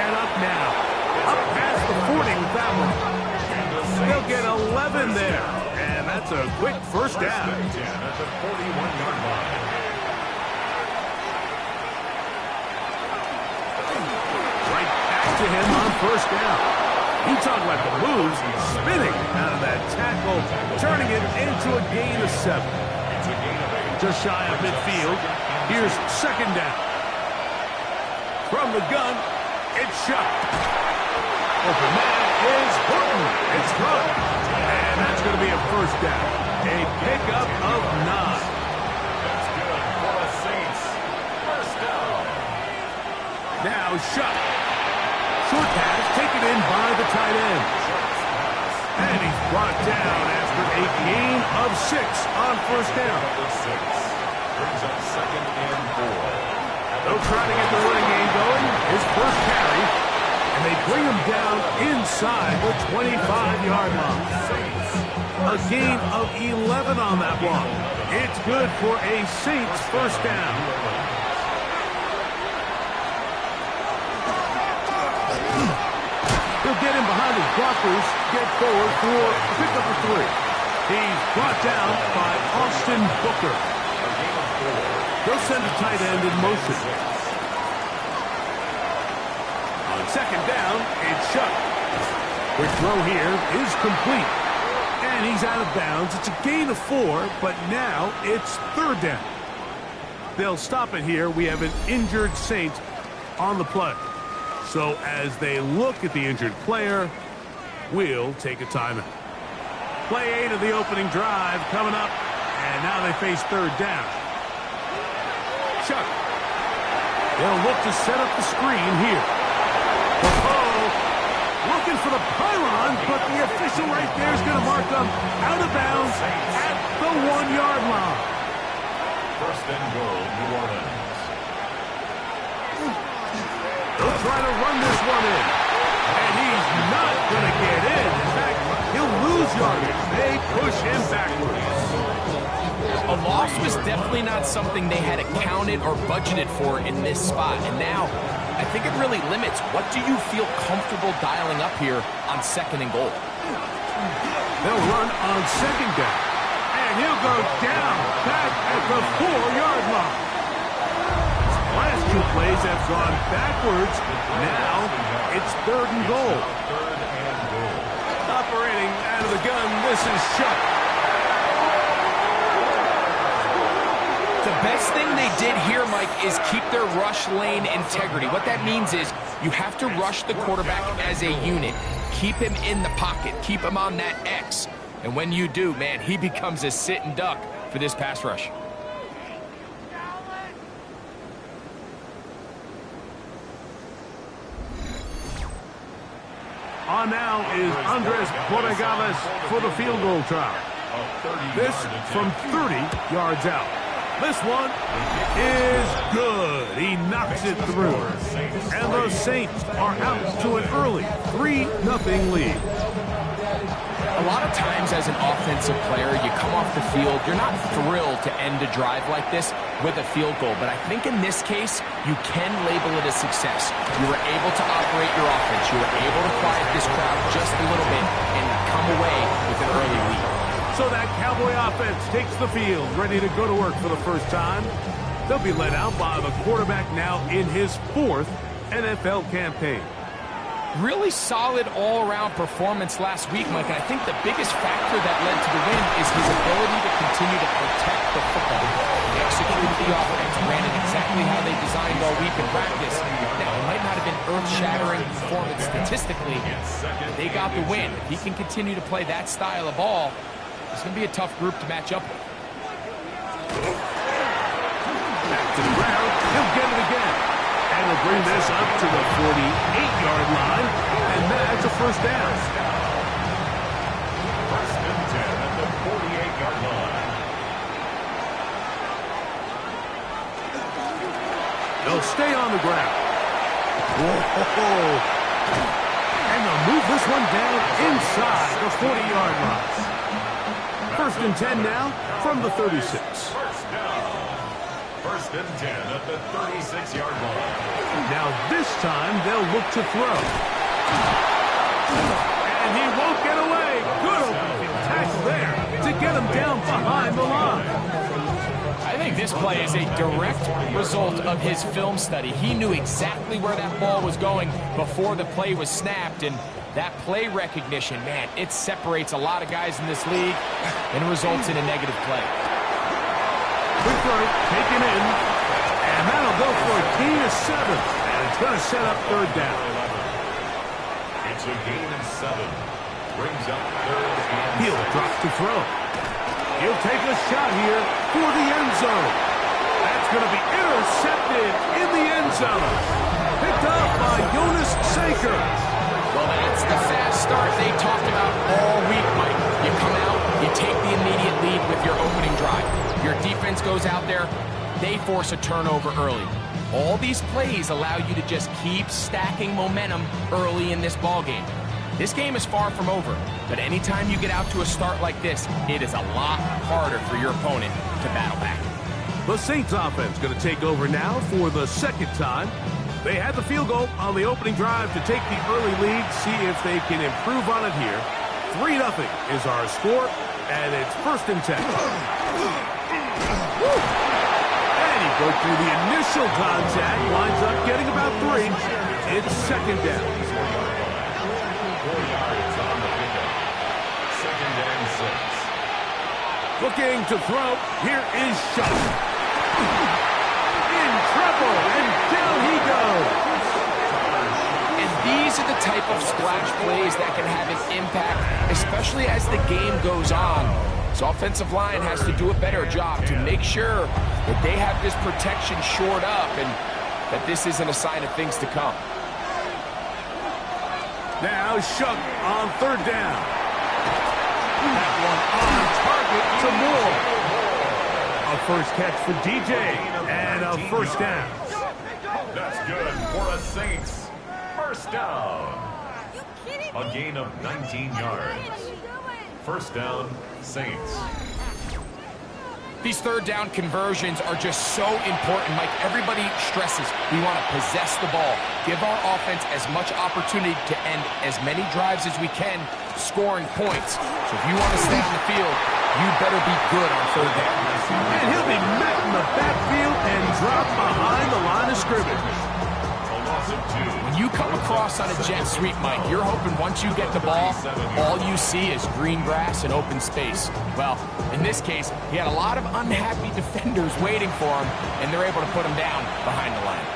set up now. Up past the 40 with that one. They'll get 11 there. And that's a quick first down. At the 41-yard line. Right back to him on first down. He talked about the moves. He's spinning out of that tackle, turning it into a gain of 7. Just shy of midfield. Here's second down. From the gun, it's shot. Open man is Horton. It's good. And that's going to be a first down. A pickup of 9. That's good for the Saints. First down. Now shot. Short pass taken in by the tight end. And he's brought down after a gain of 6 on first down. Brings up second and 4. They'll try to get the running game going. His first carry. And they bring him down inside the 25-yard line. A gain of 11 on that one. It's good for a Saints first down. He'll get him behind his blockers, get forward for pickup of 3. He's brought down by Austin Booker. They'll send the tight end in motion. On second down, it's shut. Quick throw here is complete. And he's out of bounds. It's a gain of 4, but now it's third down. They'll stop it here. We have an injured Saint on the play. So as they look at the injured player, we'll take a timeout. Play 8 of the opening drive coming up. And now they face third down. Chuck. They'll look to set up the screen here. Looking for the pylon, but the official right there is going to mark them out of bounds at the 1-yard line. First and goal, New Orleans. They'll try to run this one in. And he's not going to get in. In fact, he'll lose yardage. They push him backwards. A loss was definitely not something they had accounted or budgeted for in this spot. And now, I think it really limits what do you feel comfortable dialing up here on second and goal. They'll run on second down. And he'll go down back at the 4-yard line. Last 2 plays have gone backwards. Now it's third and goal. Operating out of the gun, this is shut. The best thing they did here, Mike, is keep their rush lane integrity. What that means is you have to rush the quarterback as a unit. Keep him in the pocket. Keep him on that X. And when you do, man, he becomes a sitting duck for this pass rush. On now is Andres Borregales for the field goal try. This from 30 yards out. This one is good. He knocks it through. And the Saints are out to an early 3-0 lead. A lot of times as an offensive player, you come off the field, you're not thrilled to end a drive like this with a field goal. But I think in this case, you can label it a success. You were able to operate your offense. You were able to quiet this crowd just a little bit and come away with an early lead. So that Cowboy offense takes the field, ready to go to work for the first time. They'll be led out by the quarterback now in his 4th NFL campaign. Really solid all-around performance last week, Mike. And I think the biggest factor that led to the win is his ability to continue to protect the football. He executed the offense, ran it exactly how they designed all week in practice. Now, it might not have been earth-shattering performance statistically, but they got the win. If he can continue to play that style of ball, it's going to be a tough group to match up with. Back to the ground. He'll get it again. And he'll bring this up to the 48-yard line. And that's a first down. First and 10 at the 48-yard line. They'll stay on the ground. Whoa. And they'll move this one down inside the 40-yard line. First and 10 now from the 36. First and 10 at the 36-yard line. Now this time they'll look to throw. And he won't get away. Good open field tackle there to get him down behind the line. I think this play is a direct result of his film study. He knew exactly where that ball was going before the play was snapped, and that play recognition, man, it separates a lot of guys in this league and results in a negative play. Quick throw, taken in, and that'll go for a gain of 7, and it's going to set up third down. It's a gain of 7. Brings up third and He'll 6. drop to throw. He'll take a shot here for the end zone. That's going to be intercepted in the end zone. Picked up by Jonas Saker. Well, that's the fast start they talked about all week, Mike. You come out, you take the immediate lead with your opening drive. Your defense goes out there, they force a turnover early. All these plays allow you to just keep stacking momentum early in this ballgame. This game is far from over, but anytime you get out to a start like this, it is a lot harder for your opponent to battle back. The Saints offense going to take over now for the second time. They had the field goal on the opening drive to take the early lead, see if they can improve on it here. 3-0 is our score, and it's first and 10. And he broke through the initial contact, winds up getting about 3. It's second down. 4 yards on the pickup. Second and 6. Looking to throw. Here is Shutt. In trouble, and down he goes. And these are the type of splash plays that can have an impact, especially as the game goes on. So offensive line has to do a better job to make sure that they have this protection shored up and that this isn't a sign of things to come. Now Shutt on third down. That one on target to Moore. A first catch for DJ, and a first down. That's good for a Saints. First down. A gain of 19 yards. First down, Saints. These third down conversions are just so important, Mike. Everybody stresses we want to possess the ball, give our offense as much opportunity to end as many drives as we can, scoring points. So if you want to stay on the field, you better be good on third down. And he'll be met in the backfield and dropped behind the line of scrimmage. A loss of 2. When you come across on a jet sweep, Mike, you're hoping once you get the ball, all you see is green grass and open space. Well, in this case, he had a lot of unhappy defenders waiting for him, and they're able to put him down behind the line.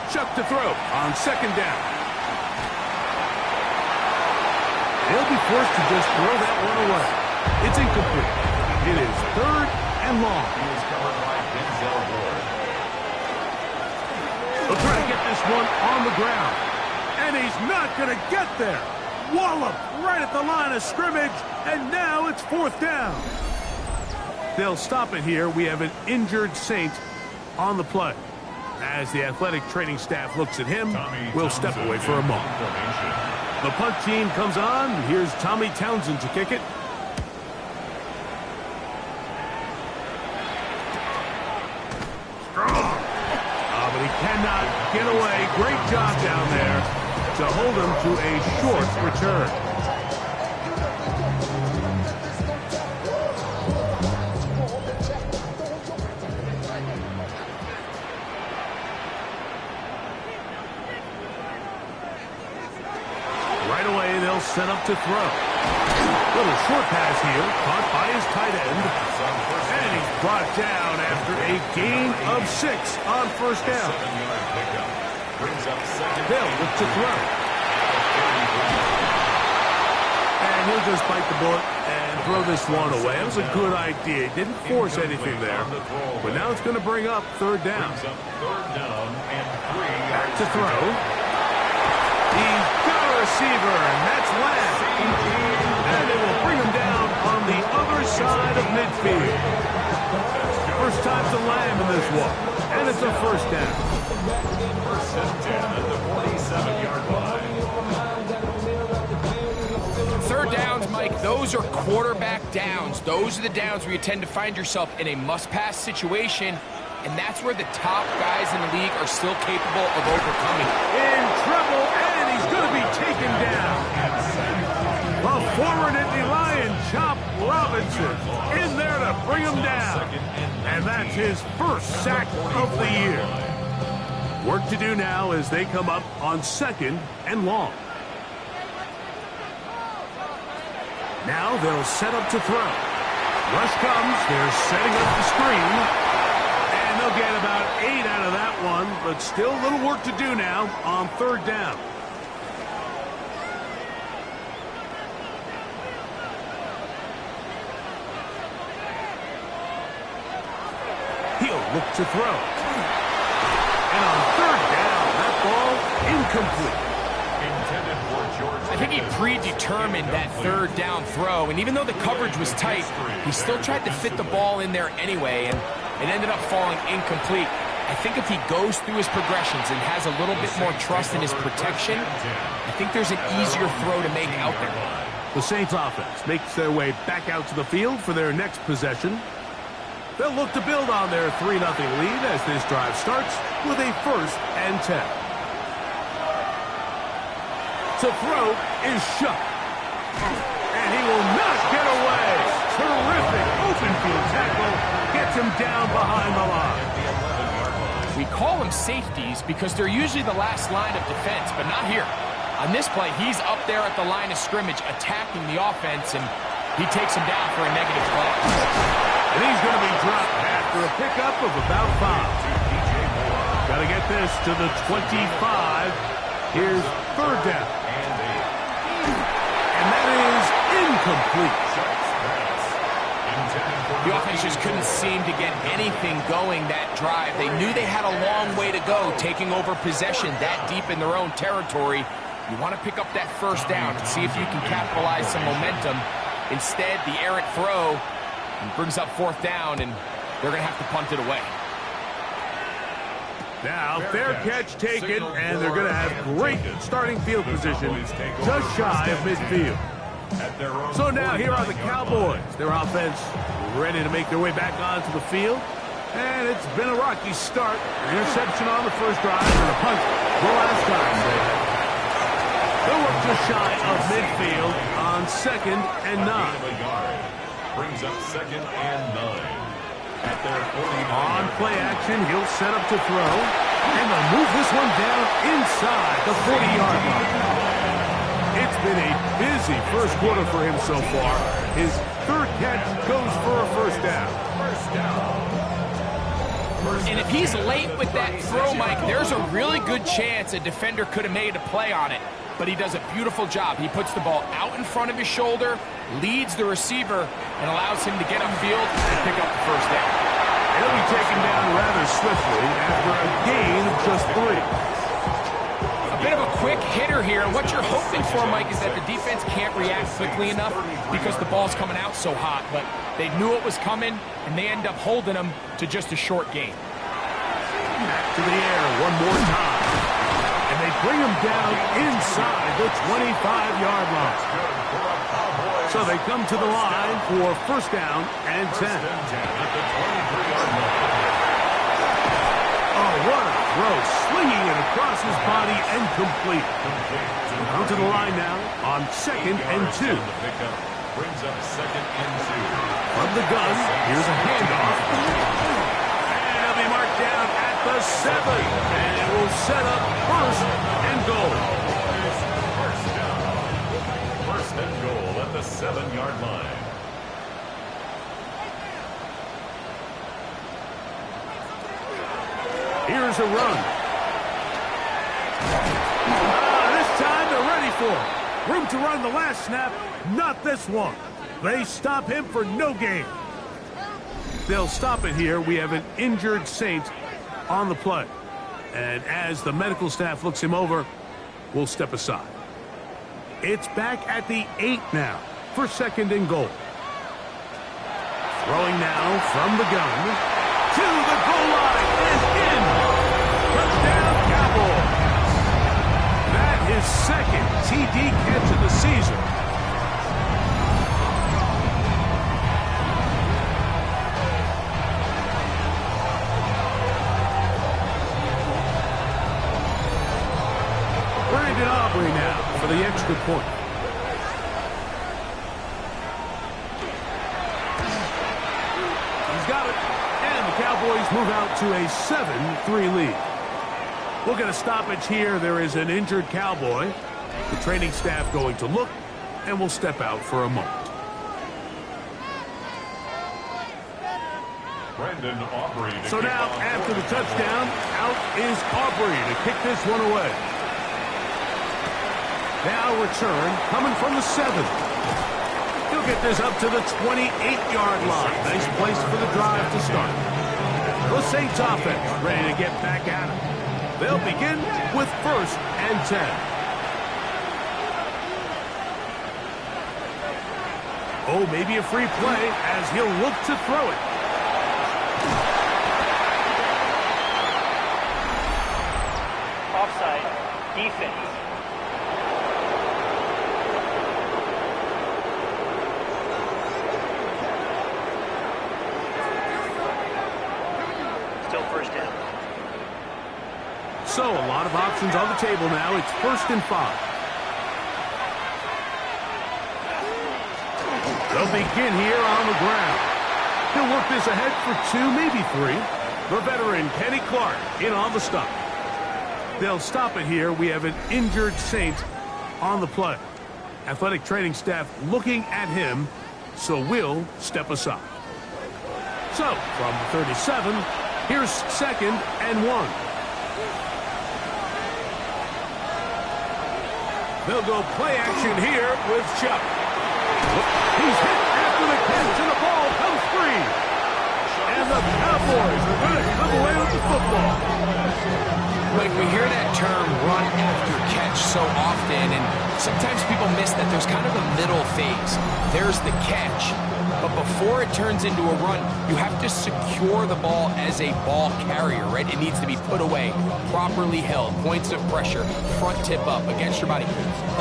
Shutt to throw on second down. He'll be forced to just throw that one away. It's incomplete. It is third and long. He is covered by Denzel Ward. They'll try to get this one on the ground. And he's not going to get there. Wallop right at the line of scrimmage, and now it's fourth down. They'll stop it here. We have an injured Saint on the play. As the athletic training staff looks at him, we'll step away for a moment. The punt team comes on. Here's Tommy Townsend to kick it. Strong. But he cannot get away. Great job down there to hold him to a short return. Right away, they'll set up to throw. Little short pass here, caught by his tight end. And he's brought down after a gain of 6 on first down. 7-yard pickup. Brings up second. They'll look to throw. And he'll just bite the bullet and throw this one away. It was a good idea. He didn't force anything there. But now it's going to bring up third down. Brings up third down and 3 Back yards to throw. He's got a receiver, and that's Lamb. And it will bring him down on the other side of midfield. First time to Lamb in this one. And it's a first down. First and 10 at the 47-yard line. Third downs, Mike, those those are quarterback downs. Those are the downs where you tend to find yourself in a must-pass situation, and that's where the top guys in the league are still capable of overcoming. In trouble, and he's going to be taken down. The former Nittany Lion, Chop Robinson, in there to bring him down. And that's his first sack of the year. Work to do now as they come up on 2nd and long. Now they'll set up to throw. Rush comes, they're setting up the screen. And they'll get about 8 out of that one, but still a little work to do now on 3rd down. He'll look to throw. And on 3rd down, that ball incomplete. I think he predetermined that 3rd down throw, and even though the coverage was tight, he still tried to fit the ball in there anyway, and it ended up falling incomplete. I think if he goes through his progressions and has a little bit more trust in his protection, I think there's an easier throw to make out there. The Saints offense makes their way back out to the field for their next possession. They'll look to build on their 3-0 lead as this drive starts with a 1st and 10. To throw is shut. And he will not get away. Terrific open field tackle. Gets him down behind the line. We call them safeties because they're usually the last line of defense, but not here. On this play, he's up there at the line of scrimmage attacking the offense, and he takes him down for a negative play. And he's going to be dropped after a pickup of about 5. Got to get this to the 25. Here's 3rd down. And that is incomplete. The offense just couldn't seem to get anything going that drive. They knew they had a long way to go, taking over possession that deep in their own territory. You want to pick up that 1st down and see if you can capitalize some momentum. Instead, the errant throw brings up 4th down, and they're going to have to punt it away. Now, fair catch taken, and they're going to have great starting field position just shy of midfield. So now here are the Cowboys. Their offense ready to make their way back onto the field. And it's been a rocky start. An interception on the first drive and a punt the last time. They'll work just shy of midfield on 2nd and 9. Brings up 2nd and 9. At their 49. On play action, he'll set up to throw. And they'll move this one down inside the 40-yard line. It's been a busy first quarter for him so far. His 3rd catch goes for a 1st down. And if he's late with that throw, Mike, there's a really good chance a defender could have made a play on it. But he does a beautiful job. He puts the ball out in front of his shoulder, leads the receiver, and allows him to get upfield and pick up the 1st down. He'll be taken down rather swiftly after a gain of just 3. A bit of a quick hitter here, and what you're hoping for, Mike, is that the defense can't react quickly enough because the ball's coming out so hot, but they knew it was coming, and they end up holding them to just a short gain. Back to the air one more time, and they bring him down inside the 25-yard line. So they come to the line for 1st down and 10. Oh, what a throw, slinging it across his body and complete. Come to the line now on 2nd and 2. Brings up 2nd and 2. From the gun, here's a handoff. And he'll be marked down at the 7. And it will set up 1st and goal. 1st and goal at the 7-yard line. Here's a run. This time they're ready for it. Room to run the last snap, not this one. They stop him for no gain. They'll stop it here. We have an injured Saint on the play. And as the medical staff looks him over, we'll step aside. It's back at the 8 now for 2nd and goal. Throwing now from the gun to the goal line and in. Touchdown, Cowboys. That is 2nd TD catch of the season. for the extra point. He's got it. And the Cowboys move out to a 7-3 lead. We'll get a stoppage here. There is an injured Cowboy. The training staff going to look, and will step out for a moment. Brandon Aubrey. So now, after the touchdown, out is Aubrey to kick this one away. Now return, coming from the 7. He'll get this up to the 28-yard line. Nice place for the drive to start. The Saints offense ready to get back at it. They'll begin with 1st and 10. Oh, maybe a free play as he'll look to throw it. Offside. Defense. Still 1st down. So, a lot of options on the table now. It's 1st and 5. They'll begin here on the ground. He'll work this ahead for 2, maybe 3. The veteran, Kenny Clark, in on the stop. They'll stop it here. We have an injured Saint on the play. Athletic training staff looking at him, so we'll step aside. So, from the 37, here's 2nd and 1. They'll go play action here with Chuck. He's hit after the catch, and the ball comes free. And the Cowboys are going to come away with the football. Like, we hear that term, run after catch, so often, and sometimes people miss that there's kind of a middle phase. There's the catch, but before it turns into a run, you have to secure the ball as a ball carrier, right? It needs to be put away, properly held, points of pressure, front tip up against your body.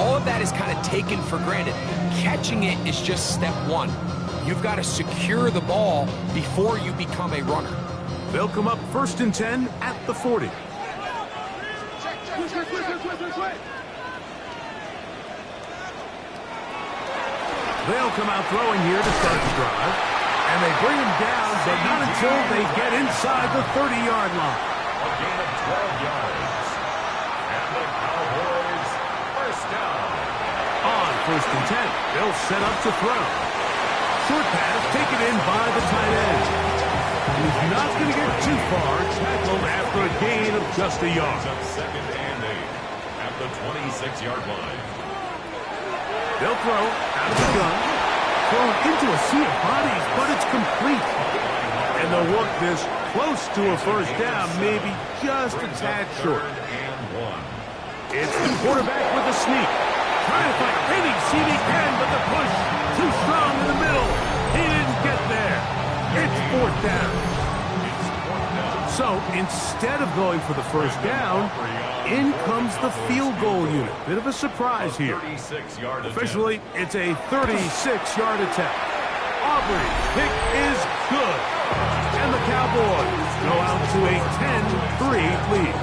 All of that is kind of taken for granted. Catching it is just step 1. You've got to secure the ball before you become a runner. They'll come up 1st and 10 at the 40. They'll come out throwing here to start the drive. And they bring him down, but not until they get inside the 30-yard line. A gain of 12 yards. And the Cowboys 1st down. On 1st and 10, they'll set up to throw. Short pass taken in by the tight end. He's not going to get too far, tackled after a gain of just a yard. Up 2nd and 8 at the 26-yard line. They'll throw out of the gun, thrown into a sea of bodies, but it's complete. And they'll work this close to a 1st down, maybe just a tad short. 3rd and 1. It's the quarterback with a sneak. Trying to find any seat he can, but the push too strong in the middle. He didn't get there. It's 4th down. So instead of going for the 1st down, in comes the field goal unit. Bit of a surprise here. Officially, it's a 36-yard attempt. Aubrey's pick is good. And the Cowboys go out to a 10-3 lead.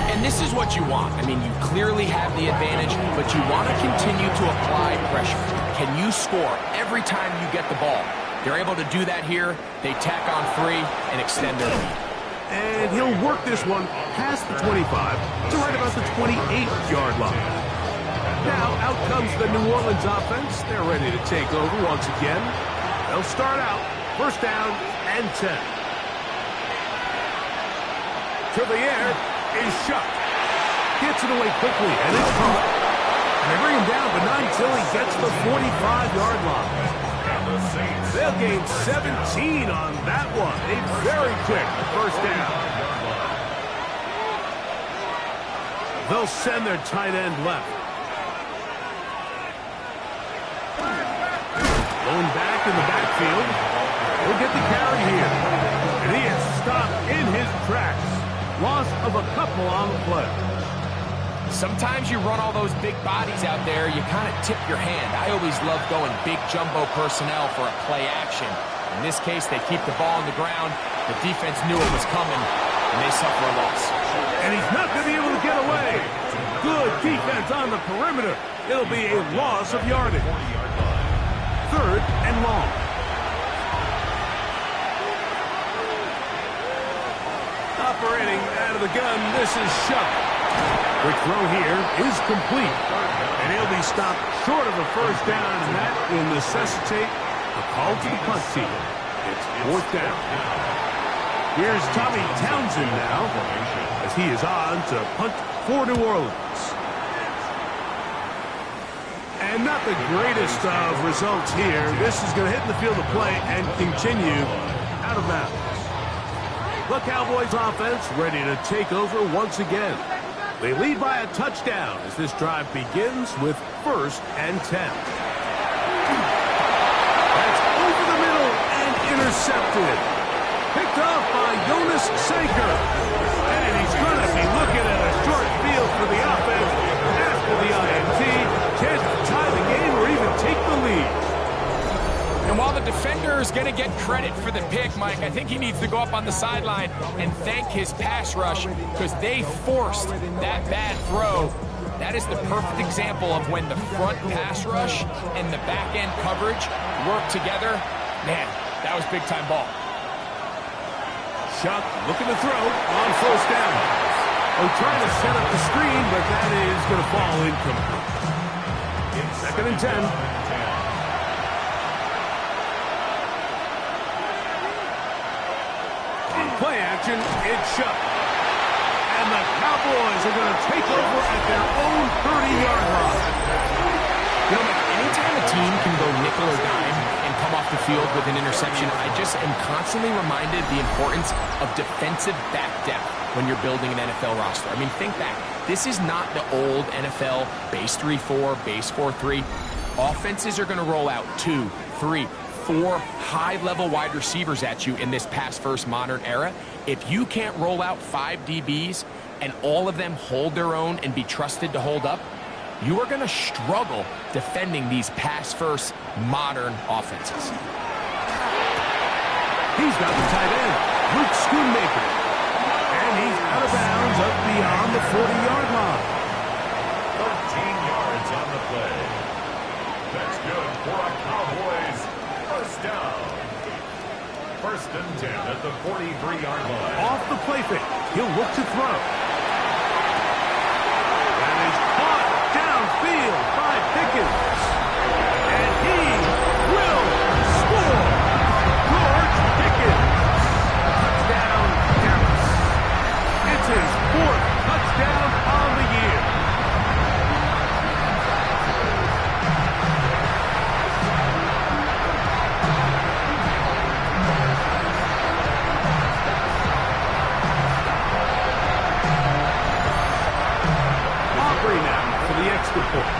And this is what you want. I mean, you clearly have the advantage, but you want to continue to apply pressure. Can you score every time you get the ball? They're able to do that here. They tack on 3 and extend their lead. And he'll work this one past the 25 to right about the 28-yard line. Now, out comes the New Orleans offense. They're ready to take over once again. They'll start out 1st down and 10. To the air is Shuck. Gets it away quickly, and it's caught. And they bring him down, but not until he gets the 45-yard line. They'll gain 17 on that one. A very quick 1st down. They'll send their tight end left. Going back in the backfield. He'll get the carry here. And he is stopped in his tracks. Loss of a couple on the play. Sometimes you run all those big bodies out there, you kind of tip your hand. I always love going big jumbo personnel for a play action. In this case, they keep the ball on the ground. The defense knew it was coming, and they suffer a loss. And he's not going to be able to get away. good defense on the perimeter. It'll be a loss of yardage. 3rd and long. Operating out of the gun, this is Shuck. Quick throw here is complete. And he'll be stopped short of a first down, and that will necessitate a call to the punt team. It's 4th down. Here's Tommy Townsend now, as he is on to punt for New Orleans. And not the greatest of results here. This is going to hit in the field of play and continue out of bounds. The Cowboys offense ready to take over once again. They lead by a touchdown as this drive begins with 1st and 10. That's over the middle and intercepted. Picked off by Jonas Sanker. And he's going to be looking at a short field for the offense after the INT. Can't tie the game or even take the lead. And while the defender is going to get credit for the pick, Mike, I think he needs to go up on the sideline and thank his pass rush because they forced that bad throw. That is the perfect example of when the front pass rush and the back end coverage work together. Man, that was big-time ball. Shuck looking to throw on 1st down. They're trying to set up the screen, but that is going to fall incomplete. 2nd and 10. Play action, it's Shuck. And the Cowboys are going to take over at their own 30-yard line. You know, Mike, anytime a team can go nickel or dime and come off the field with an interception, I just am constantly reminded the importance of defensive back depth when you're building an NFL roster. I mean, think back. This is not the old NFL base 3-4, base 4-3. Offenses are going to roll out 2, 3, 4 high-level wide receivers at you in this pass-first modern era. If you can't roll out 5 DBs and all of them hold their own and be trusted to hold up, you are going to struggle defending these pass-first modern offenses. He's got the tight end, Luke Schoonmaker. And he's out of bounds up beyond the 40-yard line. 13 yards on the play. That's good for a Cowboys 1st down. 1st and 10 at the 43-yard line. Off the play fake, he'll look to throw. And he's caught downfield by Pickens. And he will score. George Pickens. Touchdown, Dallas. It's his 4th touchdown on the year. The extra point.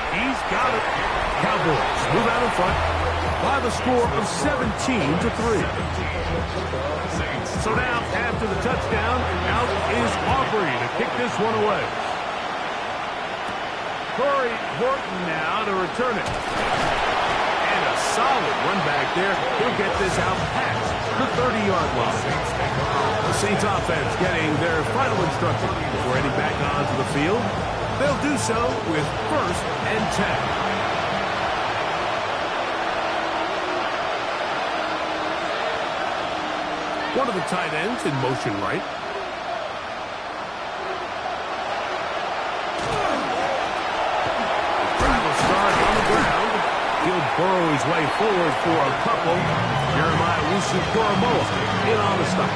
He's got it. Cowboys move out in front by the score of 17-3. So now, after the touchdown, out is Aubrey to kick this one away. Corey Horton now to return it. And a solid run back there. He'll get this out past the 30-yard line. The Saints offense getting their final instruction before heading back onto the field. They'll do so with 1st and 10. One of the tight ends in motion right. Drive will start on the ground. He'll burrow his way forward for a couple. Jeremiah Owusu-Koramoah in on the stop.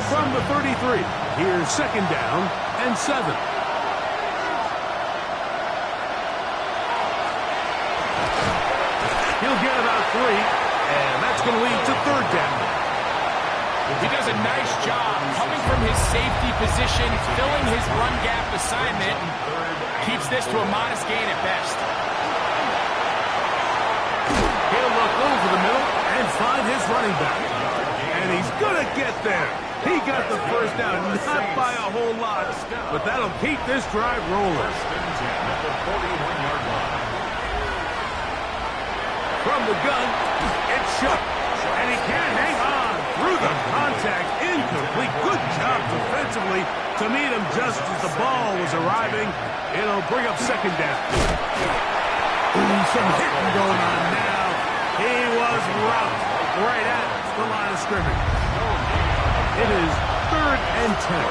From the 33, here's 2nd down and 7. He'll get about 3, and that's going to lead to 3rd down. He does a nice job coming from his safety position, filling his run gap assignment, and keeps this to a modest gain at best. He'll look over the middle and find his running back. And he's going to get there. He got the 1st down, not by a whole lot, but that'll keep this drive rolling. 1st and 10 at the 41-yard line. From the gun, Shook. And he can't hang on. Through the contact. Incomplete. Good job defensively to meet him just as the ball was arriving. It'll bring up second down. Ooh, some hitting going on now. He was rocked right at the line of scrimmage. It is 3rd and 10.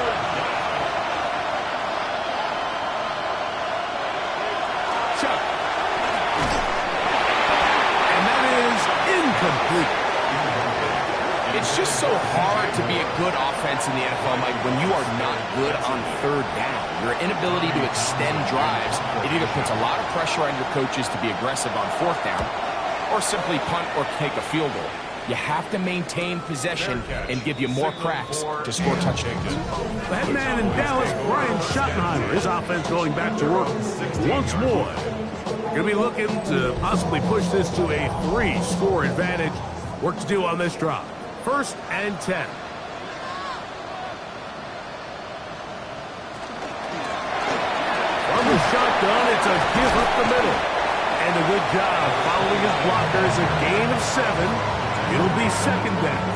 Chuck. And that is incomplete. It's just so hard to be a good offense in the NFL, Mike, when you are not good on 3rd down. Your inability to extend drives, it either puts a lot of pressure on your coaches to be aggressive on 4th down or simply punt or take a field goal. You have to maintain possession and give you more cracks to score touchdowns. The head man in Dallas, Brian Schottenheimer, his offense going back to work once more. Going to be looking to possibly push this to a 3-score advantage. Work to do on this drive. 1st and 10. From the shotgun, it's a give up the middle. And a good job following his blockers. A gain of 7. It'll be second down.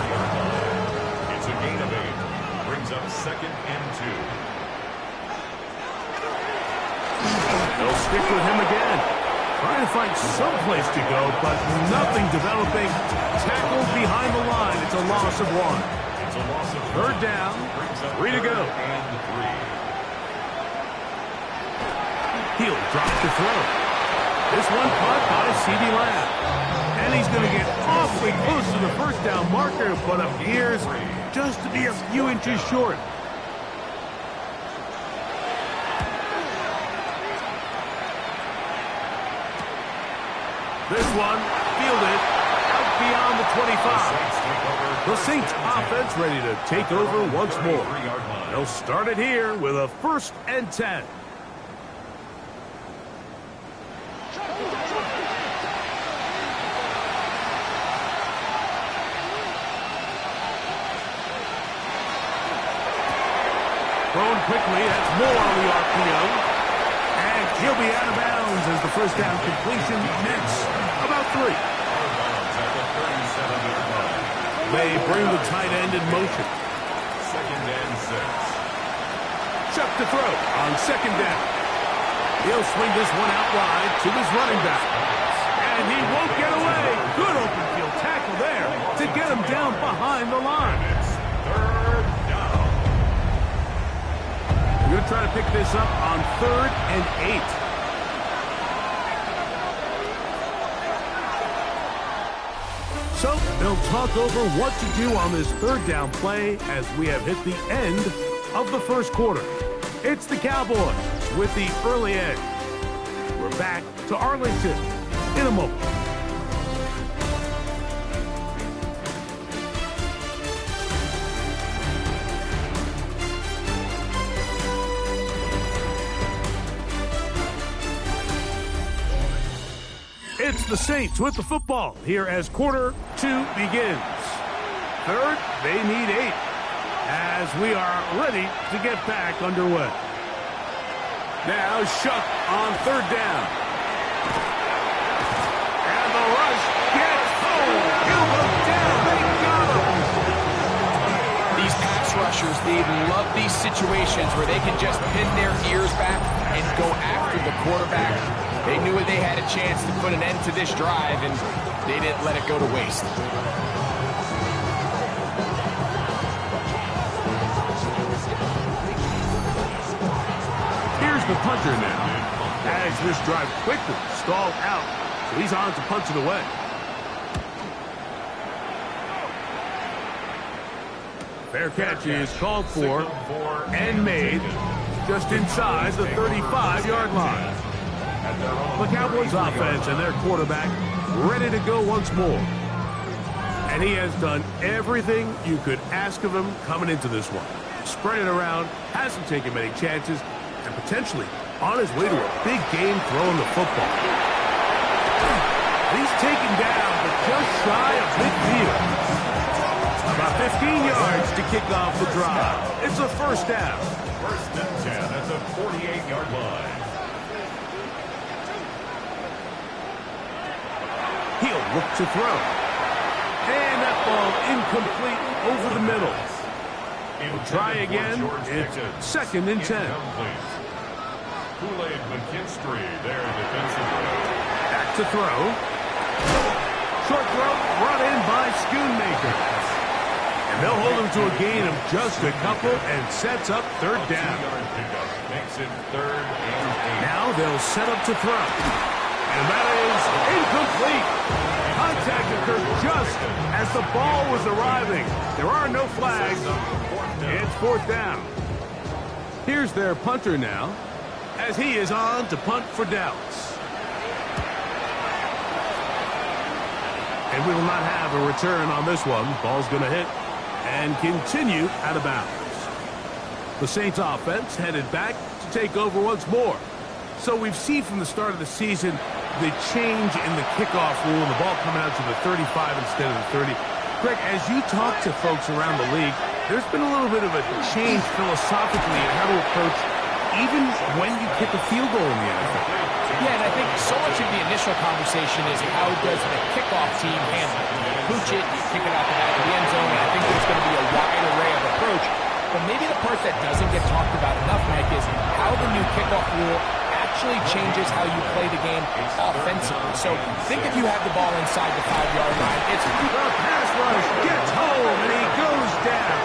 It's a gain of 8. Brings up 2nd and 2. They'll stick with him again. Trying to find some place to go, but nothing developing. Tackled behind the line. It's a loss of 1. It's a loss of 3rd down. 3 to go. And 3. He'll drop to throw. This one caught by CeeDee Lamb. And he's going to get awfully close to the 1st down marker, but appears just to be a few inches short. This one fielded out beyond the 25. The Saints offense ready to take over once more. They'll start it here with a 1st and 10. Thrown quickly, that's more on the RPO. And he'll be out of bounds as the 1st down completion nets about 3. They bring the tight end in motion. 2nd and 6. Chuck to throw on 2nd down. He'll swing this one out wide to his running back. And he won't get away. Good open field tackle there to get him down behind the line. It's 3rd down. We're going to try to pick this up on 3rd and 8. So they'll talk over what to do on this 3rd down play as we have hit the end of the 1st quarter. It's the Cowboys with the early edge. We're back to Arlington in a moment. It's the Saints with the football here as quarter 2 begins. 3rd, they need 8 as we are ready to get back underway. Now Shook on 3rd down. And the rush gets home. He'll go down. They got him. These pass rushers, they love these situations where they can just pin their ears back and go after the quarterback. They knew they had a chance to put an end to this drive, and they didn't let it go to waste. Here's the punter now. As this drive quickly stalled out, so he's on to punch it away. Fair catch is called for and made just inside the 35-yard line. The Cowboys offense and their quarterback ready to go once more. And he has done everything you could ask of him coming into this one. Spread it around, hasn't taken many chances, and potentially on his way to a big game throwing the football. He's taken down, but just shy of midfield. About 15 yards to kick off the drive. It's a 1st down. 1st and 10 at the 48-yard line. He'll look to throw. And that ball incomplete over the middle. We'll try again. It's 2nd and 10. Kool-Aid McKinstry there defensively. Back to throw. Short throw brought in by Schoonmaker. And they'll hold him to a gain of just a couple and sets up 3rd down. Makes it 3rd and 8. Now they'll set up to throw. And that is incomplete. Contact occurred just as the ball was arriving. There are no flags. It's 4th down. Here's their punter now, as he is on to punt for Dallas. And we will not have a return on this one. Ball's going to hit and continue out of bounds. The Saints offense headed back to take over once more. So we've seen from the start of the season the change in the kickoff rule and the ball coming out to the 35 instead of the 30. Greg, as you talk to folks around the league, there's been a little bit of a change philosophically in how to approach even when you kick a field goal in the NFL. Yeah, and I think so much of the initial conversation is how does the kickoff team handle it? You pooch it, you kick it out the back of the end zone, and I think there's going to be a wide array of approach. But maybe the part that doesn't get talked about enough, Mike, is how the new kickoff rule actually changes how you play the game offensively. So think if you have the ball inside the 5-yard line, it's the pass rush gets home and he goes down.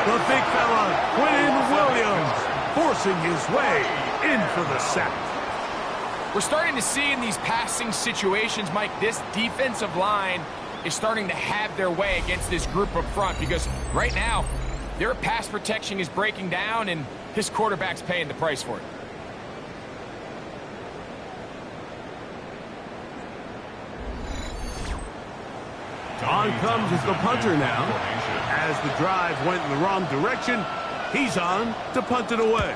The big fella, Quinn Williams, forcing his way in for the sack. We're starting to see in these passing situations, Mike, this defensive line is starting to have their way against this group up front because right now their pass protection is breaking down and his quarterback's paying the price for it. On comes the punter now. As the drive went in the wrong direction, he's on to punt it away.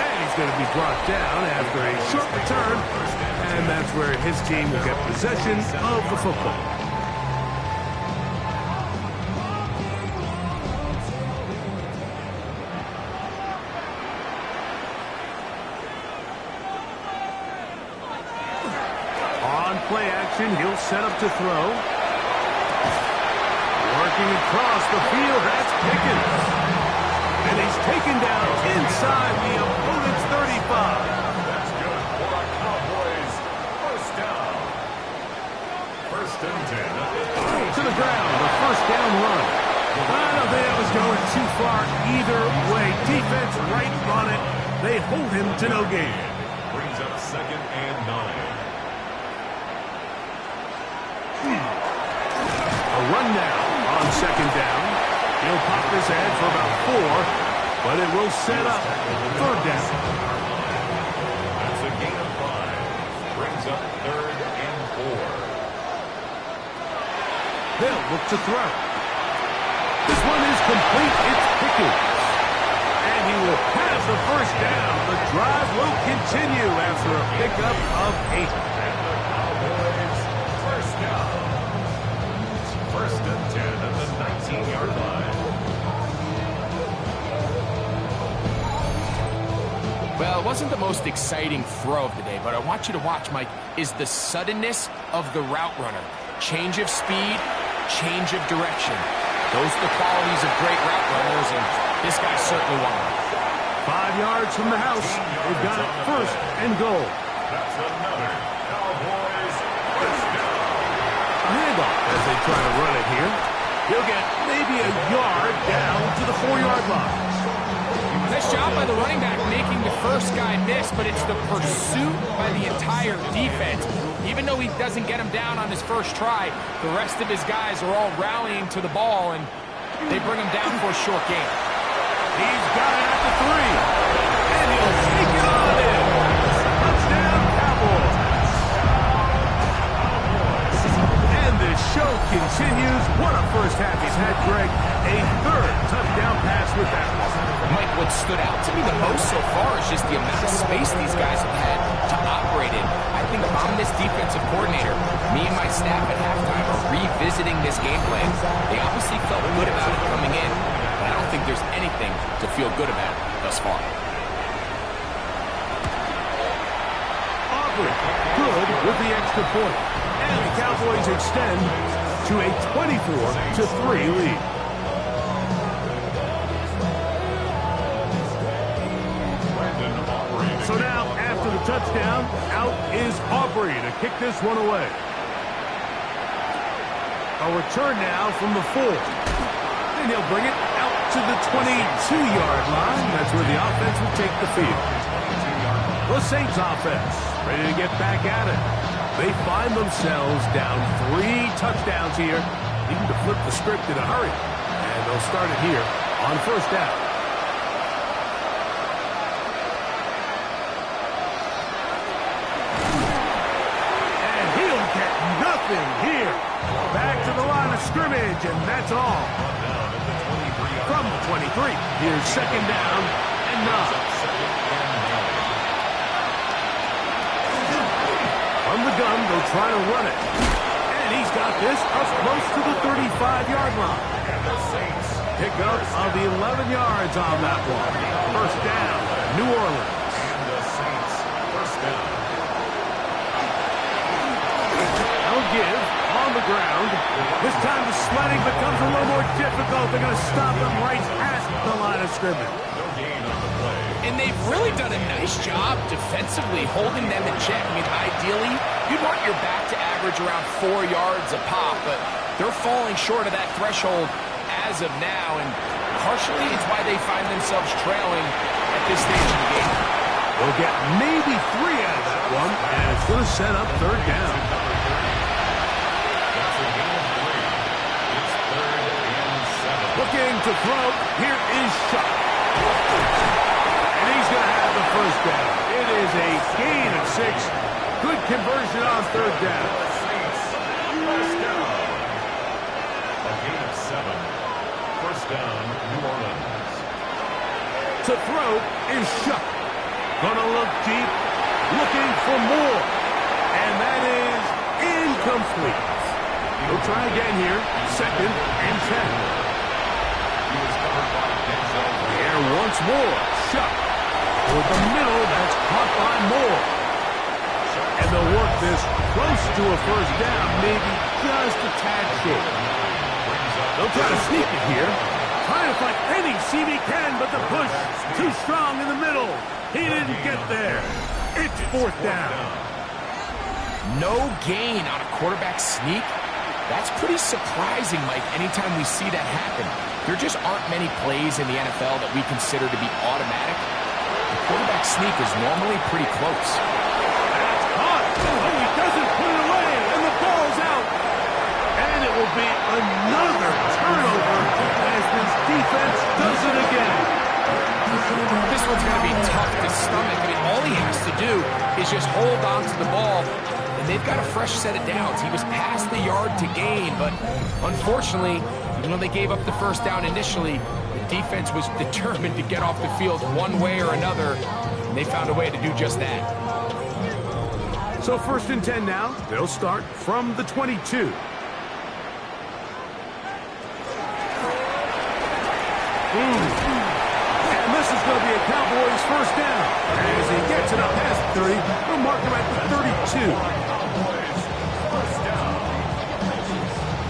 And he's going to be brought down after a short return, and that's where his team will get possession of the football. Play action, he'll set up to throw. Working across the field, that's Pickens. And he's taken down inside the opponent's 35. That's good for a Cowboys first down. 1st and 10. To the ground, the 1st down run. I don't think that was going too far either way. Defense right on it. They hold him to no gain. Brings up 2nd and 9. A run now on 2nd down. He'll pop this ahead for about 4, but it will set up 3rd down. That's a gain of 5. Brings up 3rd and 4. They'll look to throw. This one is complete. It's Pickens. And he will have the 1st down. The drive will continue after a pickup of 8. And the Cowboys first down. 1st and 10 at the 19-yard line. Well, it wasn't the most exciting throw of the day, but I want you to watch, Mike, is the suddenness of the route runner. Change of speed, change of direction. Those are the qualities of great route runners, and this guy's certainly one of them. 5 yards from the house. They've got it 1st and goal. That's another Cowboys first down. A handoff as they try to run it here. He'll get maybe a yard down to the 4-yard line. Nice job by the running back making the first guy miss, but it's the pursuit by the entire defense. Even though he doesn't get him down on his first try, the rest of his guys are all rallying to the ball, and they bring him down for a short gain. He's got it at the 3. And he'll take it on in. Touchdown, Cowboys. And the show continues. What a first half he's had, Greg. A 3rd touchdown pass with that one. Mike, what stood out to me the most so far is just the amount of space these guys have had to operate in. I think if I'm this defensive coordinator, me and my staff at halftime are revisiting this game plan. They obviously felt good about it coming in, but I don't think there's anything to feel good about thus far. victory. Good with the extra point. And the Cowboys extend to a 24-3 lead. So now, after the touchdown, out is Aubrey to kick this one away. A return now from the 4. And he'll bring it out to the 22-yard line. That's where the offense will take the field. The Saints offense ready to get back at it. They find themselves down 3 touchdowns here. Needing to flip the script in a hurry. And they'll start it here on first down. Here, back to the line of scrimmage, and that's all. From the 23, here's second down and 9. From the gun, they'll try to run it. And he's got this up close to the 35-yard line. Pick up of the 11 yards on that one. First down, New Orleans. And the Saints, first down. Give on the ground. This time the sledding becomes a little more difficult. They're going to stop him right at the line of scrimmage. No gain on the play. And they've really done a nice job defensively holding them in check. I mean, ideally, you'd want your back to average around 4 yards a pop, but they're falling short of that threshold as of now, and partially it's why they find themselves trailing at this stage of the game. They'll get maybe 3 out of that one, and it's going to set up third down. Looking to throw. Here is Shuck. And he's going to have the first down. It is a gain of 6. Good conversion on third down. First down. A gain of 7. First down, New Orleans. To throw is Shuck. Gonna look deep. Looking for more. And that is incomplete. He'll try again here. Second and 10. There once more. Shuck. Toward the middle. That's caught by Moore. And they'll work this close to a first down. Maybe just a tad short. They'll try to sneak it here. Trying to find any seam he can, but the push too strong in the middle. He didn't get there. It's fourth down. No gain on a quarterback sneak. That's pretty surprising, Mike, anytime we see that happen. There just aren't many plays in the NFL that we consider to be automatic. The quarterback sneak is normally pretty close. That's caught. Oh, he doesn't put it away, and the ball's out. And it will be another turnover as this defense does it again. This one's going to be tough to stomach. I mean, all he has to do is just hold on to the ball, and they've got a fresh set of downs. He was past the yard to gain, but unfortunately, even though they gave up the first down initially, the defense was determined to get off the field one way or another, and they found a way to do just that. So first and 10 now. They'll start from the 22. And this is going to be a Cowboys first down. As he gets it up past 30, they'll mark him at the 32. First down.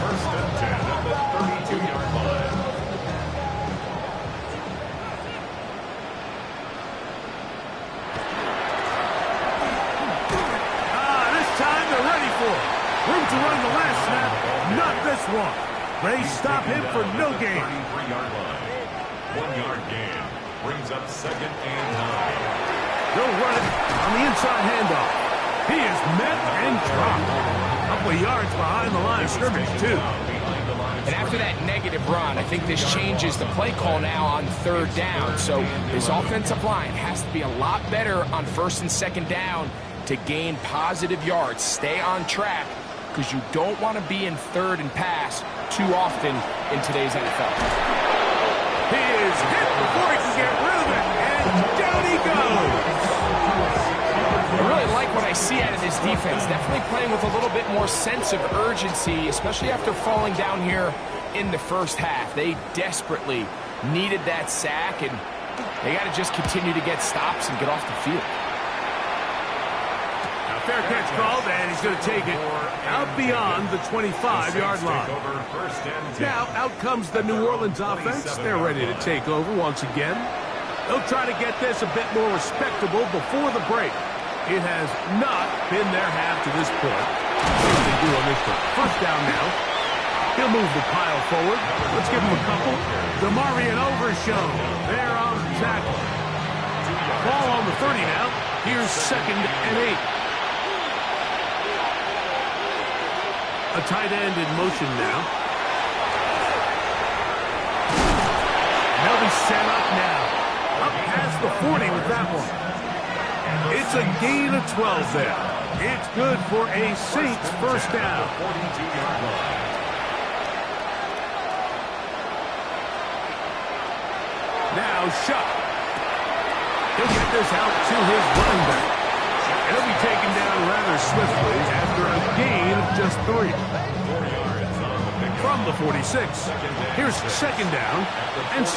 First and 10 at the 32-yard line. This time they're ready for it. Room to run the last snap, not this one. They stop him for no gain. 33-yard line. 1-yard gain. Brings up second and 9. They'll run it on the inside handoff. He is met and dropped. A couple of yards behind the line of scrimmage, too. And after that negative run, I think this changes the play call now on third down. So this offensive line has to be a lot better on first and second down to gain positive yards. Stay on track, because you don't want to be in third and pass too often in today's NFL. He is hit before he can get rid of it, and down he goes. I really like what I see out of this defense. Definitely playing with a little bit more sense of urgency, especially after falling down here in the first half. They desperately needed that sack, and they got to just continue to get stops and get off the field. Now Fair catch called, and he's going to take it out beyond the 25-yard line. Now, out comes the New Orleans offense. They're ready to take over once again. They'll try to get this a bit more respectable before the break. It has not been their half to this point. What do they do on this one? First down now. He'll move the pile forward. Let's give him a couple. DeMarvion Overshown there on the tackle. Ball on the 30 now. Here's 2nd and 8. A tight end in motion now. They'll be set up now. Up past the 40 with that one. It's a gain of 12 there. It's good for a Saints first down. Now Shuck. He'll get this out to his running back. And he'll be taken down rather swiftly after a gain of just 3. From the 46. Here's 2nd down and 6.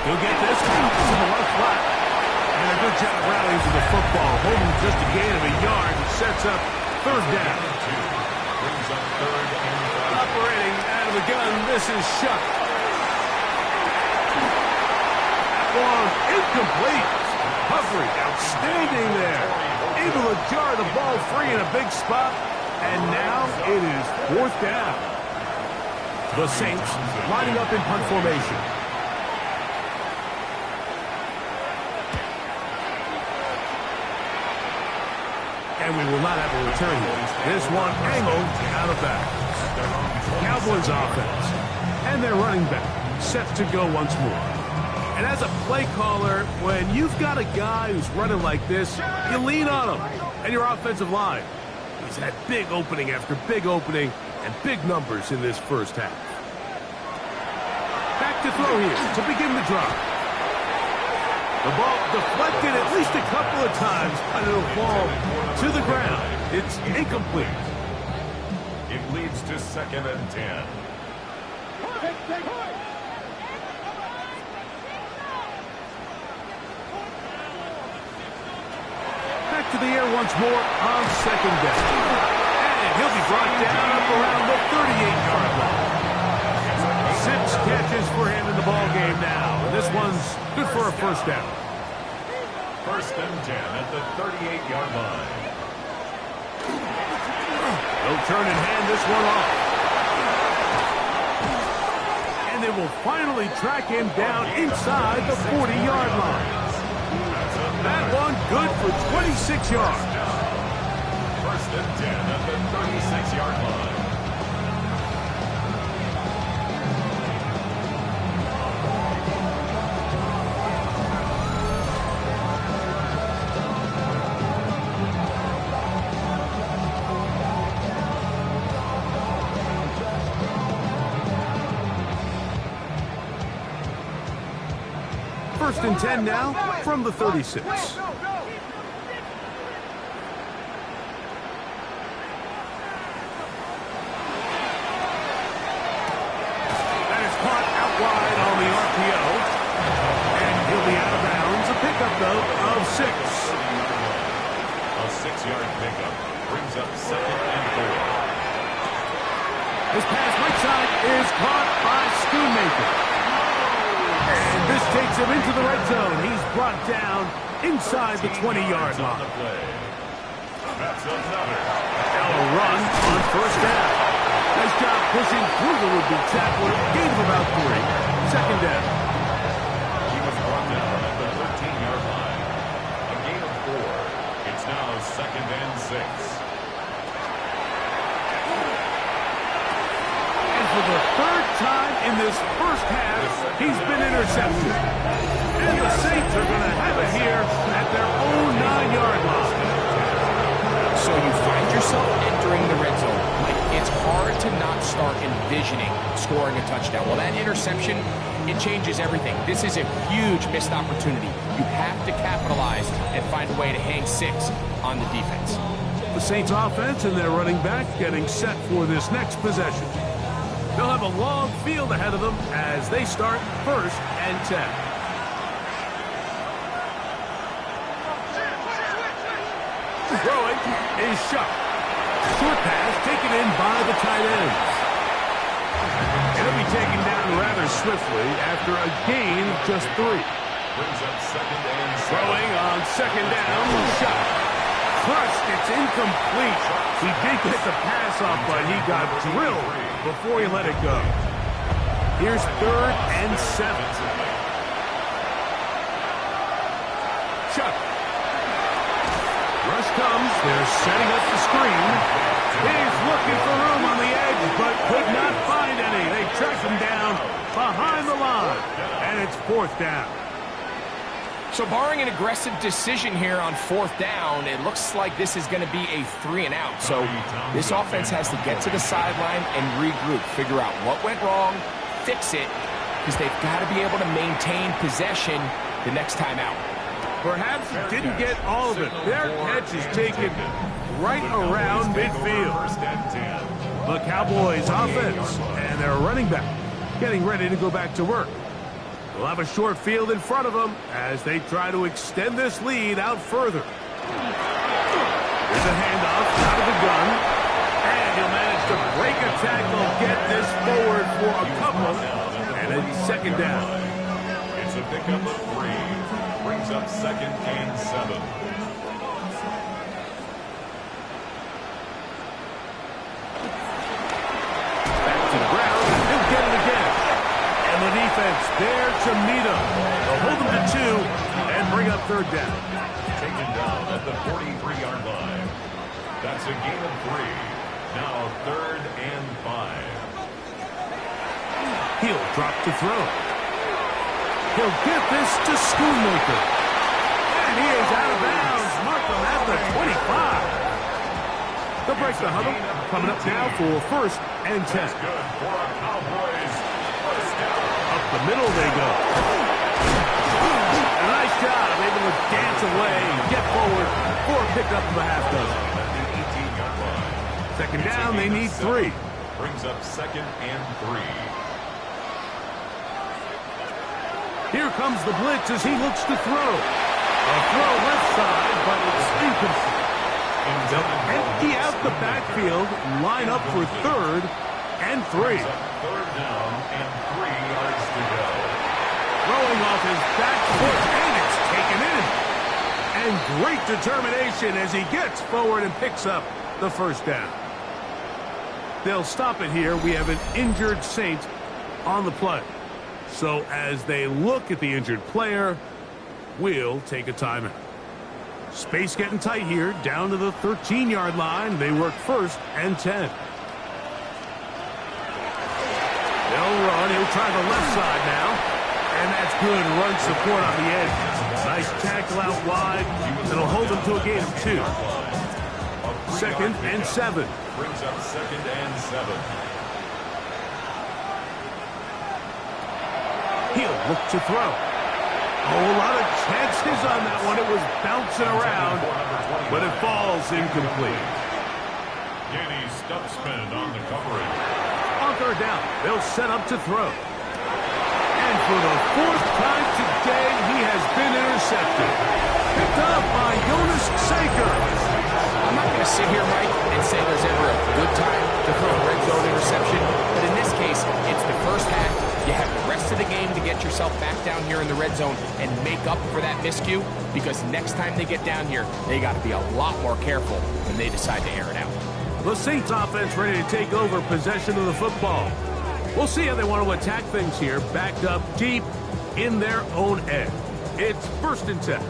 He'll get this out to the left flat. And a good job rallying to the football. Holding just a gain of a yard and sets up 3rd down. Operating out of the gun, this is Shuck. That one incomplete. Humphrey outstanding there. Able to jar the ball free in a big spot. And now it is 4th down. The Saints lining up in punt formation. And we will not have a return here. This one angled out of bounds. Cowboys offense. And their running back set to go once more. And as a play caller, when you've got a guy who's running like this, you lean on him and your offensive line. He's had big opening after big opening and big numbers in this first half. Back to throw here to begin the drive. The ball deflected at least a couple of times, but it'll fall to the ground. It's incomplete. It leads to 2nd and 10. Back to the air once more on 2nd down. And he'll be brought down up around the 38-yard line. 6 catches for him in the ball game now. And this one's good for a first down. 1st and 10 at the 38-yard line. They'll turn and hand this one off. And they will finally track him down inside the 40-yard line. That one good for 26 yards. 1st and 10 at the 36-yard line. First and 10 now from the 36. That is caught out wide on the RPO. And he'll be out of bounds. A pickup, though, of 6. A 6-yard pickup brings up 2nd and 4. His pass right side is caught by Schoonmaker. And this takes him into the red zone. He's brought down inside the 20-yard line. That's another. Now a run on 1st down. Nice job pushing through the would-be tackler. Gain of about 3. 2nd down. He was brought down at the 13-yard line. A gain of 4. It's now 2nd and 6. For the 3rd time in this first half, he's been intercepted. And the Saints are going to have it here at their own 9-yard line. So you find yourself entering the red zone. Like, it's hard to not start envisioning scoring a touchdown. Well, that interception, it changes everything. This is a huge missed opportunity. You have to capitalize and find a way to hang 6 on the defense. The Saints offense and their running back getting set for this next possession. They'll have a long field ahead of them as they start 1st and 10. Throwing is Shough. Short pass taken in by the tight ends. It'll be taken down rather swiftly after a gain of just 3. Brings up second and 7. Throwing on second down, Shough. Crushed, it's incomplete. He did get the pass off, but he got drilled before he let it go. Here's 3rd and 7. Shough. Rush comes. They're setting up the screen. He's looking for room on the edge, but could not find any. They track him down behind the line, and it's 4th down. So barring an aggressive decision here on 4th down, it looks like this is going to be a 3 and out. So this offense has to get to the sideline and regroup, figure out what went wrong, fix it, because they've got to be able to maintain possession the next time out. Perhaps he didn't get all of it. Their catch is taken right around midfield. The Cowboys offense and their running back getting ready to go back to work. They'll have a short field in front of them as they try to extend this lead out further. There's a handoff out of the gun. And he'll manage to break a tackle, get this forward for a couple. And it's 2nd down. It's a pickup of 3. Brings up 2nd and 7. Back to the ground. He'll get it again. And the defense there to meet him. They'll hold him to 2 and bring up 3rd down. Taken down at the 43-yard line. That's a gain of 3. Now 3rd and 5. He'll drop to throw. He'll get this to Schoonmaker. And he is out of bounds. Mark him at the 25. They'll break the huddle. Coming up now for 1st and 10. Good for our Cowboys. First down. Up the middle they go. A nice job, able to dance away and get forward for a pickup of a half dozen. At the 18-yard line. 2nd down, they need 3. Brings up 2nd and 3. Here comes the blitz as he looks to throw. A throw left side, but it's incomplete. They'll empty out the backfield, line up for 3rd and 3. 3rd down and 3 yards to go. Throwing off his back foot, and it's taken in. And great determination as he gets forward and picks up the 1st down. They'll stop it here. We have an injured Saint on the play. So as they look at the injured player, we'll take a timeout. Space getting tight here, down to the 13-yard line. They work 1st and 10. They'll run. He'll try the left side now. And that's good run support on the edge. Nice tackle out wide. That'll hold him to a gain of 2. 2nd and 7. Brings up 2nd and 7. He'll look to throw. A whole lot of chances on that one. It was bouncing around, but it falls incomplete. Danny Stutzman on the coverage. On 3rd down, they'll set up to throw. And for the 4th time today, he has been intercepted. Picked up by Jonas Saker. I'm not going to sit here, Mike, and say there's ever a good time to throw a red zone interception, but in this case, it's the first half. You have the rest of the game to get yourself back down here in the red zone and make up for that miscue, because next time they get down here, they got to be a lot more careful when they decide to air it out. The Saints offense ready to take over possession of the football. We'll see how they want to attack things here, backed up deep in their own end. It's 1st and 10.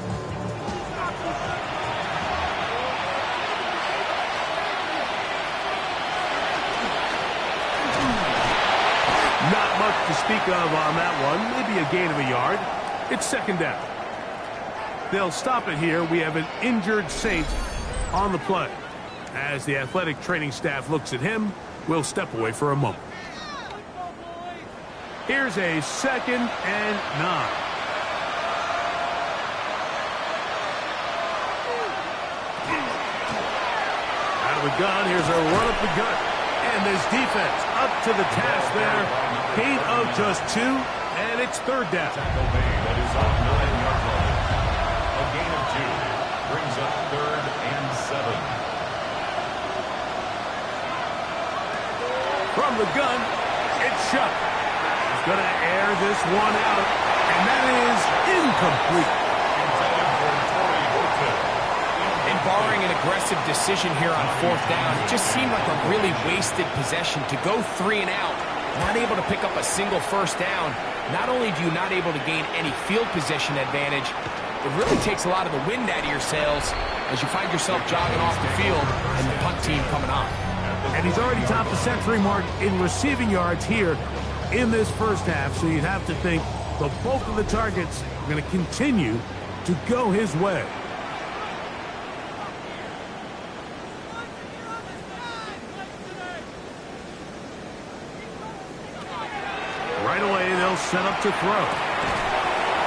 Not much to speak of on that one. Maybe a gain of a yard. It's 2nd down. They'll stop it here. We have an injured Saint on the play. As the athletic training staff looks at him, we'll step away for a moment. Here's a 2nd and 9. Out of the gun, here's a run up the gut. And this defense up to the task there. Gain of just 2, and it's 3rd down. Tackle made. That is on 9-yard line. A gain of 2. Brings up 3rd and 7. From the gun, it's Shough. He's going to air this one out, and that is incomplete. Intended for Torrey Hilton. And barring an aggressive decision here on 4th down, it just seemed like a really wasted possession to go 3 and out, not able to pick up a single 1st down. Not only do you not able to gain any field position advantage, it really takes a lot of the wind out of your sails as you find yourself jogging off the field and the punt team coming on. And he's already topped the century mark in receiving yards here in this first half, so you'd have to think the bulk of the targets are going to continue to go his way. Right away, they'll set up to throw.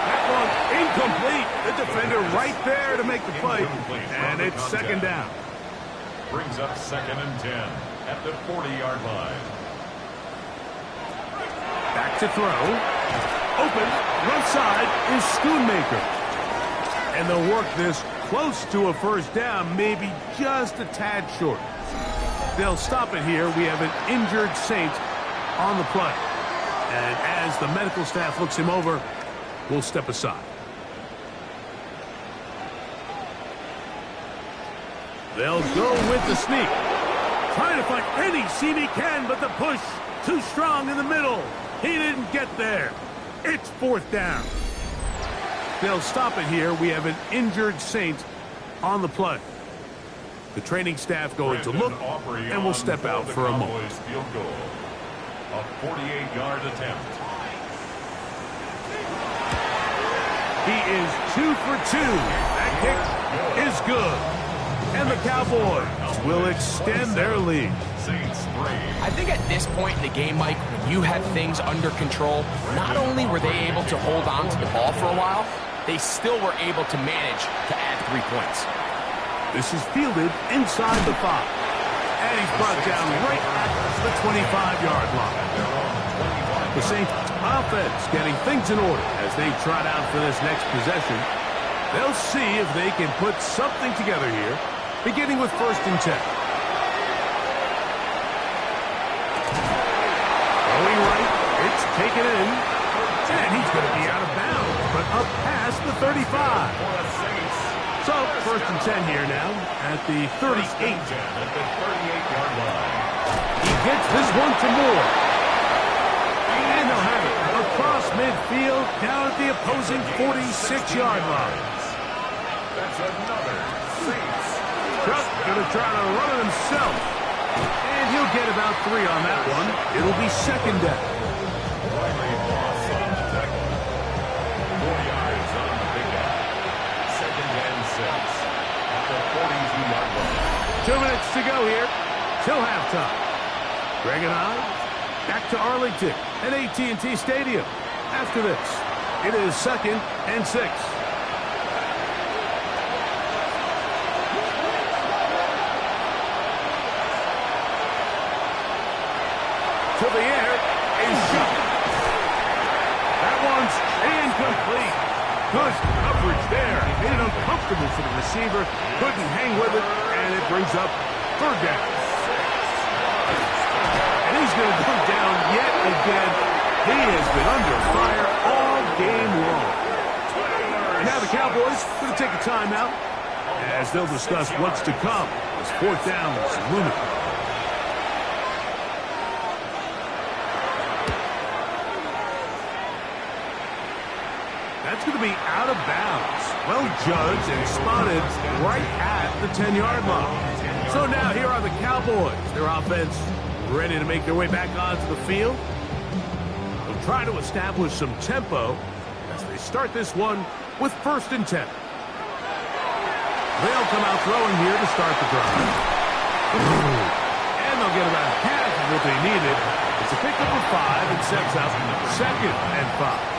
That one incomplete. The defender right there to make the play. And it's 2nd down. Brings up 2nd and 10 at the 40-yard line. Back to throw. Open. Left side is Schoonmaker. And they'll work this close to a 1st down, maybe just a tad short. They'll stop it here. We have an injured Saint on the play. And as the medical staff looks him over, we'll step aside. They'll go with the sneak. Trying to find any seam he can, but the push too strong in the middle. He didn't get there. It's 4th down. They'll stop it here. We have an injured Saint on the play. The training staff going to look, and we'll step out for a moment. Field goal. A 48-yard attempt. He is 2 for 2. That kick is good. And the Cowboys will extend their lead. Saints 3. I think at this point in the game, Mike, when you have things under control, not only were they able to hold on to the ball for a while, they still were able to manage to add 3 points. This is fielded inside the 5. And he's brought down right at the 25-yard line. The Saints offense getting things in order as they trot out for this next possession. They'll see if they can put something together here, beginning with 1st and 10. Going right, it's taken in, and he's going to be out of bounds, but up past the 35. So, 1st and 10 here now at the 38. At the 38-yard line. He gets this one to Moore. And they'll have it across midfield down at the opposing 46-yard line. That's another Saints. Shough going to try to run it himself. And he'll get about 3 on that one. It'll be 2nd down. Riley Moss on the tackle. 4 yards on the big guy. 2nd and 6 at the 42-yard line. 2 minutes to go here till halftime. Greg and I back to Arlington at AT&T Stadium. After this, it is 2nd and 6. To the air is Shough. That one's incomplete. Good coverage there. Made it uncomfortable for the receiver. Couldn't hang with it, and it brings up 3rd down. And he's going to go down yet again. He has been under fire all game long. And now the Cowboys going to take a timeout as they'll discuss what's to come as 4th down is looming. That's going to be out of bounds. Well judged and spotted right at the 10-yard line. So now here are the Cowboys. Their offense ready to make their way back onto the field. They'll try to establish some tempo as they start this one with 1st and 10. They'll come out throwing here to start the drive. And they'll get about half of what they needed. It's a pickup of 5 and sets up 2nd and 5.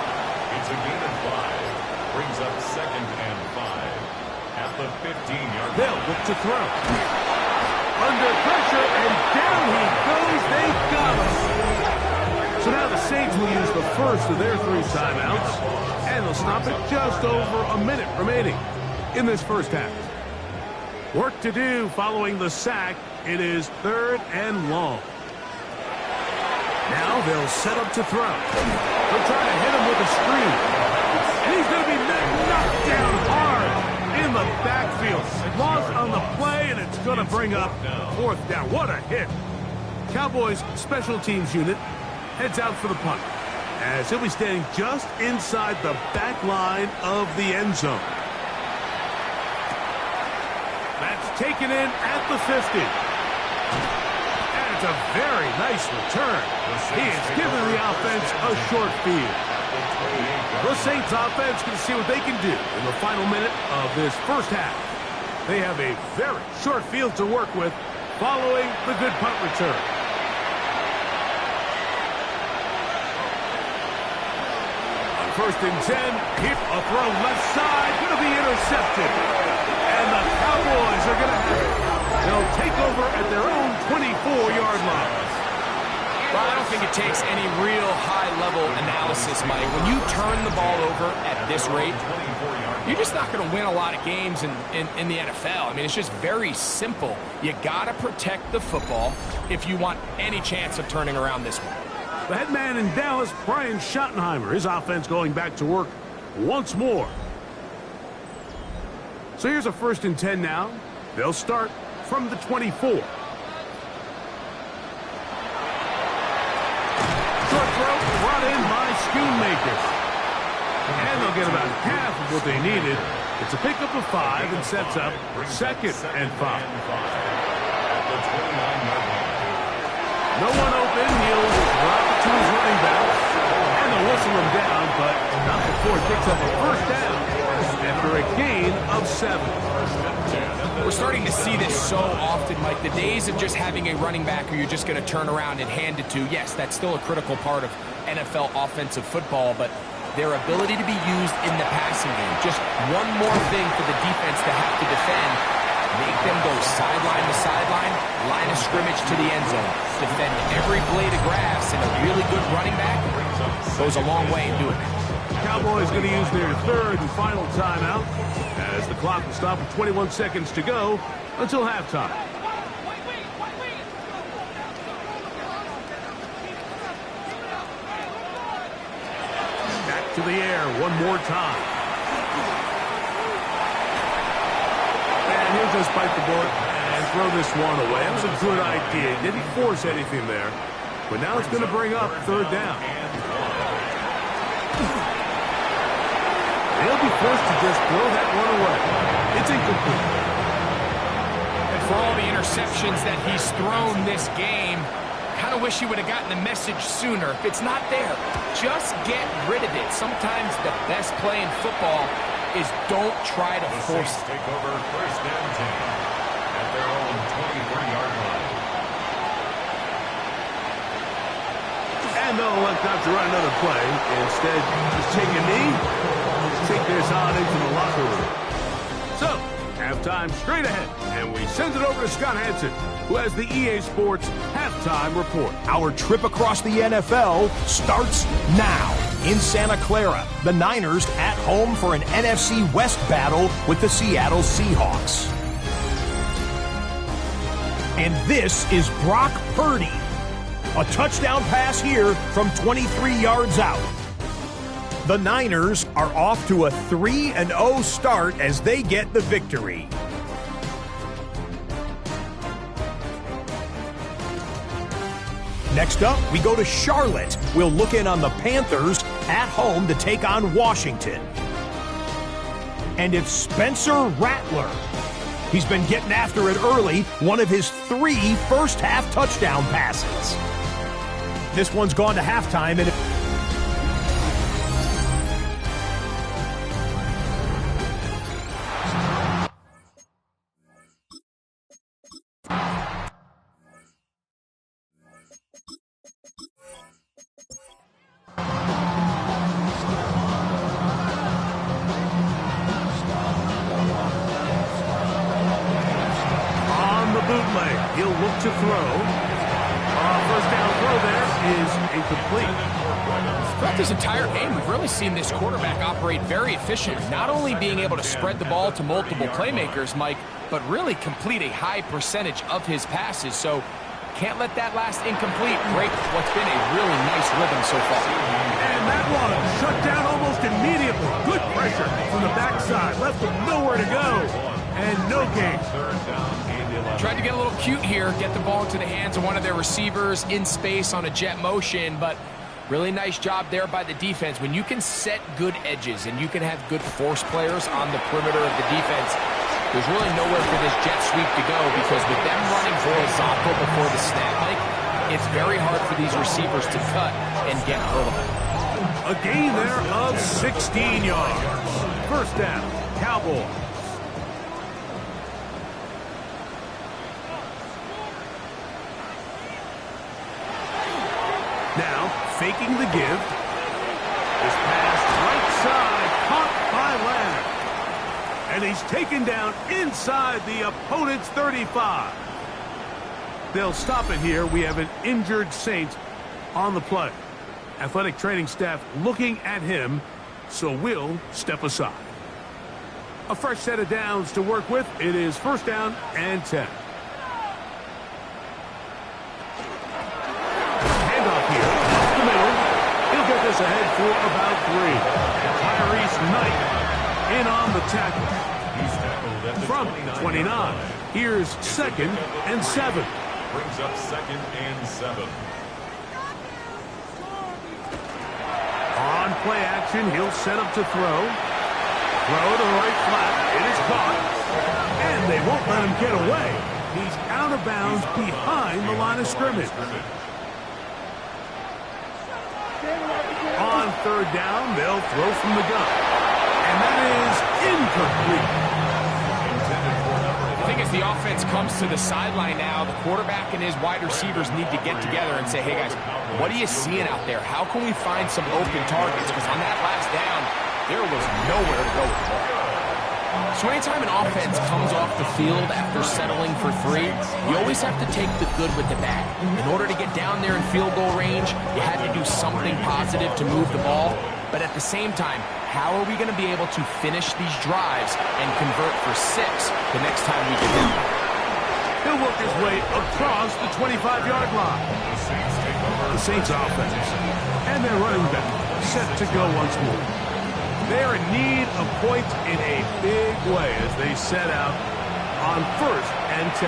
It's a gain of 5. Brings up 2nd and 5 at the 15-yard line. They'll look to throw. Under pressure, and down he goes. They got him. So now the Saints will use the first of their 3 timeouts, and they'll stop it just over a minute remaining in this first half. Work to do following the sack. It is 3rd and long. Now they'll set up to throw. They'll try to hit him with a screen. And he's going to be knocked down hard in the backfield. Loss on the play, and it's going to bring up 4th down. What a hit. Cowboys special teams unit heads out for the punt, as he'll be standing just inside the back line of the end zone. That's taken in at the 50. And it's a very nice return. He has given the offense a short field. The Saints offense can see what they can do in the final minute of this first half. They have a very short field to work with following the good punt return. On 1st and 10, a throw left side, going to be intercepted. And the Cowboys are going to have it. They'll take over at their own 24-yard line. Well, I don't think it takes any real high-level analysis, Mike. When you turn the ball over at this rate, you're just not going to win a lot of games in the NFL. I mean, it's just very simple. You got to protect the football if you want any chance of turning around this one. The head man in Dallas, Brian Schottenheimer, his offense going back to work once more. So here's a 1st and 10 now. They'll start from the 24. Brought in by Schoonmaker. And they'll get about half of what they needed. It's a pickup of 5 and sets up 2nd and 5. No one open. He'll drop it to his running back. And they'll whistle him down, but not before it picks up a 1st down after a gain of 7. We're starting to see this so often, Mike. The days of just having a running back who you're just going to turn around and hand it to, yes, that's still a critical part of NFL offensive football, but their ability to be used in the passing game, just one more thing for the defense to have to defend, make them go sideline to sideline, line of scrimmage to the end zone, defend every blade of grass, and a really good running back goes a long way in doing it. Cowboys going to use their 3rd and final timeout as the clock will stop with 21 seconds to go until halftime. Back to the air one more time. And he'll just bite the bullet and throw this one away. That was a good idea. Didn't force anything there. But now it's going to bring up 3rd down. They'll be forced to just throw that one away. It's incomplete. And for all the interceptions that he's thrown this game, kind of wish he would have gotten the message sooner. If it's not there, just get rid of it. Sometimes the best play in football is don't try to force it. Take over 1st and 10 at their own 23-yard line. And they'll elect not to run another play. Instead, just take a knee. Take this on into the locker room. So, halftime straight ahead, and we send it over to Scott Hanson, who has the EA Sports Halftime Report. Our trip across the NFL starts now. In Santa Clara, the Niners at home for an NFC West battle with the Seattle Seahawks. And this is Brock Purdy. A touchdown pass here from 23 yards out. The Niners are off to a 3-0 start as they get the victory. Next up, we go to Charlotte. We'll look in on the Panthers at home to take on Washington. And it's Spencer Rattler. He's been getting after it early, one of his 3 first-half touchdown passes. This one's gone to halftime, and He'll look to throw. First down throw there is incomplete. Throughout this entire game, we've really seen this quarterback operate very efficient, not only being able to spread the ball to multiple playmakers, Mike, but really complete a high percentage of his passes. So can't let that last incomplete break what's been a really nice rhythm so far. And that one shut down almost immediately. Good pressure from the backside. Left him nowhere to go. And no gain. Tried to get a little cute here, get the ball into the hands of one of their receivers in space on a jet motion, but really nice job there by the defense. When you can set good edges and you can have good force players on the perimeter of the defense, there's really nowhere for this jet sweep to go, because with them running horizontal before the snap, Mike, it's very hard for these receivers to cut and get vertical. A gain there of 16 yards. First down, Cowboys. Now, faking the give. This pass right side, caught by Lamb. And he's taken down inside the opponent's 35. They'll stop it here. We have an injured Saint on the play. Athletic training staff looking at him, so we'll step aside. A fresh set of downs to work with. It is first down and 10. Handoff here, up the middle. He'll get this ahead for about 3. Tyrese Knight in on the tackle. He's tackled at the From 29. Here's second and 7. Brings up second and 7. On play action, he'll set up to throw. Throw to the right flat. It is caught. And they won't let him get away. He's out of bounds behind the line of scrimmage. On third down, they'll throw from the gun. And that is incomplete. I think as the offense comes to the sideline now, the quarterback and his wide receivers need to get together and say, hey guys, what are you seeing out there? How can we find some open targets? Because on that last down, there was nowhere to go with the ball. So anytime an offense comes off the field after settling for 3, you always have to take the good with the bad. In order to get down there in field goal range, you had to do something positive to move the ball. But at the same time, how are we going to be able to finish these drives and convert for 6 the next time we get them? He'll work his way across the 25-yard line. The Saints offense. And their running back set to go once more. They are in need of points in a big way as they set out on first and 10.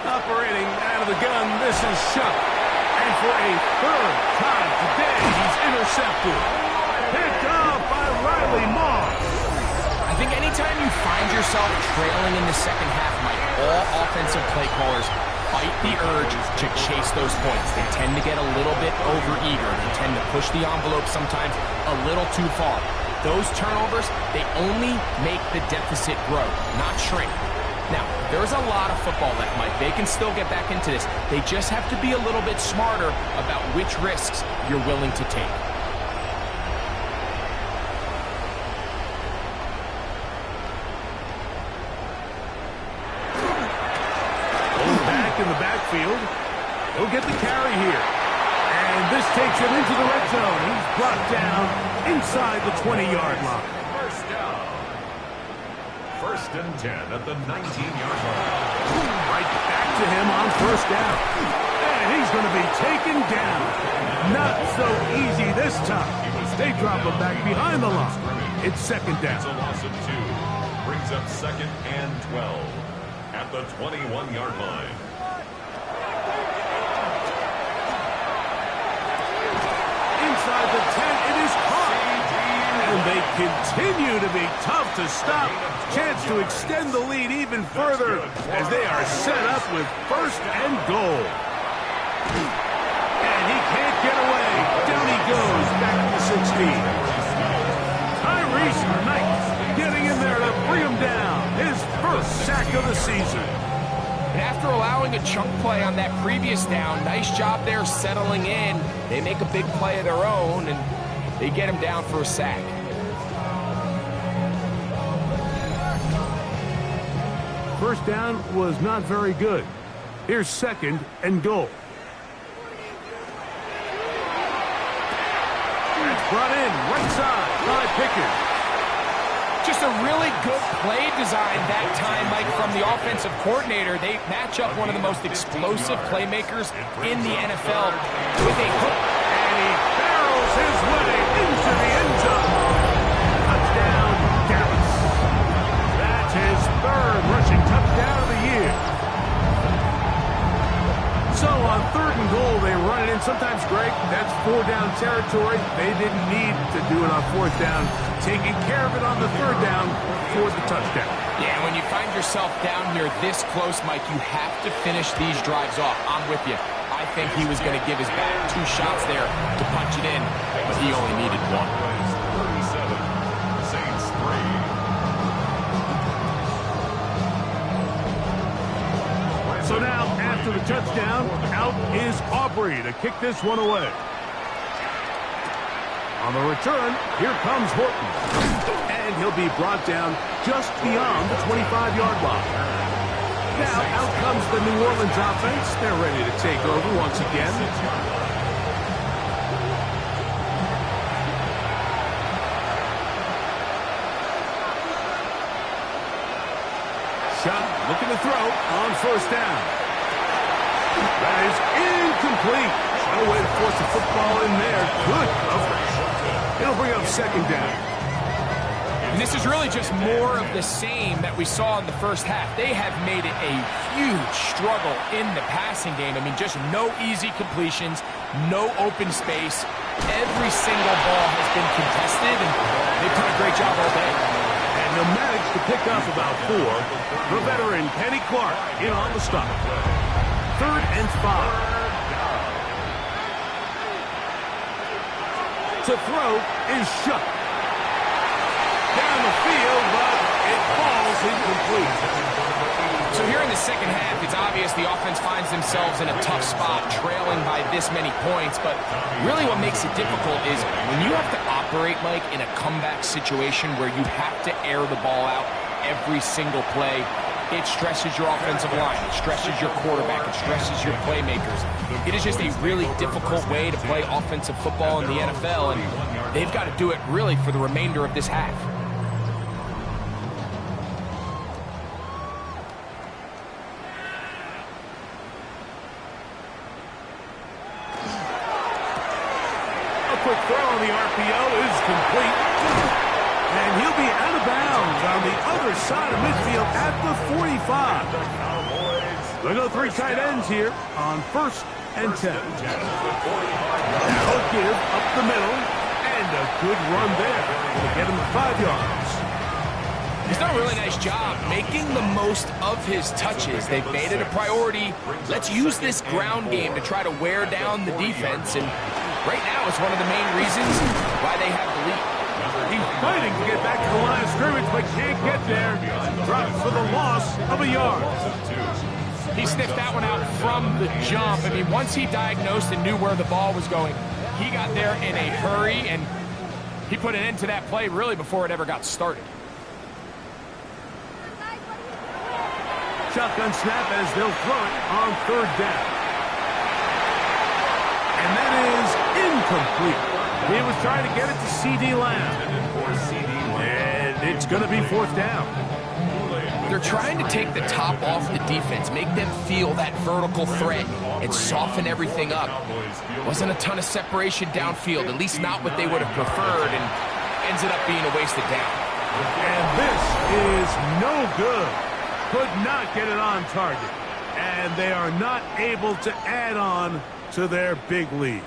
Operating out of the gun, this is Shuck. And for a third time today, he's intercepted. Picked up by Riley Moss. I think anytime you find yourself trailing in the second half, Mike, all offensive play callers fight the urge to chase those points. They tend to get a little bit overeager. They tend to push the envelope sometimes a little too far. Those turnovers, they only make the deficit grow, not shrink. Now, there's a lot of football left, Mike. They can still get back into this. They just have to be a little bit smarter about which risks you're willing to take. Back in the backfield. He'll get the carry here. And this takes him into the red zone. He's brought down inside the 20-yard line. First down. First and 10 at the 19-yard line. Right back to him on first down. And he's going to be taken down. Not so easy this time. They drop him back behind the line. It's second down. It's a loss of 2. Brings up second and 12 at the 21-yard line. Inside the 10, it is caught. And they continue to be tough to stop. Chance to extend the lead even further as they are set up with first and goal. And he can't get away. Down he goes back to the 16. Tyrese Knight getting in there to bring him down. His first sack of the season. And after allowing a chunk play on that previous down, nice job there settling in. They make a big play of their own, and they get him down for a sack. First down was not very good. Here's second and goal. brought in right side by Pickens. Just a really good play design that time, Mike, from the offensive coordinator. They match up one of the most explosive playmakers in the NFL with a hook. And he barrels his way into the end zone. Touchdown, Dallas. That's his third rushing touchdown of the year. So on 3rd and goal, they run it in. Sometimes, Greg, that's 4-down territory. They didn't need to do it on 4th down. Taking care of it on the 3rd down for the touchdown. Yeah, when you find yourself down here this close, Mike, you have to finish these drives off. I'm with you. I think he was going to give his back 2 shots there to punch it in, but he only needed 1. 37, Saints 3. So now, after the touchdown, out is Aubrey to kick this one away. On the return, here comes Horton. And he'll be brought down just beyond the 25-yard line. Now, out comes the New Orleans offense. They're ready to take over once again. Shot, looking to throw on 1st down. That is incomplete. No way to force the football in there. Good coverage. It'll bring up 2nd down. And this is really just more of the same that we saw in the first half. They have made it a huge struggle in the passing game. I mean, just no easy completions, no open space. Every single ball has been contested, and they've done a great job all day. And he'll manage to pick up about 4. The veteran, Kenny Clark, in on the stop. 3rd and 5. To throw is Shough. Down the field, but it falls incomplete. So here in the second half, it's obvious the offense finds themselves in a tough spot, trailing by this many points. But really what makes it difficult is when you have to operate, Mike, in a comeback situation where you have to air the ball out every single play, it stresses your offensive line, it stresses your quarterback, it stresses your playmakers. It is just a really difficult way to play offensive football in the NFL, and they've got to do it really for the remainder of this half. A quick throw on the RPO is complete. And he'll be out of bounds on the other side of midfield at the 45. They go 3 tight ends here on 1st and 10. They'll give up the middle, and a good run there to get him 5 yards. He's done a really nice job making the most of his touches. They've made it a priority. Let's use this ground game to try to wear down the defense, and right now it's one of the main reasons why they have the lead. He's fighting to get back to the line of scrimmage, but can't get there. Drops for the loss of a yard. He sniffed that one out from the jump. I mean, once he diagnosed and knew where the ball was going, he got there in a hurry, and he put an end to that play really before it ever got started. Shotgun snap as they'll throw it on 3rd down. And that is incomplete. He was trying to get it to C.D. Lamb. And it's going to be 4th down. They're trying to take the top off the defense, make them feel that vertical threat, and soften everything up. Wasn't a ton of separation downfield, at least not what they would have preferred, and ended up being a wasted down. And this is no good. Could not get it on target. And they are not able to add on to their big lead.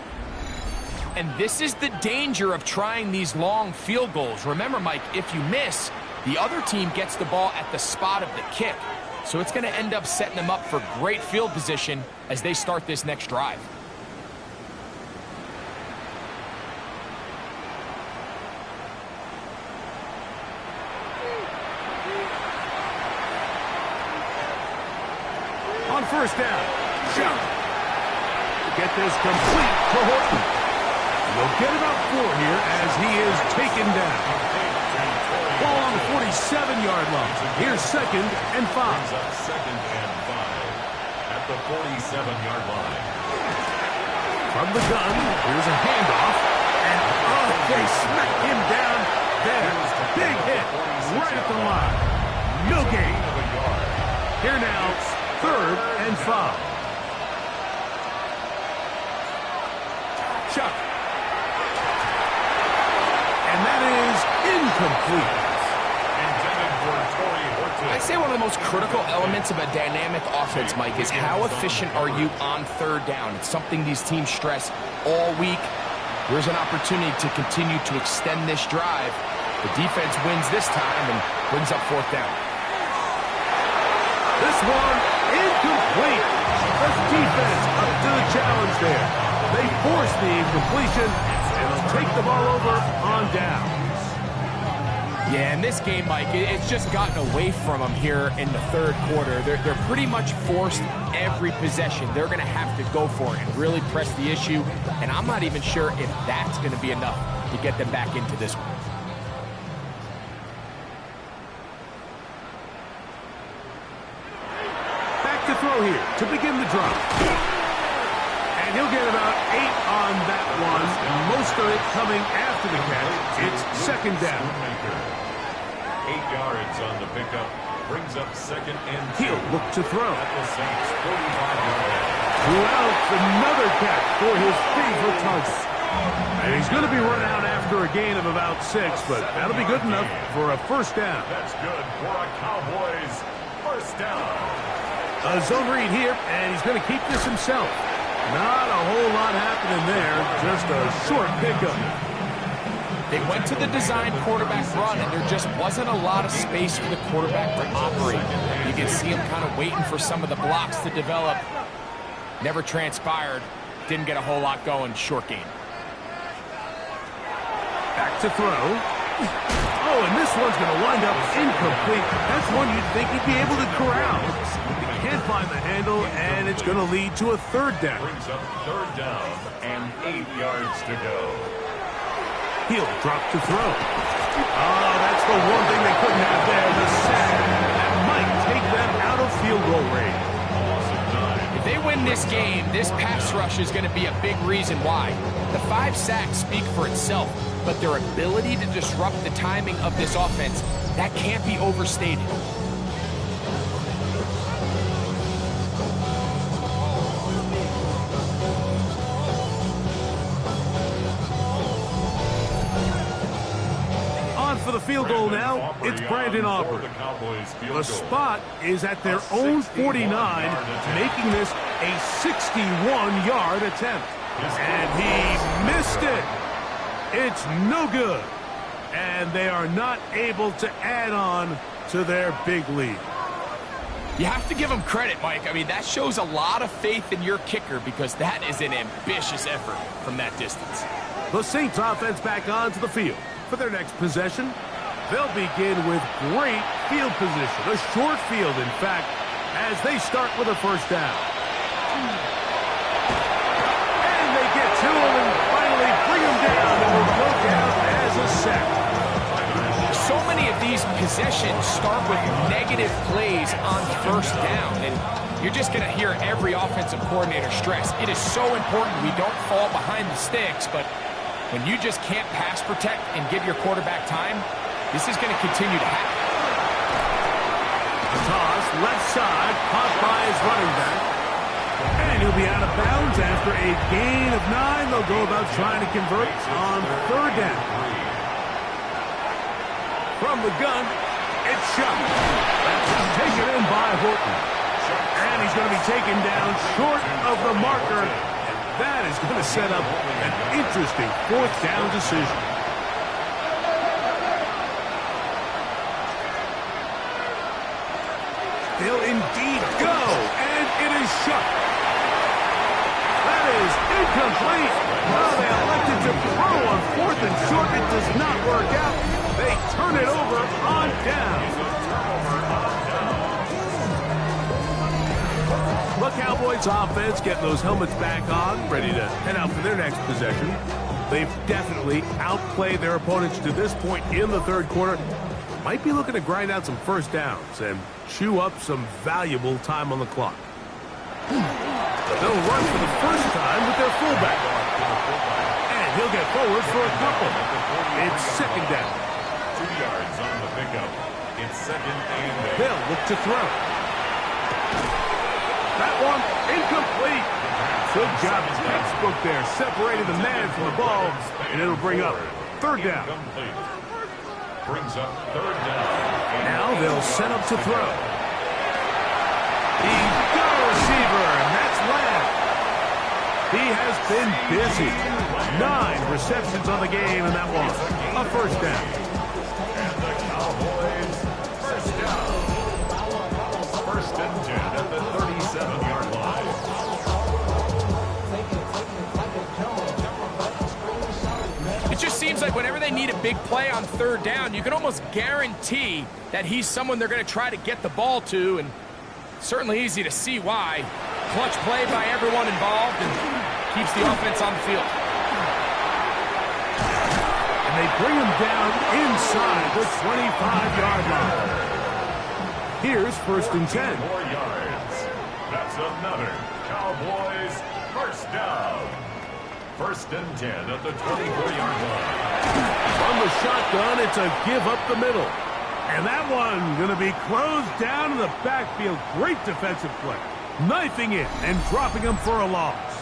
And this is the danger of trying these long field goals. Remember, Mike, if you miss, the other team gets the ball at the spot of the kick. So it's going to end up setting them up for great field position as they start this next drive. On 1st down, Shough. Get this complete to Horton. They'll get about 4 here as he is taken down. Ball on the 47-yard line. Here's 2nd and 5. 2nd and 5 at the 47-yard line. From the gun, here's a handoff. And They smack him down there. Big hit right at the line. No gain. Here now, 3rd and 5. Chuck. And that is incomplete. I'd say one of the most critical elements of a dynamic offense, Mike, is how efficient are you on 3rd down. It's something these teams stress all week. Here's an opportunity to continue to extend this drive. The defense wins this time and brings up 4th down. This one incomplete. The defense up to the challenge there. They force the incompletion, and they'll take the ball over on down. Yeah, in this game, Mike, it's just gotten away from them here in the 3rd quarter. They're pretty much forced every possession. They're going to have to go for it and really press the issue, and I'm not even sure if that's going to be enough to get them back into this one. Back to throw here to begin the drive. And he'll get about 8 on that one, most of it coming after the catch. It's 2nd down. 8 yards on the pickup. Brings up 2nd and 2. He'll look to throw. At the Saints' 45-yard line. Throughout, another catch for his favorite target. And he's going to be run out after a gain of about 6, but that'll be good enough for a 1st down. That's good for a Cowboys 1st down. A zone read here, and he's going to keep this himself. Not a whole lot happening there, just a short pickup. They went to the design quarterback run, and there just wasn't a lot of space for the quarterback to operate. You can see him kind of waiting for some of the blocks to develop. Never transpired. Didn't get a whole lot going. Short gain. Back to throw. Oh, and this one's going to wind up incomplete. That's one you'd think he'd be able to corral. He can't find the handle, and it's going to lead to a 3rd down. Brings up 3rd down and 8 yards to go. He'll drop to throw. Oh, that's the one thing they couldn't have there, the sack. That might take them out of field goal range. If they win this game, this pass rush is going to be a big reason why. The 5 sacks speak for itself, but their ability to disrupt the timing of this offense, that can't be overstated. For the field goal now, it's Brandon Aubrey. The spot is at their own 49, making this a 61-yard attempt. And he missed it. It's no good. And they are not able to add on to their big lead. You have to give them credit, Mike. I mean, that shows a lot of faith in your kicker because that is an ambitious effort from that distance. The Saints offense back onto the field. For their next possession, they'll begin with great field position. A short field, in fact, as they start with a 1st down. And they get to him and finally bring him down, and will go down as a sack. So many of these possessions start with negative plays on 1st down, and you're just going to hear every offensive coordinator stress. It is so important we don't fall behind the sticks, but when you just can't pass protect and give your quarterback time, this is going to continue to happen. Toss, left side, caught by his running back. And he'll be out of bounds after a gain of 9. They'll go about trying to convert on 3rd down. From the gun, it's shot. That's taken in by Horton. And he's going to be taken down short of the marker. That is going to set up an interesting 4th down decision. They'll indeed go, and it is shut. That is incomplete. Well, they elected to throw on 4th and short. It does not work out. They turn it over on down. The Cowboys offense getting those helmets back on, ready to head out for their next possession. They've definitely outplayed their opponents to this point in the 3rd quarter. Might be looking to grind out some 1st downs and chew up some valuable time on the clock. They'll run for the 1st time with their fullback. And he'll get forward for a couple. It's second down. 2 yards on the pickup. It's second and 8. They'll look to throw. That one incomplete. Good job, textbook there, separating the man from the ball, and it'll bring up third down. Incomplete. Brings up third down. Now they'll set up to throw. He's got a receiver, and that's Lamb. He has been busy. 9 receptions on the game, and that one, a first down. And the Cowboys, first down. First and 10 at the 37-yard line. It just seems like whenever they need a big play on third down, you can almost guarantee that he's someone they're going to try to get the ball to, and certainly easy to see why. Clutch play by everyone involved and keeps the offense on the field. And they bring him down inside the 25-yard line. Here's first and 10. 4 yards. That's another Cowboys first down. First and 10 at the 24-yard line. From the shotgun, it's a give up the middle. And that one going to be closed down in the backfield. Great defensive play. Knifing it and dropping him for a loss.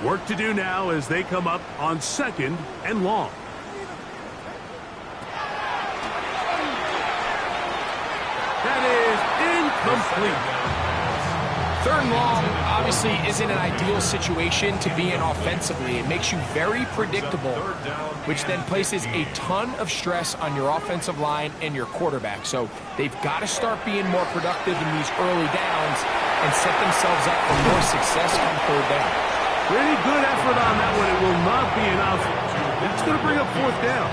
Work to do now as they come up on second and long. That is incomplete. Third and long obviously isn't an ideal situation to be in offensively. It makes you very predictable, which then places a ton of stress on your offensive line and your quarterback. So they've got to start being more productive in these early downs and set themselves up for more success on third down. Pretty good effort on that one. It will not be enough. It's going to bring up fourth down.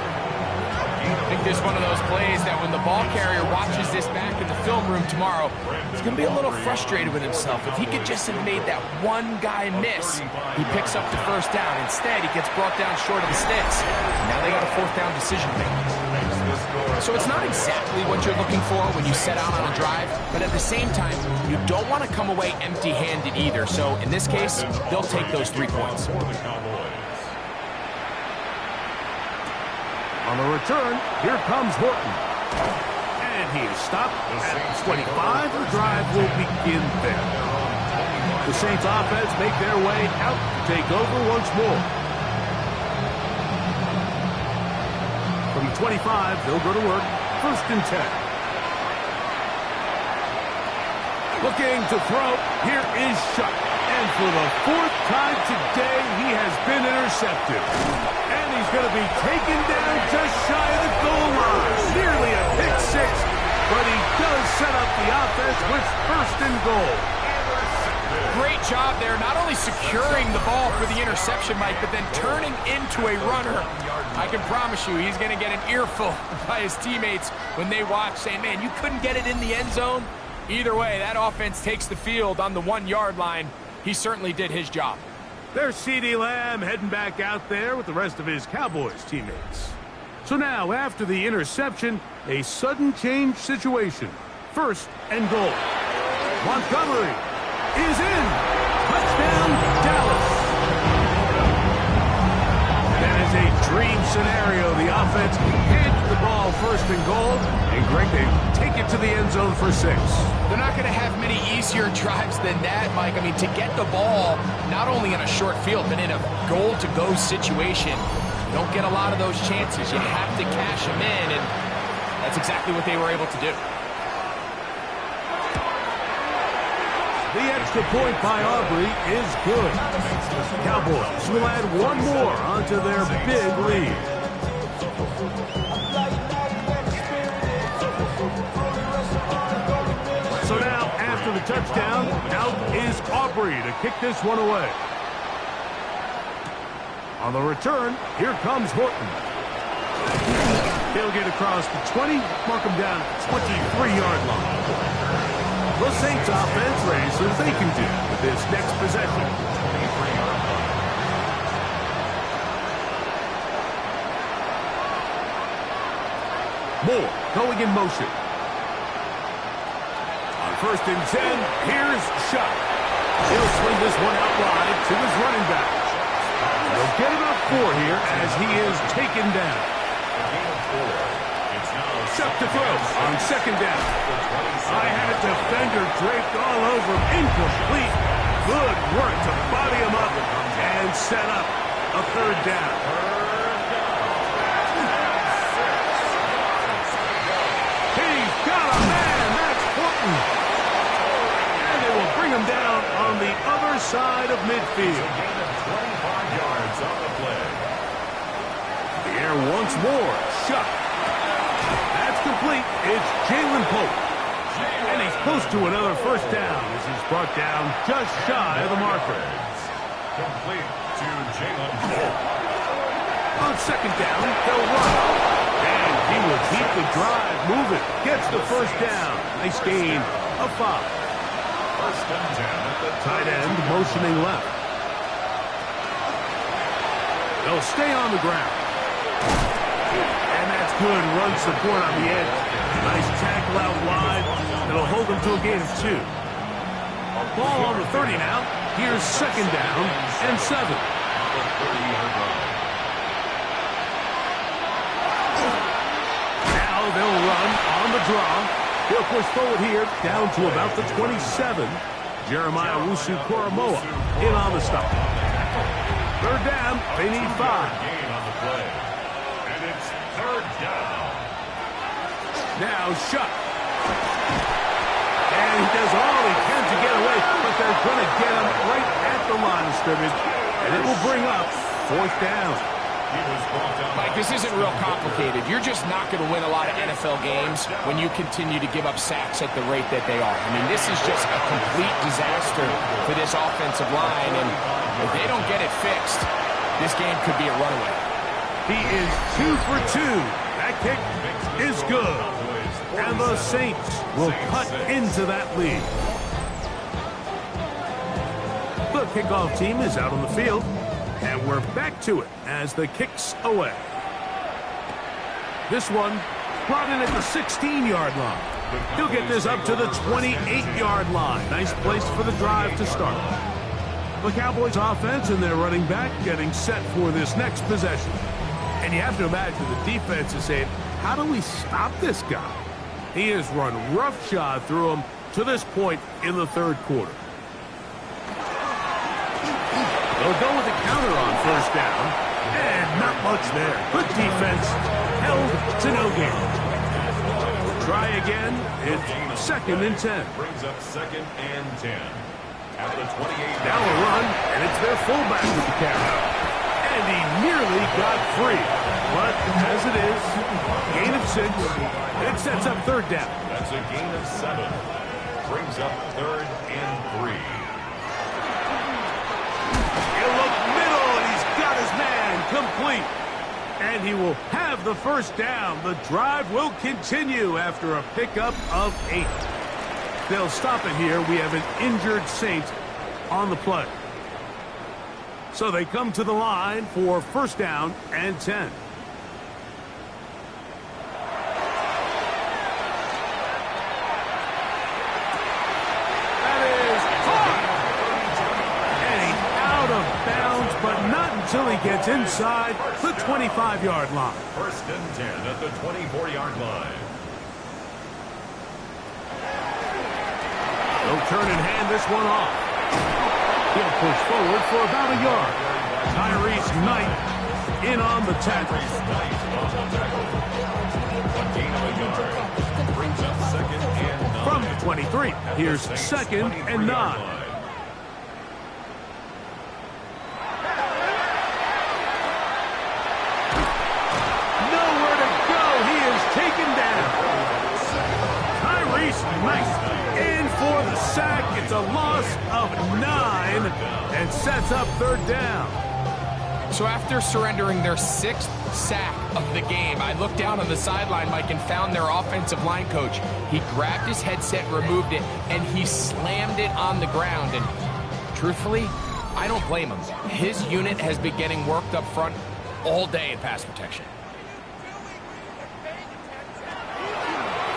I think this is one of those plays that when the ball carrier watches this back in the film room tomorrow, he's going to be a little frustrated with himself. If he could just have made that one guy miss, he picks up the first down. Instead, he gets brought down short of the sticks. Now they got a fourth down decision to make. So it's not exactly what you're looking for when you set out on a drive, but at the same time, you don't want to come away empty-handed either. So in this case, they'll take those 3 points. On the return, here comes Horton. And he is stopped at 25. The drive will begin there. The Saints offense make their way out to take over once more. From the 25, they'll go to work. First and 10. Looking to throw. Here is Shuck. And for the 4th time today, he has been intercepted. And he's going to be taken down just shy of the goal line. Nearly a pick six, but he does set up the offense with first and goal. Great job there, not only securing the ball for the interception, Mike, but then turning into a runner. I can promise you he's going to get an earful by his teammates when they watch, saying, man, you couldn't get it in the end zone. Either way, that offense takes the field on the 1-yard line. He certainly did his job. There's CeeDee Lamb heading back out there with the rest of his Cowboys teammates. So now, after the interception, a sudden change situation. First and goal. Montgomery is in. Touchdown, Dallas. That is a dream scenario. The offense hands the ball first and goal. And Greg, they take it to the end zone for 6. They're not going to have many easier drives than that, Mike. I mean, to get the ball, not only in a short field, but in a goal-to-go situation, you don't get a lot of those chances. You have to cash them in, and that's exactly what they were able to do. The extra point by Aubrey is good. Cowboys will add one more onto their big lead. So now, after the touchdown, out is Aubrey to kick this one away. On the return, here comes Horton. He'll get across the 20, mark him down at the 23-yard line. The Saints offense ready so they can do with this next possession. Moore going in motion. On First and 10, here's Shuck. He'll swing this one out wide to his running back. He'll get about 4 here as he is taken down. Shuck to throw on second down. I had a defender draped all over him. Incomplete. Good work to body him up and set up a third down. He's got a man. That's Horton. And they will bring him down on the other side of midfield. 25 yards on the play. The air once more. Shuck. That's complete. It's Jalen Pope. And he's close to another first down as he's brought down just shy of the marker. Complete to Jalen Pope. On second down, they'll run. And he will keep the drive moving. Gets the first down. Nice gain of 5. First and 10 at the Tight end motioning left. They'll stay on the ground. And that's good run support on the edge. Nice tackle out wide. It'll hold them to a gain of 2. Ball on the 30 now. Here's second down and 7. Now they'll run on the draw. He'll push forward here down to about the 27. Jeremiah Owusu-Koramoah in on the stop. Third down, they need 5. Gain on the play. And it's third down. Now Shuck. And he does all he can to get away, but they're going to get him right at the line of scrimmage. And it will bring up fourth down. Mike, this isn't real complicated. You're just not going to win a lot of NFL games when you continue to give up sacks at the rate that they are. I mean, this is just a complete disaster for this offensive line, and if they don't get it fixed, this game could be a runaway. He is 2 for 2. That kick is good. And the Saints will cut into that lead. The kickoff team is out on the field. And we're back to it as the kick's away. This one brought in at the 16-yard line. He'll get this up to the 28-yard line. Nice place for the drive to start. The Cowboys offense and their running back getting set for this next possession. And you have to imagine the defense is saying, how do we stop this guy? He has run roughshod through him to this point in the third quarter. They'll go with a counter on first down. And not much there. Good defense. Held to no gain. Try again. It's second and 10. Brings up second and 10. At the 28. Now a run, and it's their fullback with the carry. And he nearly got free. But as it is, gain of 6. It sets up third down. That's a gain of 7. Brings up third and 3. Complete. And he will have the first down. The drive will continue after a pickup of 8. They'll stop it here. We have an injured Saint on the play. So they come to the line for first down and 10. Until he gets inside the 25-yard line. First and 10 at the 24-yard line. They'll turn and hand this one off. He'll push forward for about a yard. Tyrese Knight in on the tackle. From the 23, here's second and 9. It's a loss of 9 and sets up third down. So after surrendering their 6th sack of the game, I looked down on the sideline, Mike, and found their offensive line coach. He grabbed his headset, removed it, and he slammed it on the ground. And truthfully, I don't blame him. His unit has been getting worked up front all day in pass protection.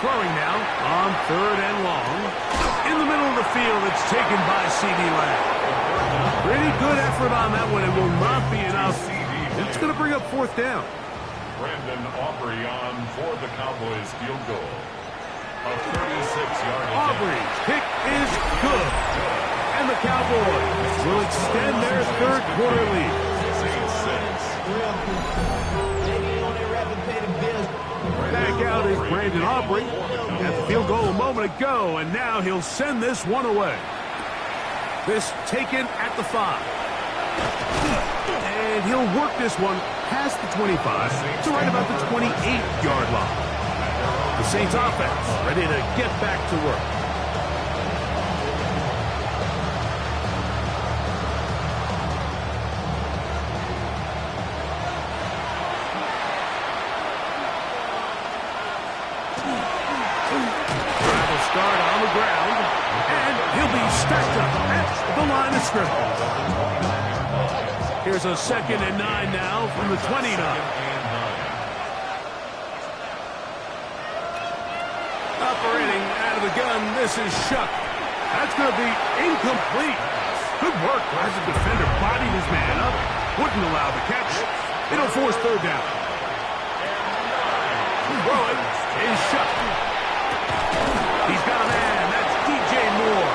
Throwing now on third and long. in the middle of the field. It's taken by C.D. Lamb. Pretty good effort on that one. It will not be enough. It's going to bring up fourth down. Brandon Aubrey on for the Cowboys field goal. A 36-yard attempt. Aubrey's kick is good. And the Cowboys will extend their third quarter lead. 6-6. Back out is Brandon Aubrey at the field goal a moment ago, and now he'll send this one away. This taken at the 5. And he'll work this one past the 25 to right about the 28-yard line. The Saints offense ready to get back to work. Travel start on the ground, and he'll be stacked up at the line of scrimmage. Here's a 2nd and 9 now from the 29. Operating out of the gun, this is Shuck. That's going to be incomplete. Good work as the defender bodied his man up. Wouldn't allow the catch. It'll force third down. Throwing is Shuck. He's got a man. That's DJ Moore.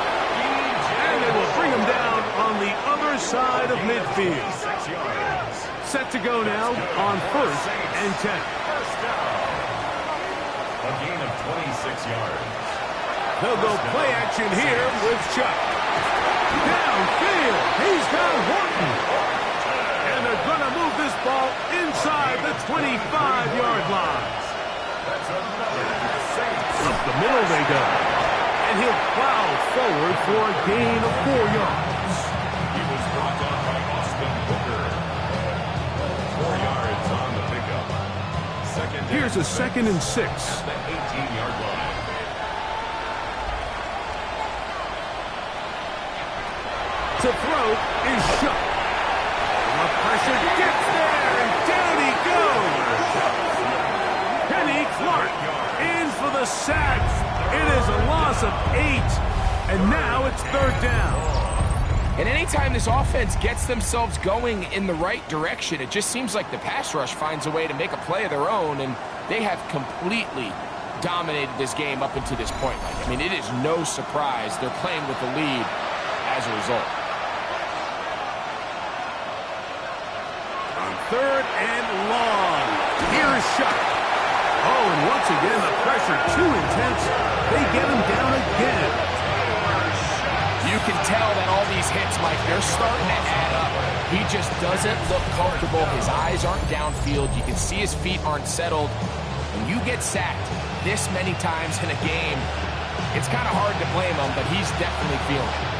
And they will bring him down on the other side of midfield. Set to go now on 1st and 10. A gain of 26 yards. They'll go play action here with Chuck. Downfield, he's got Horton. And they're going to move this ball inside the 25-yard line. Up the middle they go. And he'll plow forward for a gain of 4 yards. He was brought down by Austin Booker. 4 yards on the pickup. Here's a 2nd and 6. At the 18-yard line. To throw is Shuck. The pressure gets there, and down he goes. Kenny Clark in for the sack. It is a loss of 8, and now it's third down. And anytime this offense gets themselves going in the right direction, it just seems like the pass rush finds a way to make a play of their own, and they have completely dominated this game up until this point. I mean, it is no surprise they're playing with the lead as a result. On 3rd and long, here's Shuck. Oh, and once again, the pressure too intense. They get him down again. You can tell that all these hits, Mike, they're starting to add up. He just doesn't look comfortable. His eyes aren't downfield. You can see his feet aren't settled. When you get sacked this many times in a game, it's kind of hard to blame him, but he's definitely feeling it.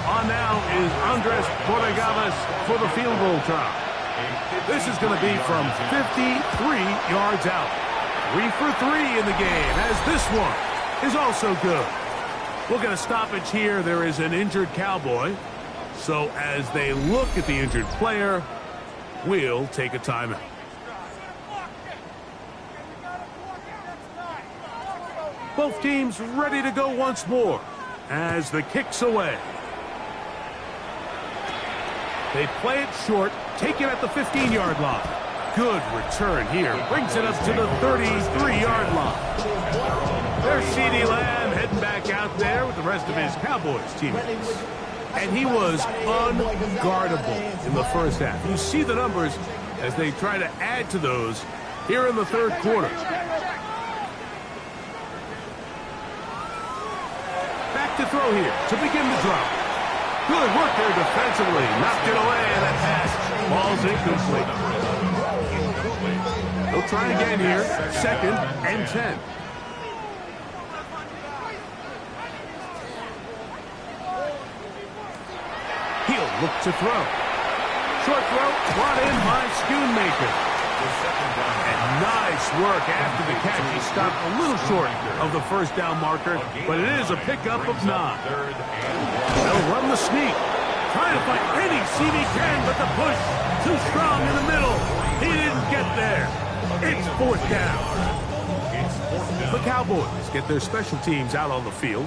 On now is Andres Borregales for the field goal try. This is going to be from 53 yards out. 3 for 3 in the game, as this one is also good. We'll get a stoppage here. There is an injured Cowboy. So as they look at the injured player, we'll take a timeout. Both teams ready to go once more as the kick's away. They play it short, take it at the 15-yard line. Good return here. Brings it up to the 33-yard line. There's C.D. Lamb heading back out there with the rest of his Cowboys teammates. And he was unguardable in the first half. You see the numbers as they try to add to those here in the third quarter. Back to throw here to begin the drive. Good work there defensively. Knocked it away, and that pass falls incomplete. They'll try again here. 2nd and 10. He'll look to throw. Short throw brought in by Schoonmaker. And nice work after the catch. He stopped a little short of the first down marker, but it is a pickup of 9. They'll run the sneak. Trying to find any seam he can, but the push too strong in the middle. He didn't get there. It's 4th down. 4th down. The Cowboys get their special teams out on the field.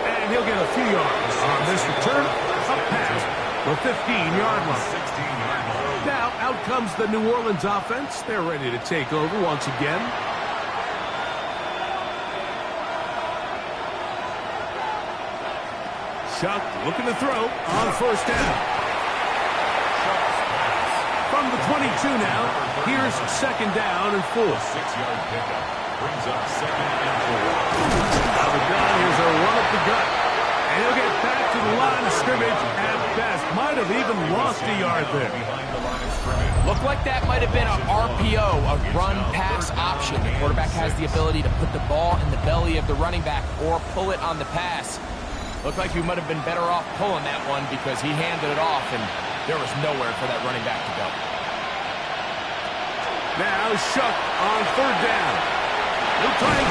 And he'll get a few yards on this return. Up past the 15-yard line. 16-yard line. Now, out comes the New Orleans offense. They're ready to take over once again. Chuck looking to throw on 1st down. From the 22 now, here's 2nd down and 4. 6-yard pickup brings up 2nd and 4. Out of the gun, here's a run up the gut. And he'll get back to the line of scrimmage at best. Might have even lost a yard there. Behind the line of scrimmage. Looked like that might have been an RPO, a run-pass option. The quarterback has the ability to put the ball in the belly of the running back or pull it on the pass. Looked like he might have been better off pulling that one because he handed it off, and there was nowhere for that running back to go. Now Shuck on 3rd down. He'll try and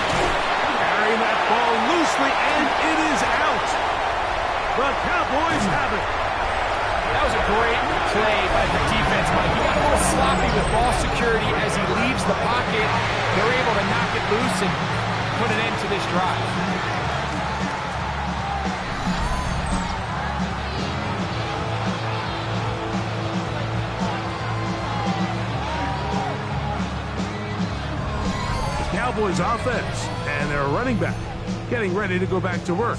carry that ball loosely, and it is out. The Cowboys have it. That was a great play by the defense, Mike. He got a little sloppy with ball security as he leaves the pocket. They're able to knock it loose and put an end to this drive. Cowboys offense and their running back getting ready to go back to work.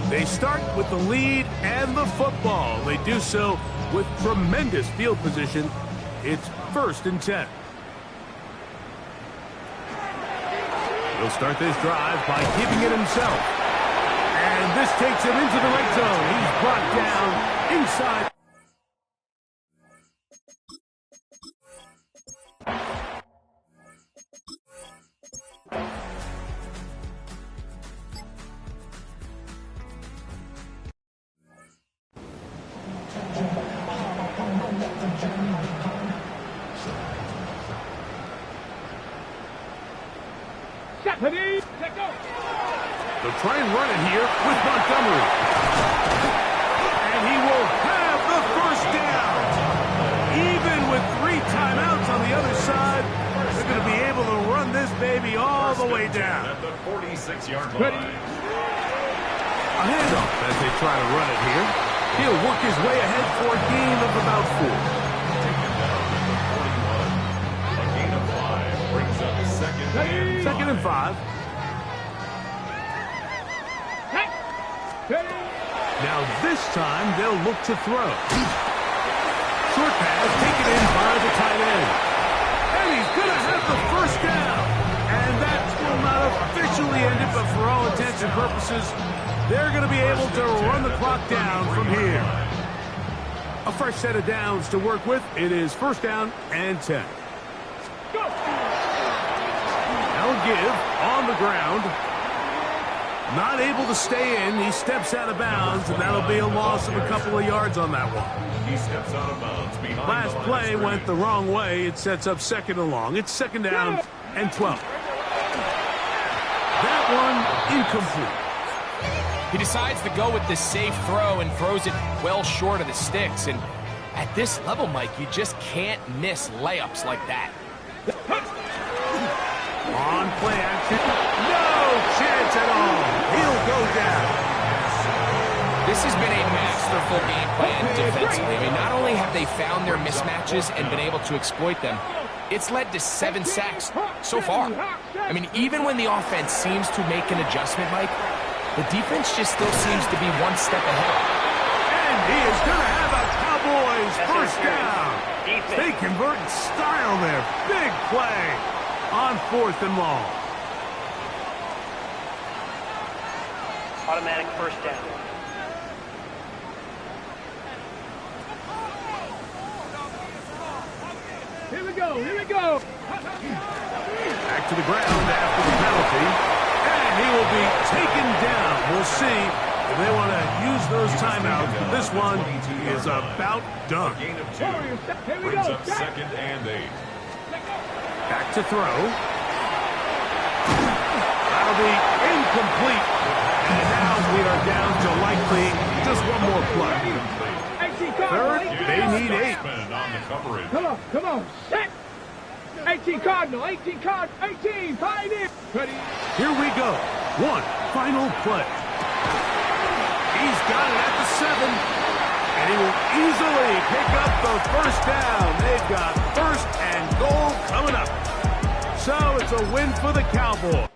They start with the lead and the football. They do so with tremendous field position. It's 1st and 10. He'll start this drive by keeping it himself. And this takes him into the red zone. He's brought down inside. They'll try and run it here with Montgomery. And he will have the 1st down. Even with 3 timeouts on the other side, they're going to be able to run this baby all the way down. At the 46-yard line. A handoff as they try to run it here. He'll work his way ahead for a gain of about 4. Taken down at the 41. A gain of 5 brings up 2nd and 5. Now this time they'll look to throw. Short pass taken in by the tight end. And he's going to have the 1st down. And that will not officially end it, but for all intents and purposes, they're going to be able to run the clock down from here. A fresh set of downs to work with. It is 1st down and 10. Now give on the ground. Not able to stay in. He steps out of bounds, and that'll be a loss of a couple of yards on that one. He steps out of bounds behind Last the line play of went the wrong way. It sets up 2nd and long. It's 2nd down and 12. That one incomplete. He decides to go with the safe throw and throws it well short of the sticks. And at this level, Mike, you just can't miss layups like that. On play action. No chance at all. He'll go down. This has been a masterful game plan defensively. I mean, not only have they found their mismatches and been able to exploit them, it's led to 7 sacks so far. I mean, even when the offense seems to make an adjustment, Mike, the defense just still seems to be one step ahead. And he is going to have a Cowboys 1st down. They convert in style there. Big play on 4th and long. Automatic 1st down. Here we go. Back to the ground after the penalty. And he will be taken down. We'll see if they want to use those timeouts. But this one is about done. A gain of 2 brings up 2nd and 8. Back to throw. That'll be incomplete. And now we are down to likely just one more coverage. Come on, set! 18 Cardinal, 18 Cardinal, 18 Pioneer! Ready? Here we go. One final play. He's got it at the 7. And he will easily pick up the first down. They've got first and goal coming up. So it's a win for the Cowboys.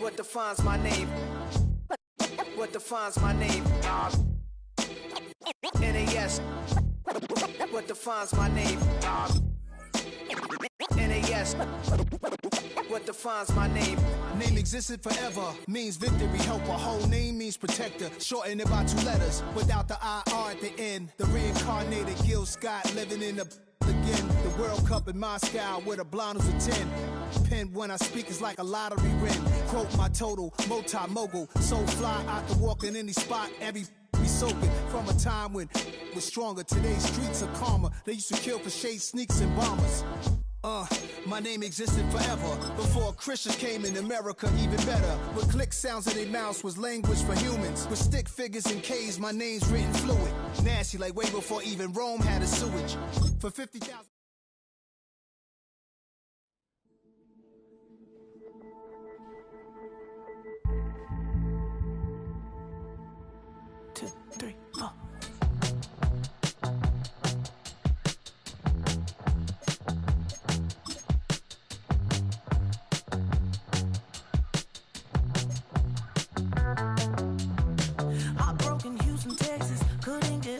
What defines my name? What defines my name? NAS. What defines my name? NAS. What defines my name? Name existed forever, means victory, helper. Whole name means protector, shorten it by 2 letters, without the IR at the end. The reincarnated Gil Scott, living in the again. The World Cup in Moscow, with a blonde who's a 10. Pen when I speak is like a lottery win. Quote my total, multi-mogul, so fly I can walk in any spot, every be soaking. From a time when was stronger, today's streets are calmer. They used to kill for shade sneaks and bombers. My name existed forever, before Christians came in America, even better. With click sounds in their mouths was language for humans. With stick figures and K's, my name's written fluid. Nasty like way before even Rome had a sewage. For 50,000. Two, three, four.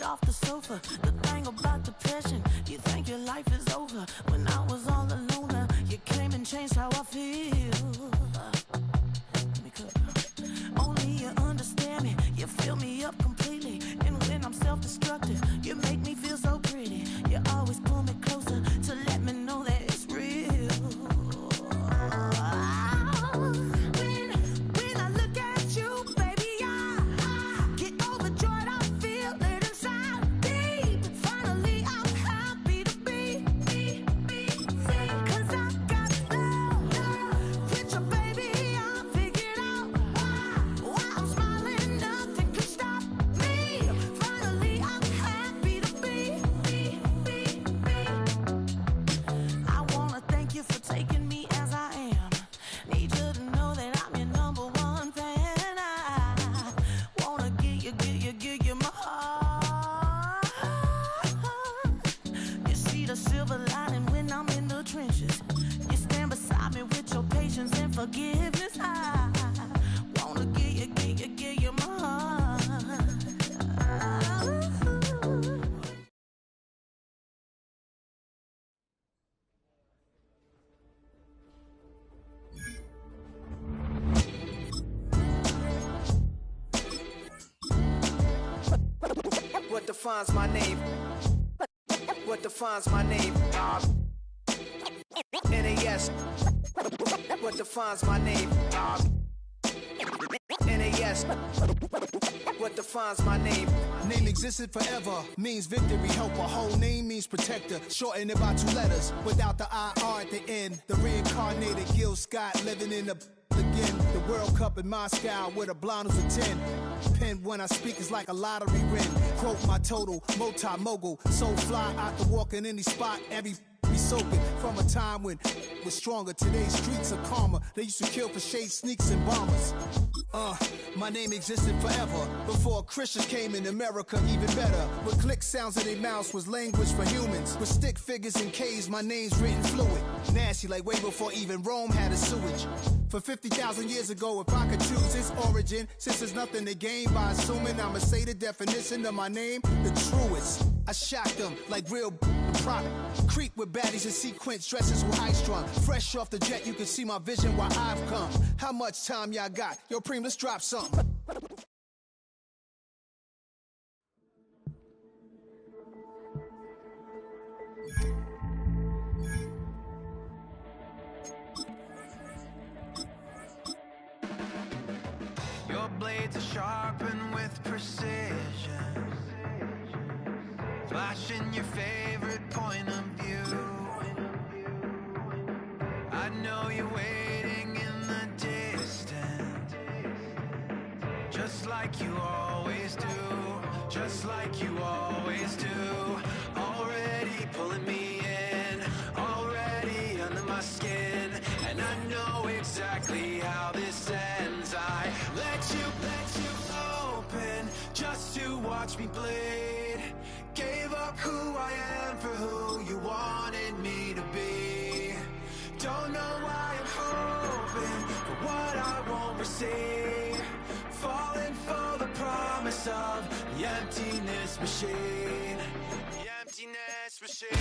Off the sofa, the thing about depression, you think your life is over. When I was all alone, you came and changed how I feel. Let me cut. Only you understand me, you fill me up completely. And when I'm self-destructive, you make me feel so pretty. You always pull me closer to let me know that it's real. When I look at you, baby, I get overjoyed. I feel it. Finally, I'm happy to be, 'cause I got love, with your baby, I figured out why I'm smiling, nothing can stop me. Finally, I'm happy to be. I wanna thank you for taking me as I am. Need you to know that I'm your #1 fan. I wanna give you my heart. You see the silver lining when I'm in the trenches. You stand beside me with your patience and forgiveness. I wanna give you my heart. What defines my name? What defines my name? NAS. What defines my name? NAS. What defines my name? Name existed forever, means victory, helper. Whole name means protector, shorten it by 2 letters, without the IR at the end. The reincarnated Gil Scott, living in the again. The World Cup in Moscow, with a blonde who's a 10. Pen when I speak is like a lottery win. Quote my total, multi-mogul, so fly I can walk in any spot, every be be soaking from a time when was stronger. Today's streets are calmer. They used to kill for shade, sneaks, and bombers. My name existed forever before Christians came in America, even better. With click sounds in their mouths was language for humans. With stick figures and K's, my name's written fluid. Nasty like way before even Rome had a sewage. For 50,000 years ago, if I could choose its origin, since there's nothing to gain by assuming, I'ma say the definition of my name, the truest. I shocked them like real product. Creep with baddies in sequence, dresses with high strung. Fresh off the jet, you can see my vision while I've come. How much time y'all got? Yo, Preem, let's drop something. Your blades are sharpened with precision, flashing your favorite point of view. I know you're waiting in the distance, just like you always do, just like you always do. Already pulling me in, already under my skin, and I know exactly how this ends. I let you open just to watch me bleed. Gave up who I am for who you wanted me to be. Don't know why I'm hoping for what I won't receive. Falling for the promise of the emptiness machine. The emptiness machine.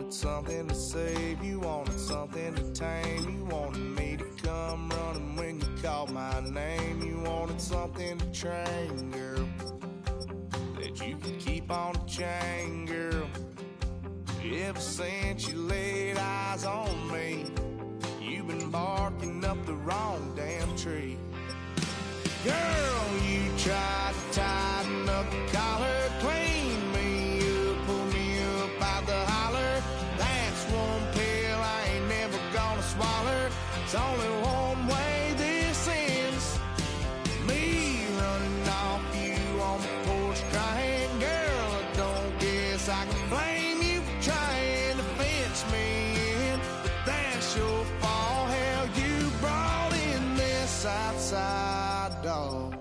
Something to save, you wanted something to tame. You wanted me to come running when you called my name. You wanted something to train, girl, that you could keep on the chain, girl. Ever since you laid eyes on me, you've been barking up the wrong damn tree. Girl, you tried to tighten up the collar, clean me up, pull me up out the holler. That's one pill I ain't never gonna swallow. It's only one way this ends. Me running off you on the porch crying. Girl, I don't guess I can blame you for trying to fence me in, but that's your fault. Hell, you brought in this outside dog.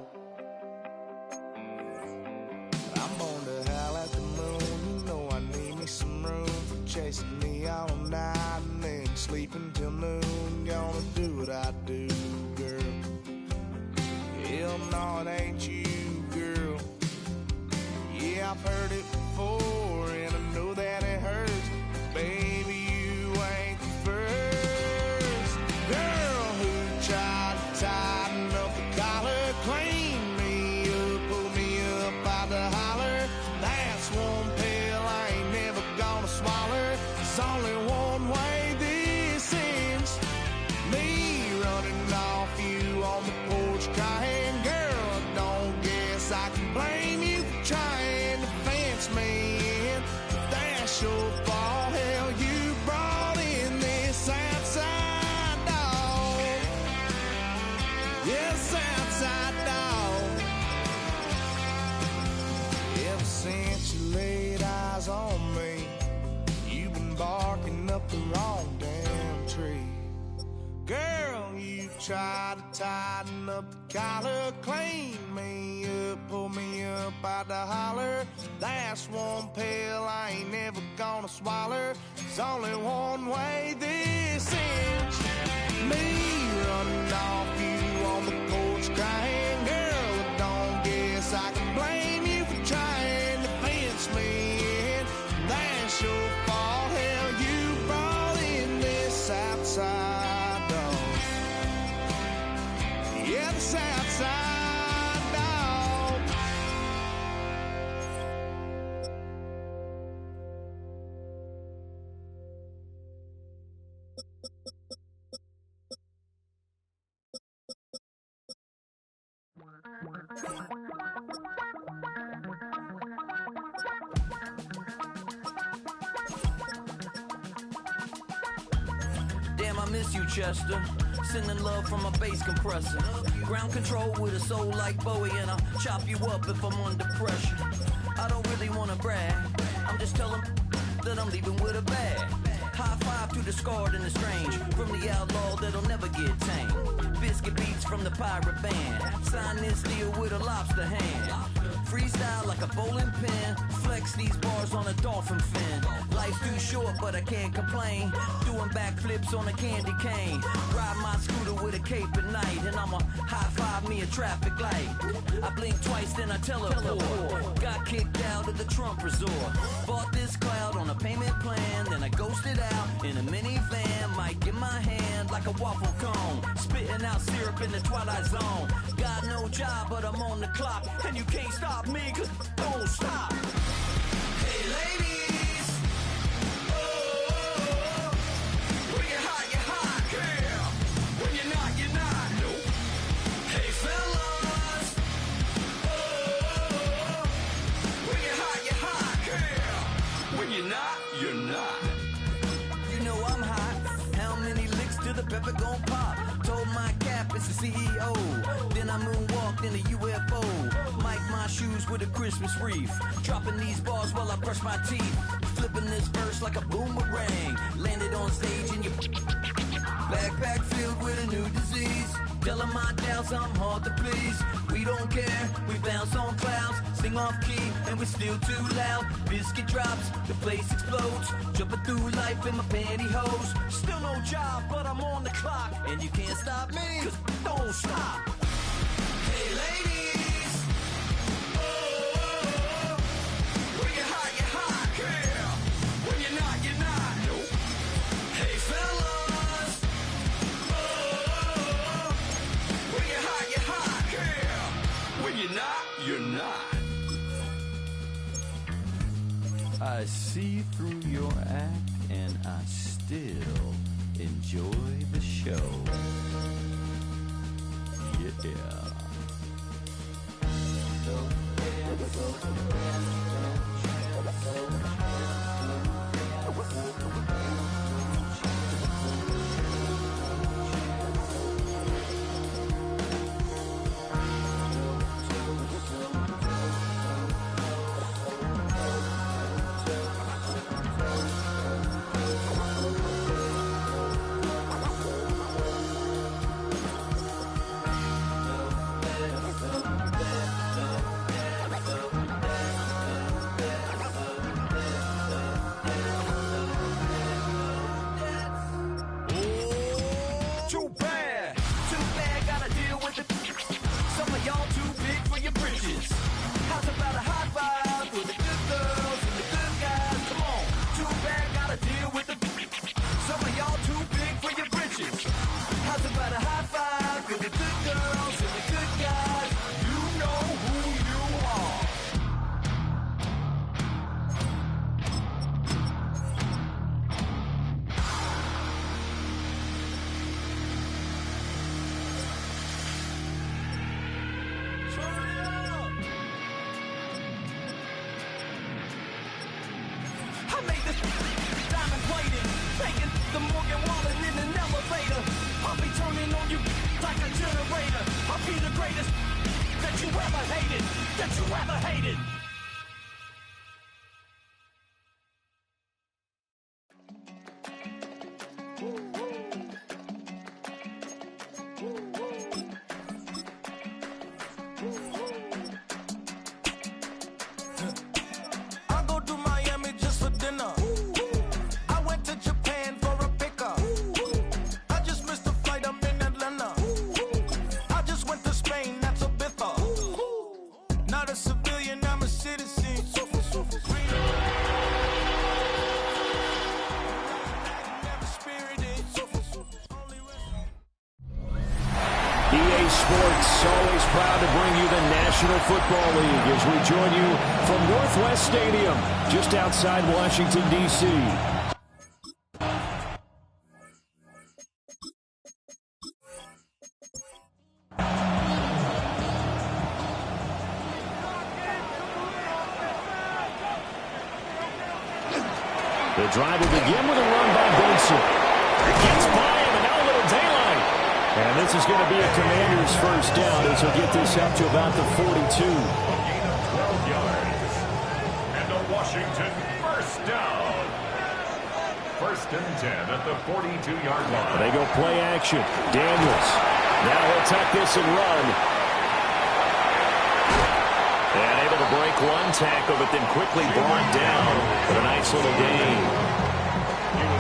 I'm born to howl at the moon. You know I need me some room for chasing me all night and then sleeping till noon. Gonna do what I do, girl. Hell no, it ain't you, girl. Yeah, I've heard it before and I know that it hurts. Baby, you ain't the first girl who tried to tighten up the collar, clean me up, pull me up out the holler. That's one pill I ain't never gonna swallow. There's only one way this ends. Me running off you on the porch crying. Girl, I don't guess I can blame you for trying to fence me in, but that's your fault. Hell, you brought in this outside dog. Yes, outside dog. Ever since you laid eyes on me, you've been barking up the wrong damn tree. Girl, you tried to tighten up the collar, clean me up, pull me up out the holler. That's one pill I ain't never gonna swallow. There's only one way this ends. Me running off you on the porch crying. Girl, I don't guess I can blame you for trying to fence me in. That's your fault. Hell, you brought in this Damn, I miss you, Chester. Sending love from a bass compressor. Ground control with a soul like Bowie, and I'll chop you up if I'm under pressure. I don't really wanna brag. I'm just telling that I'm leaving with a bag. High five to the scarred and the strange, from the outlaw that'll never get tamed. Biscuit beats from the pirate band. Sign this deal with a lobster hand. Freestyle like a bowling pin. Flex these bars on a dolphin fin. Life's too short, but I can't complain. Doing backflips on a candy cane. Ride my scooter with a cape at night, and I'ma high five me a traffic light. I blink twice, then I teleport. Got kicked out of the Trump resort. Bought this cloud on a payment plan, then I ghosted out in a minivan. Mic in my hand like a waffle cone. Spitting out syrup in the twilight zone. Got no job, but I'm on the clock, and you can't stop me, cause don't stop. Hey ladies, oh, when you're hot, yeah. When you're not, nope. Hey fellas, oh, when you're hot, yeah. When you're not. You know I'm hot. How many licks till the pepper gon' pop? Told my cap it's the CEO. Then I moonwalked in a UFO. Mic my shoes with a Christmas wreath. Dropping these bars while I brush my teeth. Flipping this verse like a boomerang. Landed on stage in your backpack filled with a new disease. Telling my doubts I'm hard to please. We don't care, we bounce on clouds. Sing off key and we're still too loud. Biscuit drops, the place explodes. Jumping through life in my pantyhose. Still no job, but I'm on the clock. And you can't stop me, cause don't stop. Hey ladies, oh, when you're hot, yeah. When you're not, nope. Hey fellas, oh, when you're hot, yeah. When you're not. I see through your act and I still enjoy the show. Yeah. Sports, always proud to bring you the National Football League as we join you from Northwest Stadium, just outside Washington, D.C. drive will begin with a run by Benson. Gets by him, and now a little daylight. And this is going to be a Commanders first down as he'll get this out to about the 42. A gain of 12 yards. And a Washington first down. First and 10 at the 42-yard line. They go play action. Daniels. Now he'll tuck this and run. And able to break one tackle, but then quickly brought down with a nice little gain.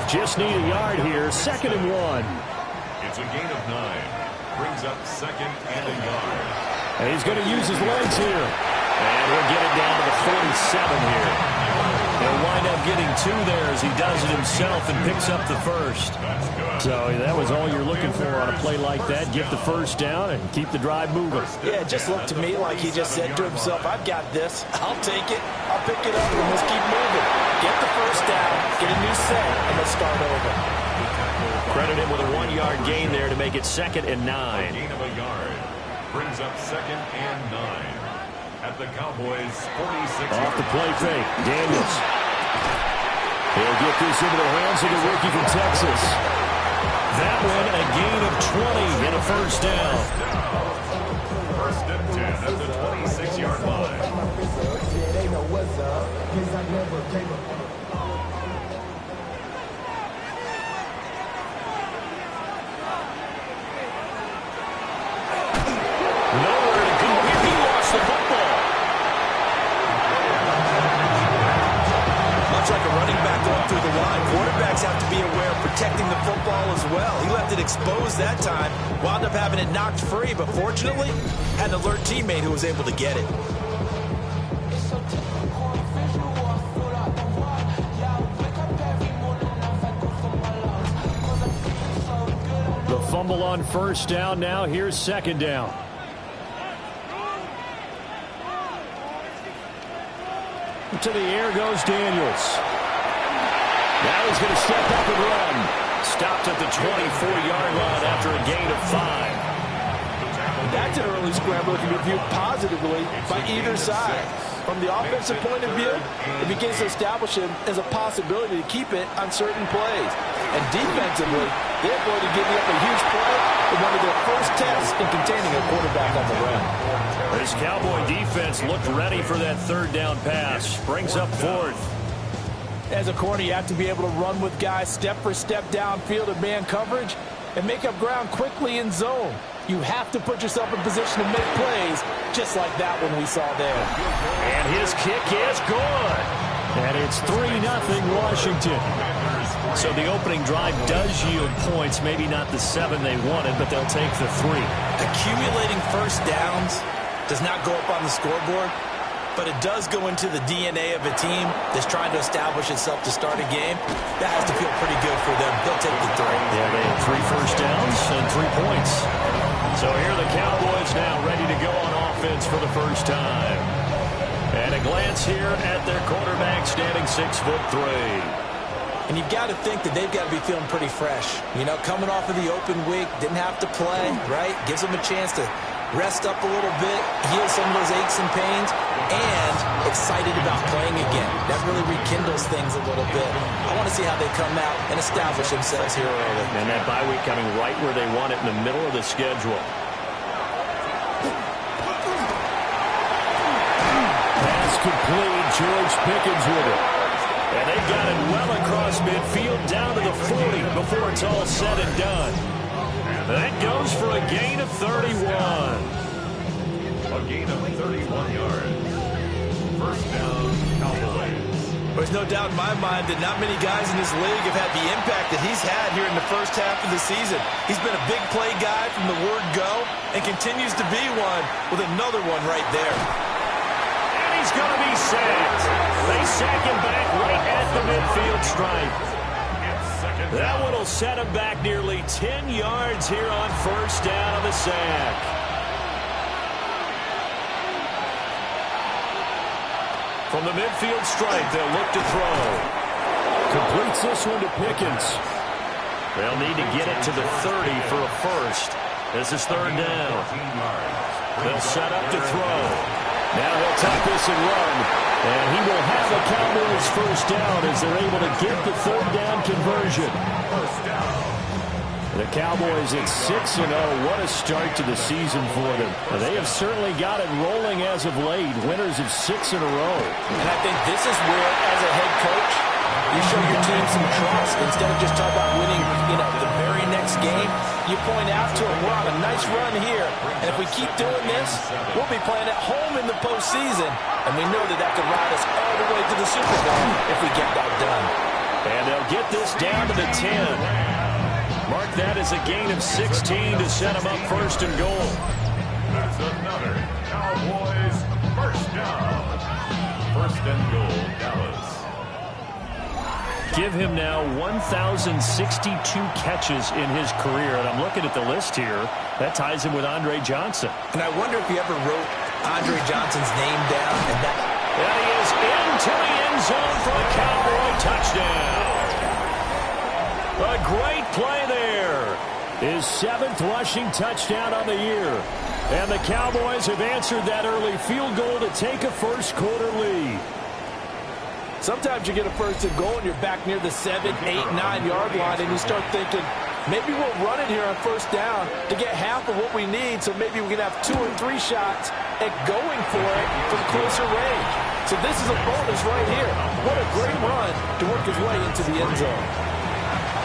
Just need a yard here. 2nd and 1. It's a gain of 9. Brings up 2nd and a yard. And he's going to use his legs here. And we'll get it down to the 47 here. He'll wind up getting 2 there as he does it himself and picks up the first. So that was all you're looking for on a play like that. Get the first down and keep the drive moving. Yeah, it just looked to me like he just said to himself, I've got this. I'll take it. I'll pick it up, and let's keep moving. Get the first down, get a new set, and let's start over. Credit him with a 1-yard gain there to make it 2nd and 9. A gain of a yard. Brings up 2nd and 9. At the Cowboys' 46. Off the play fake. Daniels. He'll get this into the hands of the rookie from Texas. That one, a gain of 20 and a first down. First and 10 at the 26-yard line. Nowhere to go here. He lost the football. Much like a running back going through the line, quarterbacks have to be aware of protecting the football as well. He left it exposed that time, wound up having it knocked free, but fortunately, had an alert teammate who was able to get it. The fumble on first down. Now here's 2nd down. To the air goes Daniels. Now he's going to step up and run. Stopped at the 24-yard line after a gain of 5. That's an early scramble that can be viewed positively by either side. From the offensive point of view, it begins to establish him as a possibility to keep it on certain plays. And defensively, they're going to give you up a huge play in one of their first tests in containing a quarterback on the run. This Cowboy defense looked ready for that 3rd down pass. Brings up 4th. As a corner, you have to be able to run with guys step for step downfield in man coverage and make up ground quickly in zone. You have to put yourself in position to make plays, just like that one we saw there. And his kick is good. And it's 3-0 Washington. So the opening drive does yield points, maybe not the 7 they wanted, but they'll take the 3. Accumulating first downs does not go up on the scoreboard, but it does go into the DNA of a team that's trying to establish itself to start a game. That has to feel pretty good for them. They'll take the 3. Yeah, they had 3 first downs and 3 points. So here are the Cowboys now ready to go on offense for the first time. And a glance here at their quarterback standing 6'3". And you've got to think that they've got to be feeling pretty fresh. You know, coming off of the open week, didn't have to play, right? Gives them a chance to rest up a little bit, heal some of those aches and pains, and excited about playing again. That really rekindles things a little bit. I want to see how they come out and establish themselves here early. And that bye week coming right where they want it, in the middle of the schedule. Pass complete. George Pickens with it. And they got it well across midfield down to the 40 before it's all said and done. That goes for a gain of 31. A gain of 31 yards. First down, Cowboys. There's no doubt in my mind that not many guys in this league have had the impact that he's had here in the first half of the season. He's been a big play guy from the word go and continues to be one with another one right there. And he's going to be sacked. They sack him back right at the midfield stripe. That one will set him back nearly 10 yards here on first down on the sack. From the midfield stripe, they'll look to throw. Completes this one to Pickens. They'll need to get it to the 30 for a first. This is 3rd down. They'll set up to throw. Now he'll tuck this and run. And he will have the Cowboys first down as they're able to get the third down conversion. First down. The Cowboys at 6-0. What a start to the season for them. They have certainly got it rolling as of late. Winners of 6 in a row. And I think this is where, as a head coach, you show your team some trust. Instead of just talking about winning, the very next game, you point out to them, we're on a nice run here. And if we keep doing this, we'll be playing at home in the postseason. And we know that could ride us all the way to the Super Bowl if we get that done. And they'll get this down to the 10. Mark that as a gain of 16 to set them up first and goal. That's another Cowboys first down. First and goal, Dallas. Give him now 1,062 catches in his career. And I'm looking at the list here. That ties him with Andre Johnson. And I wonder if you ever wrote Andre Johnson's name down. And he is into the end zone for a Cowboy touchdown. A great play there. His 7th rushing touchdown on the year. And the Cowboys have answered that early field goal to take a first quarter lead. Sometimes you get a first and goal and you're back near the 7, 8, 9-yard line and you start thinking, maybe we'll run it here on first down to get half of what we need, so maybe we can have 2 or 3 shots at going for it from closer range. So this is a bonus right here. What a great run to work his way into the end zone.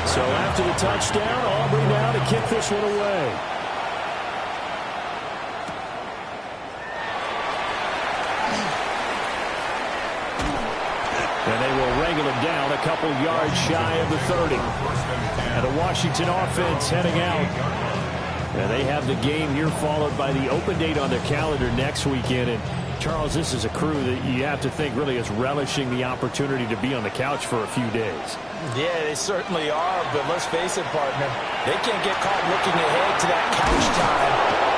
So after the touchdown, Aubrey now to kick this one away. And they will wrangle him down a couple yards shy of the 30. And the Washington offense heading out. And they have the game here followed by the open date on their calendar next weekend. And Charles, this is a crew that you have to think really is relishing the opportunity to be on the couch for a few days. Yeah, they certainly are, but let's face it, partner. They can't get caught looking ahead to that couch time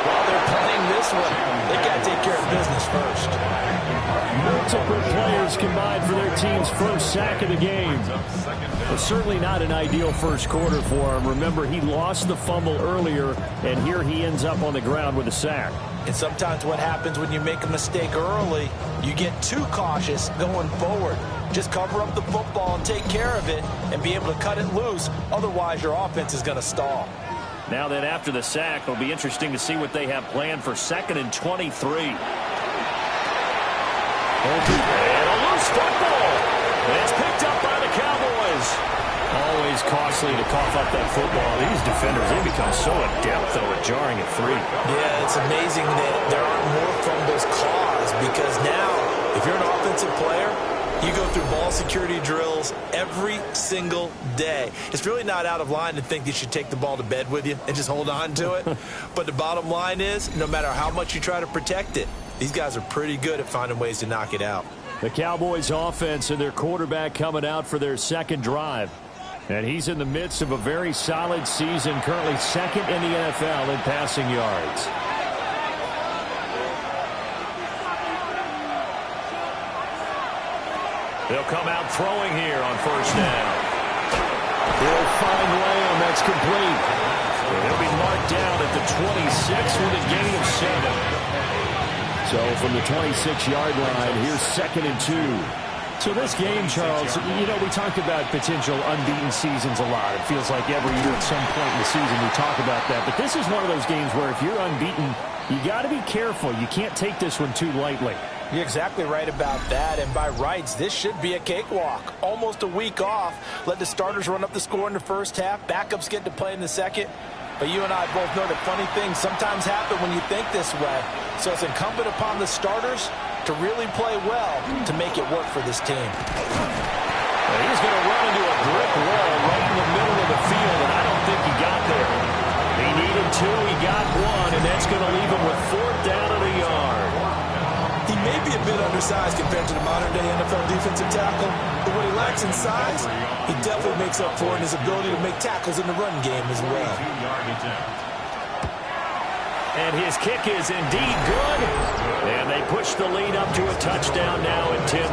while they're playing this one. They got to take care of business first. Multiple players combined for their team's first sack of the game. But certainly not an ideal first quarter for him. Remember, he lost the fumble earlier, and here he ends up on the ground with a sack. And sometimes what happens when you make a mistake early, you get too cautious going forward. Just cover up the football and take care of it and be able to cut it loose. Otherwise, your offense is going to stall. Now then, after the sack, it'll be interesting to see what they have planned for 2nd and 23. And a loose football. It's picked up by the Cowboys. Always costly to cough up that football. These defenders, they become so adept, though, at jarring at 3. Yeah, it's amazing that there aren't more fumbles caused because now, if you're an offensive player, you go through ball security drills every single day. It's really not out of line to think you should take the ball to bed with you and just hold on to it. But the bottom line is, no matter how much you try to protect it, these guys are pretty good at finding ways to knock it out. The Cowboys offense and their quarterback coming out for their second drive. And he's in the midst of a very solid season, currently 2nd in the NFL in passing yards. They'll come out throwing here on first down. He'll find Lamb. That's complete. He'll be marked down at the 26 with a gain of 7. So from the 26-yard line, here's 2nd and 2. So this game, Charles, we talked about potential unbeaten seasons a lot. It feels like every year at some point in the season we talk about that. But this is one of those games where if you're unbeaten, you got to be careful. You can't take this one too lightly. You're exactly right about that, and by rights, this should be a cakewalk. Almost a week off. Let the starters run up the score in the first half. Backups get to play in the second. But you and I both know that funny things sometimes happen when you think this way. So it's incumbent upon the starters to really play well to make it work for this team. He's going to run into a brick wall right in the middle of the field, and I don't think he got there. He needed 2, he got 1, and that's going to leave him with 4th down and a yard. He may be a bit undersized compared to the modern-day NFL defensive tackle, but what he lacks in size, he definitely makes up for in his ability to make tackles in the run game as well. And his kick is indeed good. And they push the lead up to a touchdown now at 10-3.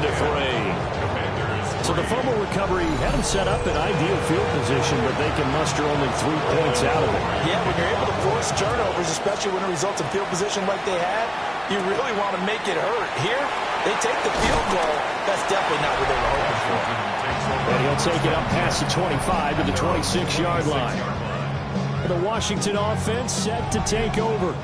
So the fumble recovery had them set up in ideal field position, but they can muster only 3 points out of it. Yeah, when you're able to force turnovers, especially when it results in field position like they had, you really want to make it hurt. Here, they take the field goal. That's definitely not what they were hoping for. And he'll take it up past the 25 to the 26-yard line. The Washington offense set to take over.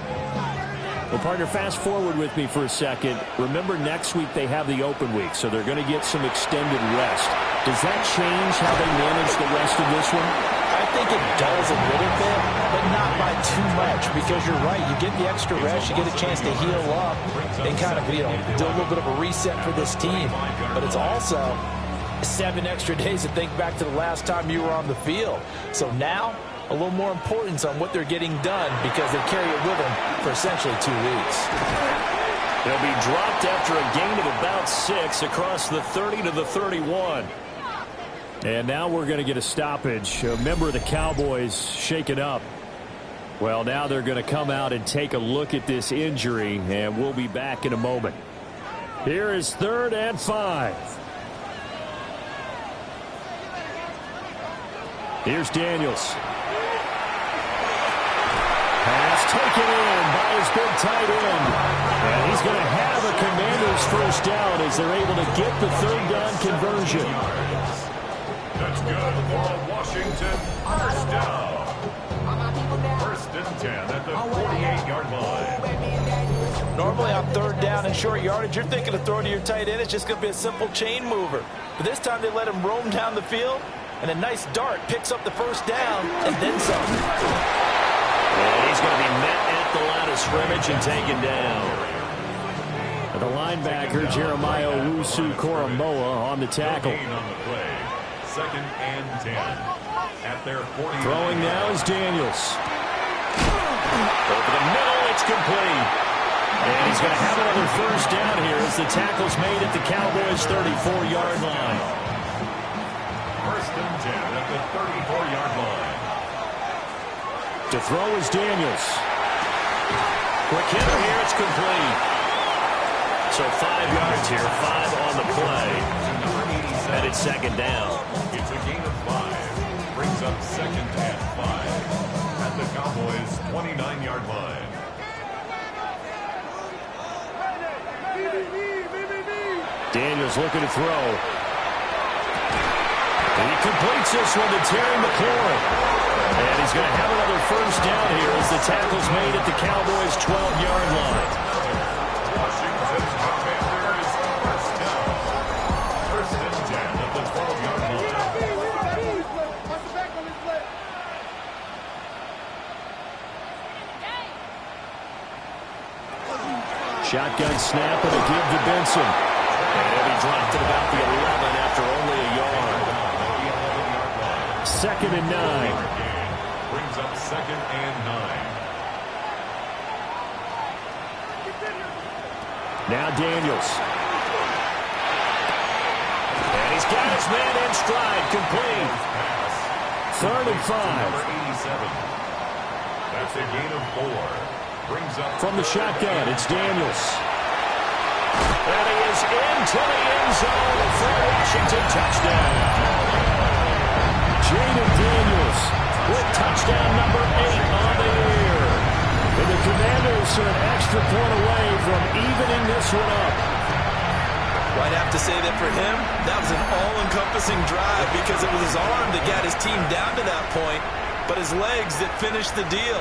Well, partner, fast forward with me for a second. Remember, next week they have the open week, so they're going to get some extended rest. Does that change how they manage the rest of this one? I think it does a little bit, but not by too much, because you're right. You get the extra rest, you get a chance to heal up and kind of, do a little bit of a reset for this team. But it's also 7 extra days to think back to the last time you were on the field. So now, a little more importance on what they're getting done because they carry it with them for essentially 2 weeks. They'll be dropped after a gain of about 6 across the 30 to the 31. And now we're going to get a stoppage. A member of the Cowboys shaken up. Well, now they're going to come out and take a look at this injury, and we'll be back in a moment. Here is 3rd and 5. Here's Daniels. Pass taken in by his big tight end. And he's going to have a Commanders first down as they're able to get the 3rd down conversion. That's good for a Washington first down. 1st and 10 at the 48-yard line. Normally on 3rd down and short yardage, you're thinking of throwing to your tight end. It's just going to be a simple chain mover. But this time they let him roam down the field, and a nice dart picks up the first down and then some. And he's going to be met at the line of scrimmage and taken down. The linebacker, Jeremiah Owusu-Koramoah, on the tackle. 2nd and 10 at their 40. Throwing now is Daniels. Over the middle, it's complete. And he's going to have another first down here as the tackle's made at the Cowboys' 34-yard line. 1st and 10 at the 34-yard line. To throw is Daniels. Quick hitter here, it's complete. So 5 yards here, 5 on the play. And it's 2nd down. It's a gain of 5. Brings up 2nd and 5 at the Cowboys' 29-yard line. Daniels looking to throw. And he completes this one to Terry McLaurin. And he's going to have another first down here as the tackle's made at the Cowboys' 12-yard line. Washington's Commanders first down. 1st and 10 at the 12-yard line. Shotgun snap and a give to Benson. And he dropped it about the 11 after only a yard. 2nd and 9. Brings up 2nd and 9. Now Daniels. And he's got his man in stride, complete. 3rd and 5. Number 87. That's a gain of 4. Brings up from the shotgun, it's Daniels. And he is into the end zone for a Washington touchdown. Jaden Daniels with touchdown number 8 on the year. And the Commanders are an extra point away from evening this one up. Well, I'd have to say that for him, that was an all-encompassing drive because it was his arm that got his team down to that point, but his legs that finished the deal.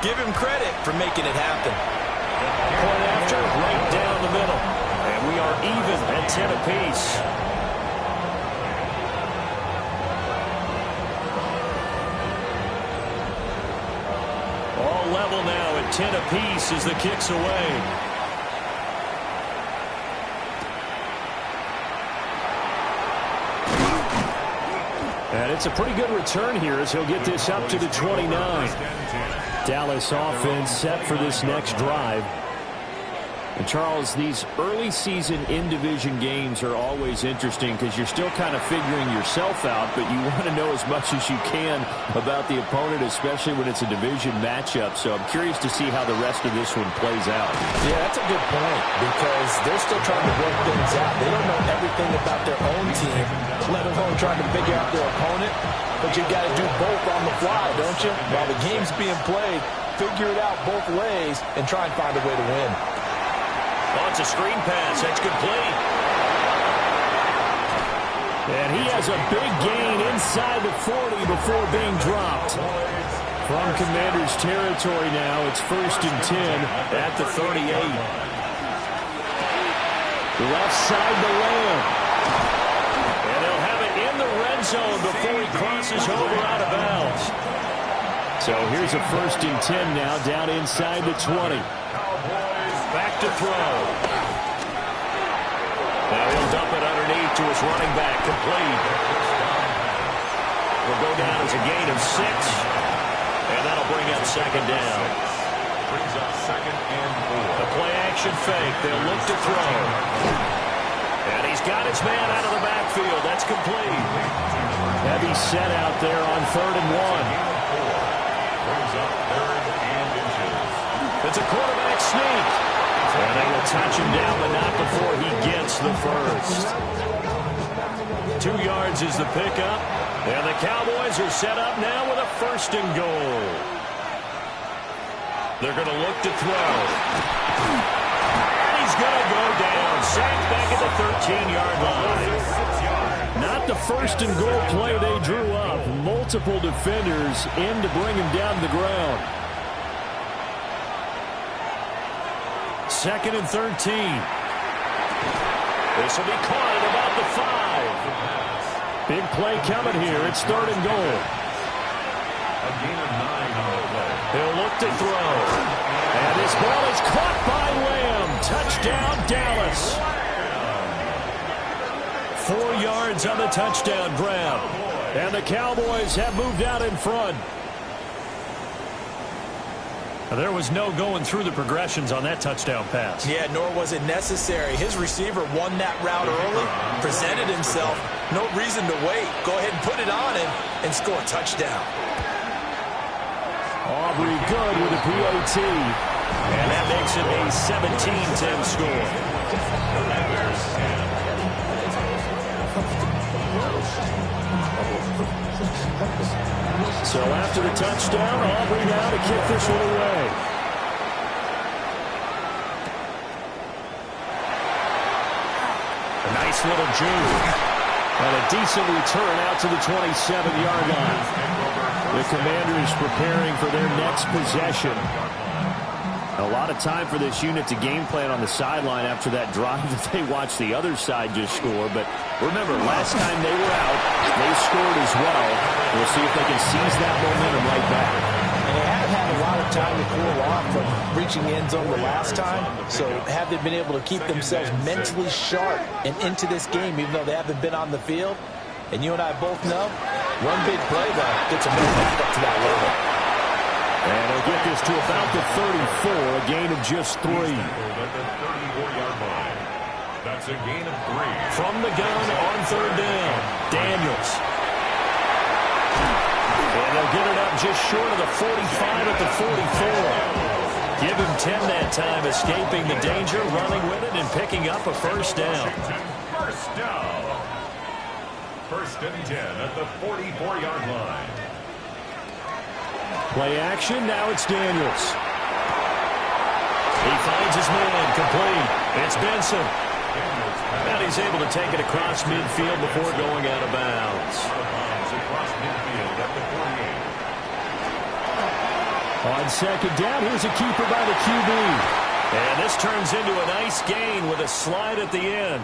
Give him credit for making it happen. Point after, right down the middle. And we are even at 10 apiece. All level now at 10 apiece as the kick's away. And it's a pretty good return here as he'll get this up to the 29. Dallas offense set for this next drive. And Charles, these early season in-division games are always interesting because you're still kind of figuring yourself out, but you want to know as much as you can about the opponent, especially when it's a division matchup. So I'm curious to see how the rest of this one plays out. Yeah, that's a good point because they're still trying to work things out. They don't know everything about their own team, let alone trying to figure out their opponent. But you got to do both on the fly, don't you? While the game's being played, figure it out both ways and try and find a way to win. Oh, it's a screen pass. That's complete. And he has a big gain inside the 40 before being dropped. From Commanders territory now, it's 1st and 10 at the 38. The left side to Lamb. And they'll have it in the red zone before he crosses over out of bounds. So here's a 1st and 10 now, down inside the 20. Back to throw. Now he'll dump it underneath to his running back, complete. Will go down as a gain of 6. And that'll bring up 2nd down. Brings up 2nd and 4. The play action fake. They'll look to throw. And he's got his man out of the backfield. That's complete. Heavy set out there on 3rd and 1. Brings up 3rd and inches. It's a quarterback sneak. And they will touch him down, but not before he gets the first. 2 yards is the pickup. And the Cowboys are set up now with a 1st and goal. They're going to look to throw. And he's going to go down. Sacked back at the 13-yard line. Not the 1st and goal play they drew up. Multiple defenders in to bring him down to the ground. 2nd and 13. This will be caught at about the 5. Big play coming here. It's 3rd and goal. A gain of 9 on the play. He'll look to throw. And this ball is caught by Lamb. Touchdown, Dallas. 4 yards on the touchdown grab. And the Cowboys have moved out in front. There was no going through the progressions on that touchdown pass. Yeah, nor was it necessary. His receiver won that route early, presented himself. No reason to wait. Go ahead and put it on him and score a touchdown. Aubrey good with a PAT. And that makes it a 17-10 score. So after the touchdown, Aubrey now to kick this one away. A nice little juke. And a decent return out to the 27-yard line. The Commanders preparing for their next possession. A lot of time for this unit to game plan on the sideline after that drive that they watched the other side just score. But remember, last time they were out, they scored as well. We'll see if they can seize that momentum right back. And they have had a lot of time to cool off from reaching the end zone the last time. So have they been able to keep themselves mentally sharp and into this game, even though they haven't been on the field? And you and I both know, one big play, though, gets them back up to that level. And they'll get this to about the 34, a gain of just 3. At the 34-yard line. That's a gain of 3. From the gun on 3rd down, Daniels. And they'll get it up just short of the 45 at the 44. Give him 10 that time, escaping the danger, running with it, and picking up a 1st down. First down. 1st and 10 at the 44-yard line. Play action, now it's Daniels. He finds his man, complete. It's Benson. And he's able to take it across midfield before going out of bounds. Across midfield at the 48. On 2nd down, here's a keeper by the QB. And this turns into a nice gain with a slide at the end.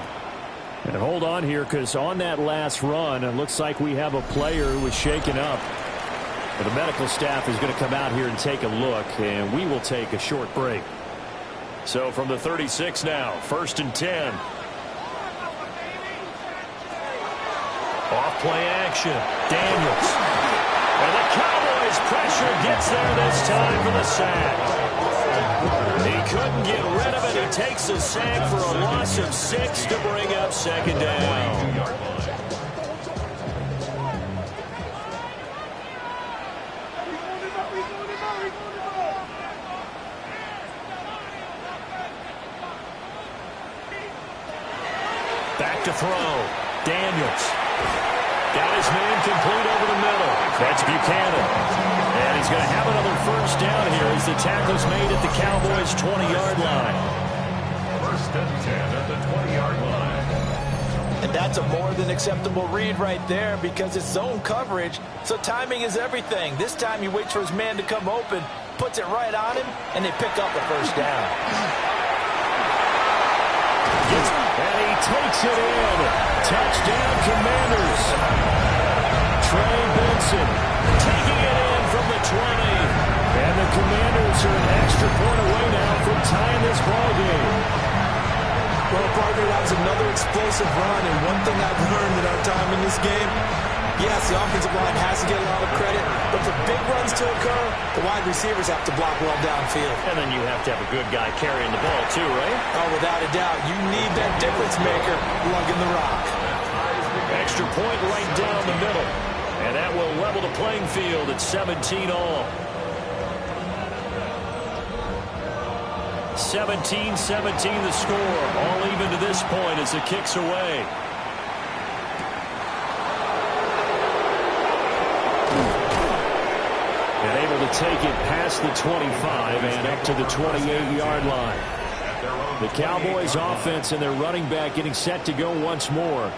And hold on here, because on that last run, it looks like we have a player who was shaken up. But the medical staff is going to come out here and take a look, and we will take a short break. So from the 36 now, 1st and 10. Off play action, Daniels. And the Cowboys pressure gets there this time for the sack. He couldn't get rid of it. He takes the sack for a loss of 6 to bring up 2nd down. Back to throw. Daniels. Got his man complete over the middle. That's Buchanan. And he's going to have another 1st down here as the tackle's made at the Cowboys' 20-yard line. 1st First and 10 at the 20-yard line. And that's a more than acceptable read right there because it's zone coverage, so timing is everything. This time he waits for his man to come open, puts it right on him, and they pick up a first down. And he takes it in. Touchdown, Commanders. Trey Benson taking it in from the 20. And the Commanders are an extra point away now from tying this ball game. Well, partner, that was another explosive run, and one thing I've learned in our time in this game, yes, the offensive line has to get a lot of credit, but for big runs to occur, the wide receivers have to block well downfield. And then you have to have a good guy carrying the ball too, right? Oh, without a doubt. You need that difference maker lugging the rock. Extra point right down the middle. And that will level the playing field at 17 all. 17-17 the score. All even to this point as the kick's away. And able to take it past the 25 and up to the 28-yard line. The Cowboys offense and their running back getting set to go once more.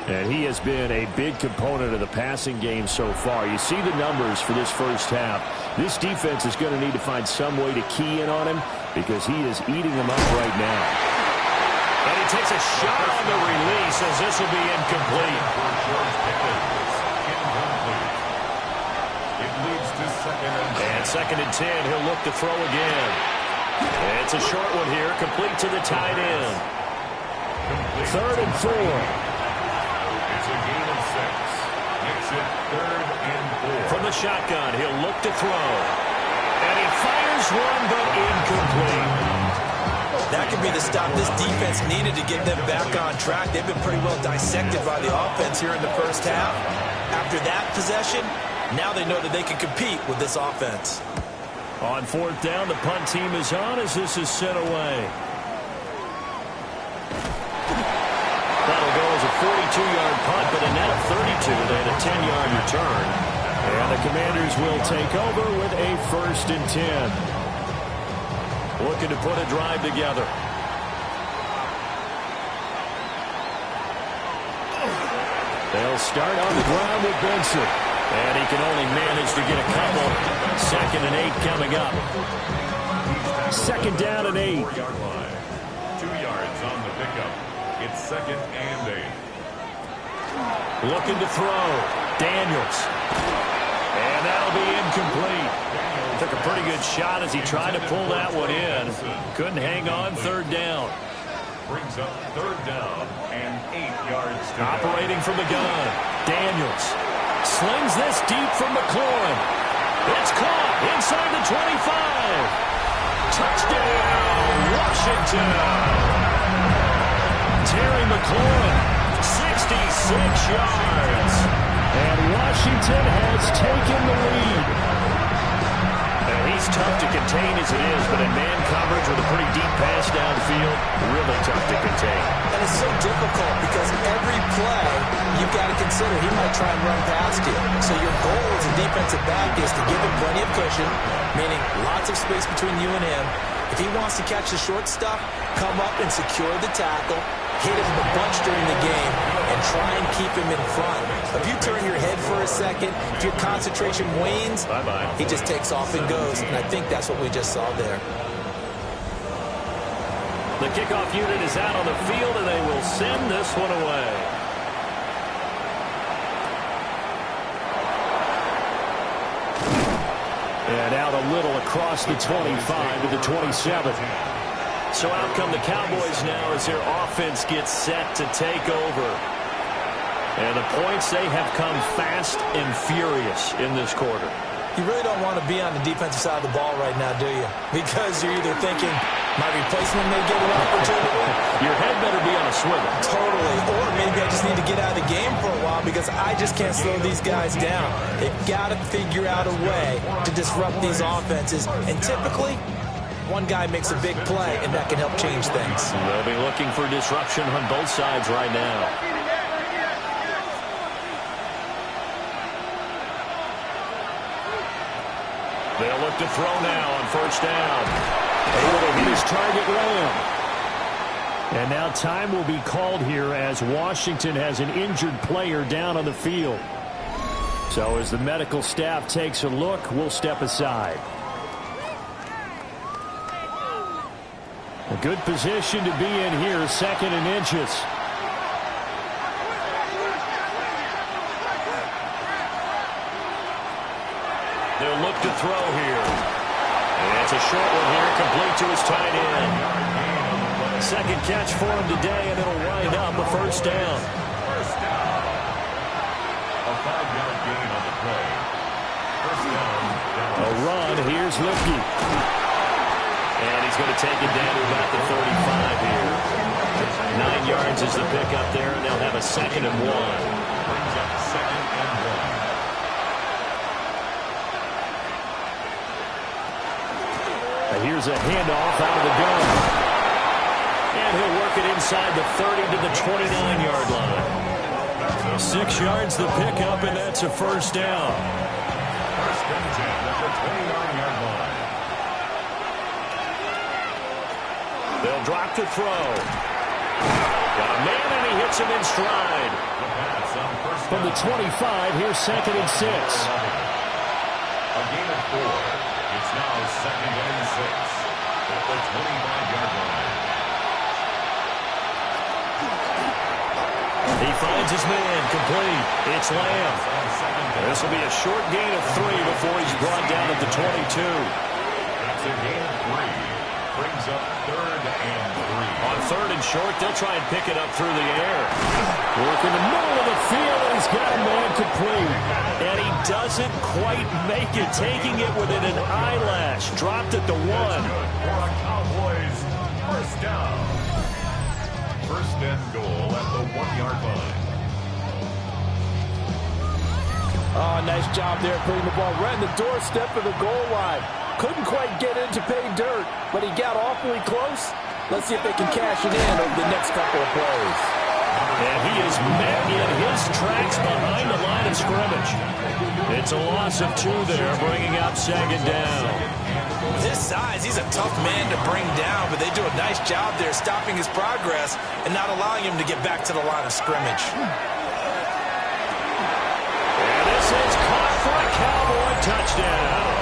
And he has been a big component of the passing game so far. You see the numbers for this first half. This defense is going to need to find some way to key in on him because he is eating them up right now. And he takes a shot on the release as this will be incomplete. It leads to second and 10. He'll look to throw again. And it's a short one here, complete to the tight end. 3rd and 4. It's a gain of 6. Makes it 3rd and 4. From the shotgun, he'll look to throw. And he fires one, but incomplete. That could be the stop this defense needed to get them back on track. They've been pretty well dissected by the offense here in the first half. After that possession, now they know that they can compete with this offense. On 4th down, the punt team is on as this is sent away. That'll go as a 42-yard punt, but a net of 32. They had a 10-yard return. And the Commanders will take over with a 1st and 10. Looking to put a drive together. They'll start on the ground with Benson. And he can only manage to get a couple. 2nd and 8 coming up. 2nd down and 8. 2 yards on the pickup. It's 2nd and 8. Looking to throw. Daniels. And that'll be incomplete. Took a pretty good shot as he tried to pull that one in. Couldn't hang on. 3rd down. Brings up 3rd down and 8 yards to operating from the gun. Daniels slings this deep from McLaurin. It's caught inside the 25. Touchdown, Washington. Terry McLaurin, 66 yards. And Washington has taken the lead. And he's tough to contain as it is, but in man coverage with a pretty deep pass downfield, really tough to contain. And it's so difficult because every play you've got to consider he might try and run past you. So your goal as a defensive back is to give him plenty of cushion, meaning lots of space between you and him. If he wants to catch the short stuff, come up and secure the tackle, hit him a bunch during the game, and try and keep him in front. If you turn your head for a second, if your concentration wanes, he just takes off and goes. And I think that's what we just saw there. The kickoff unit is out on the field, and they will send this one away. And out a little across the 25 to the 27. So out come the Cowboys now as their offense gets set to take over. And the points, they have come fast and furious in this quarter. You really don't want to be on the defensive side of the ball right now, do you? Because you're either thinking, my replacement may get an opportunity. Your head better be on a swivel. Totally. Or maybe I just need to get out of the game for a while because I just can't slow these guys down. They've got to figure out a way to disrupt these offenses. And typically, one guy makes a big play, and that can help change things. They'll be looking for disruption on both sides right now. They'll look to throw now on 1st down. Able to hit his target, Lamb. And now time will be called here as Washington has an injured player down on the field. So as the medical staff takes a look, we'll step aside. A good position to be in here, 2nd and inches. They'll look to throw here. And it's a short one here, complete to his tight end. Second catch for him today, and it'll wind up a first down. First down. A 5-yard gain on the play. First down. A run. Here's Lipke. And he's going to take it down to about the 35 here. 9 yards is the pickup there, and they'll have a 2nd and 1. Brings up 2nd and 1. And here's a handoff out of the gun. And he'll work it inside the 30 to the 29-yard line. 6 yards the pickup, and that's a first down. First and 10 at the 29-yard line. They'll drop to throw. Got a man, and he hits him in stride. From the 25, here's 2nd and 6. A gain of 4. It's now 2nd and 6 at the 25-yard line. He finds his man, complete. It's Lamb. This will be a short gain of 3 before he's brought down at the 22. That's a gain of 3. Brings up 3rd and 3. On 3rd and short, they'll try and pick it up through the air. Work in the middle of the field, and he's got a man complete. And he doesn't quite make it, taking it within an eyelash. Dropped at the 1. For a Cowboys first down. First and goal at the 1-yard line. Oh, nice job there putting the ball right in the doorstep of the goal line. Couldn't quite get in to pay dirt, but he got awfully close. Let's see if they can cash it in over the next couple of plays. And he is met in his tracks behind the line of scrimmage. It's a loss of 2 there, bringing up 2nd down. With his size, he's a tough man to bring down, but they do a nice job there stopping his progress and not allowing him to get back to the line of scrimmage. And this is caught for a Cowboy touchdown.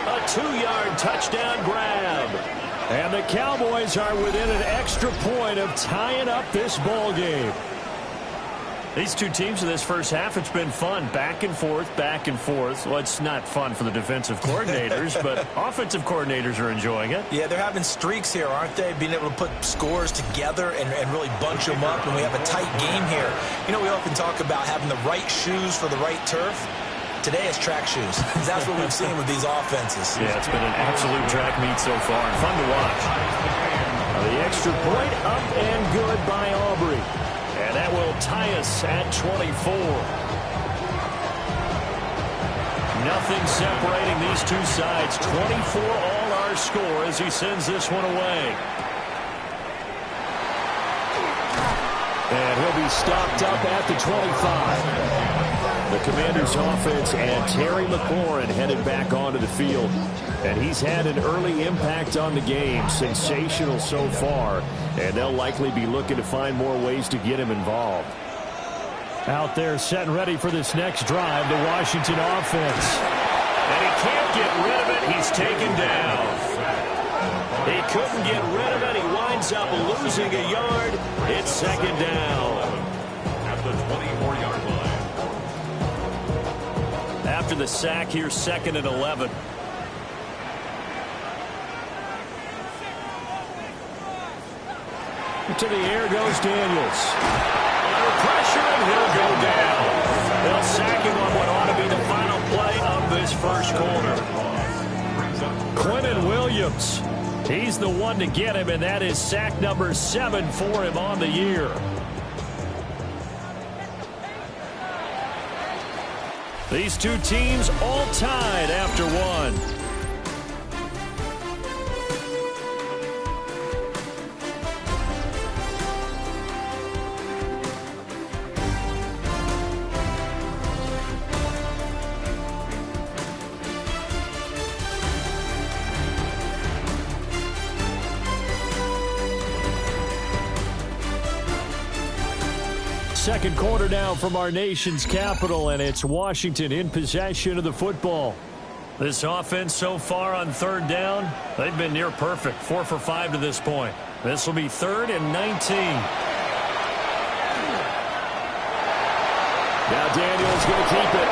A 2-yard touchdown grab. And the Cowboys are within an extra point of tying up this ball game. These two teams in this first half, it's been fun. Back and forth, back and forth. Well, it's not fun for the defensive coordinators, but offensive coordinators are enjoying it. Yeah, they're having streaks here, aren't they? Being able to put scores together and really bunch them up, and we have a tight game here. You know, we often talk about having the right shoes for the right turf. Today is track shoes. That's what we've seen with these offenses. Yeah, it's been an absolute track meet so far, and fun to watch. The extra point up and good by Aubrey. And that will tie us at 24. Nothing separating these two sides. 24 all our score as he sends this one away. And he'll be stopped up at the 25. The Commanders' offense and Terry McLaurin headed back onto the field. And he's had an early impact on the game. Sensational so far. And they'll likely be looking to find more ways to get him involved. Out there set and ready for this next drive, the Washington offense. And he can't get rid of it. He's taken down. He couldn't get rid of it. He winds up losing a yard. It's 2nd down. At the 24-yard line. After the sack, here's 2nd and 11. To the air goes Daniels. Under pressure, and he'll go down. They'll sack him on what ought to be the final play of this first quarter. Quentin Williams. He's the one to get him, and that is sack number 7 for him on the year. These two teams all tied after one. second quarter now from our nation's capital, and it's Washington in possession of the football. This offense so far on third down, they've been near perfect. 4 for 5 to this point. This will be 3rd and 19. Now Daniels going to keep it.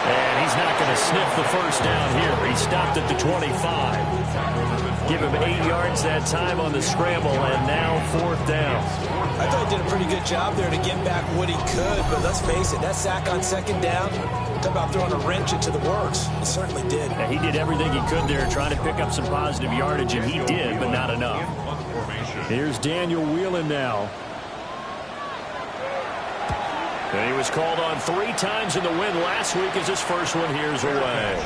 And he's not going to sniff the first down here. He stopped at the 25. Give him 8 yards that time on the scramble, and now 4th down. I thought he did a pretty good job there to get back what he could, but let's face it, that sack on 2nd down, talk about throwing a wrench into the works. He certainly did. Yeah, he did everything he could there, trying to pick up some positive yardage, and he did, but not enough. Here's Daniel Whelan now. And he was called on 3 times in the win last week as his first one here's away.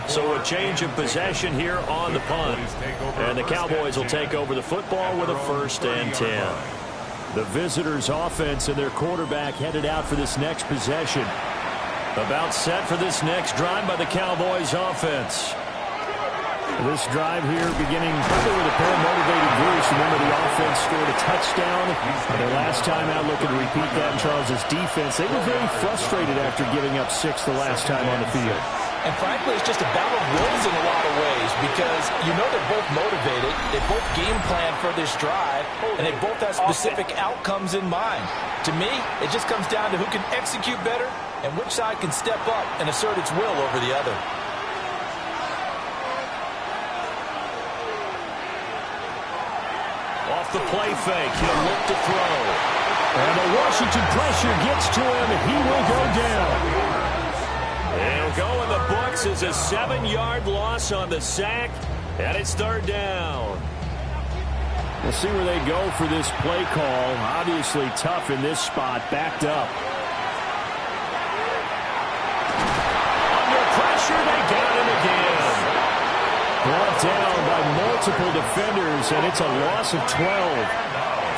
So a change of possession here on the punt. And the Cowboys will take over the football with a 1st and 10. The visitors' offense and their quarterback headed out for this next possession. About set for this next drive by the Cowboys' offense. This drive here beginning probably with a pair of motivated Bruce. Remember, the offense scored a touchdown. Their last time out, looking to repeat that in Charles' defense. They were very frustrated after giving up 6 the last time on the field. And frankly, it's just a battle of wills in a lot of ways because you know they're both motivated. They both game plan for this drive, and they both have specific outcomes in mind. To me, it just comes down to who can execute better and which side can step up and assert its will over the other. Off the play fake, he'll look to throw. And the Washington pressure gets to him, and he will go down. He'll go in the books as a 7-yard loss on the sack, and it's 3rd down. We'll see where they go for this play call. Obviously tough in this spot, backed up. Under pressure, they got him again. Brought down by multiple defenders, and it's a loss of 12.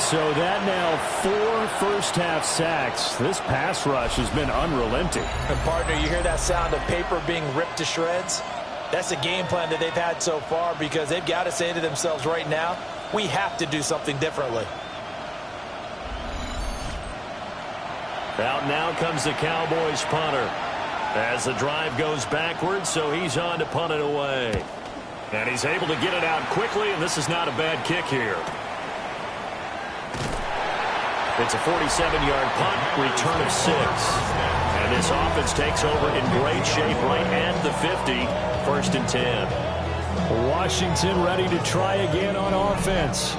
So that now 4 first-half sacks. This pass rush has been unrelenting. And, partner, you hear that sound of paper being ripped to shreds? That's the game plan that they've had so far because they've got to say to themselves right now, we have to do something differently. Out now comes the Cowboys punter as the drive goes backwards, so he's on to punt it away. And he's able to get it out quickly, and this is not a bad kick here. It's a 47-yard punt, return of 6. And this offense takes over in great shape right at the 50, 1st and 10. Washington ready to try again on offense.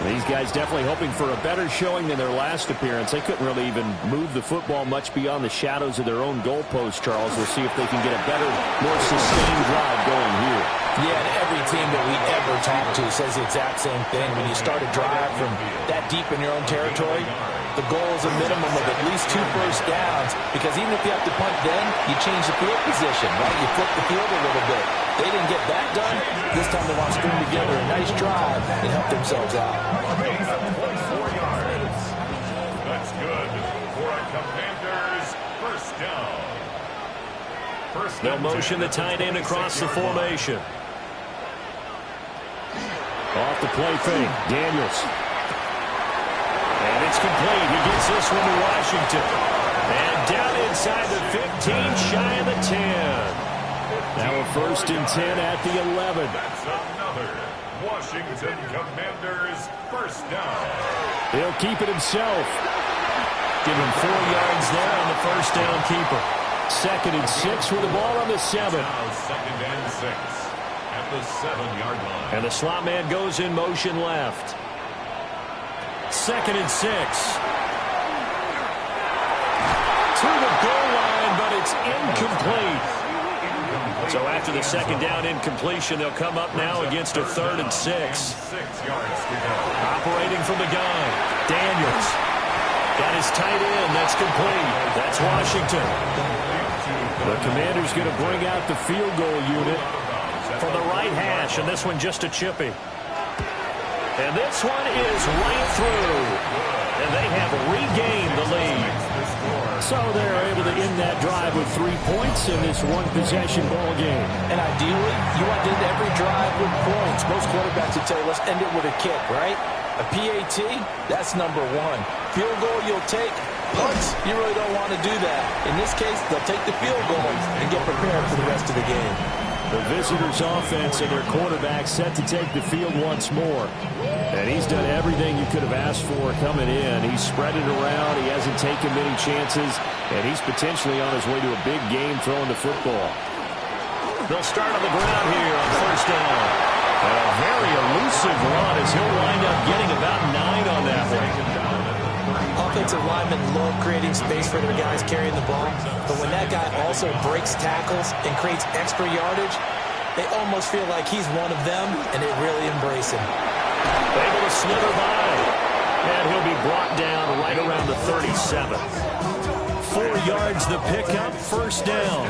These guys definitely hoping for a better showing than their last appearance. They couldn't really even move the football much beyond the shadows of their own goalpost, Charles. We'll see if they can get a better, more sustained drive going here. Yeah, and every team that we ever talk to says the exact same thing. When you start a drive from that deep in your own territory, the goal is a minimum of at least 2 first downs, because even if you have to punt then, you change the field position, right? You flip the field a little bit. They didn't get that done. This time they want to string together a nice drive and help themselves out. 4 yards. That's good for a Commanders first down. They'll motion the tight end across the formation. Off the play fake, Daniels. And it's complete. He gets this one to Washington. And down inside the 15, shy of the 10. Now a 1st and 10 at the 11. That's another Washington Commanders first down. He'll keep it himself. Give him 4 yards there on the first down keeper. 2nd and 6 with the ball on the 7. Now 2nd and 6 at the 7-yard line. And the slot man goes in motion left. 2nd and 6. To the goal line, but it's incomplete. So after the 2nd down incompletion, they'll come up now against a 3rd and 6. 6 yards to go. Operating from the gun, Daniels. Got his tight end. That's complete. That's Washington. The Commander's going to bring out the field goal unit for the right hash, and this one just a chippy. And this one is right through. And they have regained the lead. So they're able to end that drive with 3 points in this one-possession ball game. And ideally, you want to end every drive with points. Most quarterbacks would say, let's end it with a kick, right? A PAT, that's number one. Field goal you'll take. Punts, you really don't want to do that. In this case, they'll take the field goal and get prepared for the rest of the game. The visitors' offense and their quarterback set to take the field once more. And he's done everything you could have asked for coming in. He's spread it around. He hasn't taken many chances. And he's potentially on his way to a big game throwing the football. They'll start on the ground here on first down. And a very elusive run as he'll wind up getting about 9 on that one. Offensive linemen love creating space for their guys carrying the ball, but when that guy also breaks tackles and creates extra yardage, they almost feel like he's one of them, and they really embrace him. Able to slither by, and he'll be brought down right around the 37. 4 yards the pickup, first down.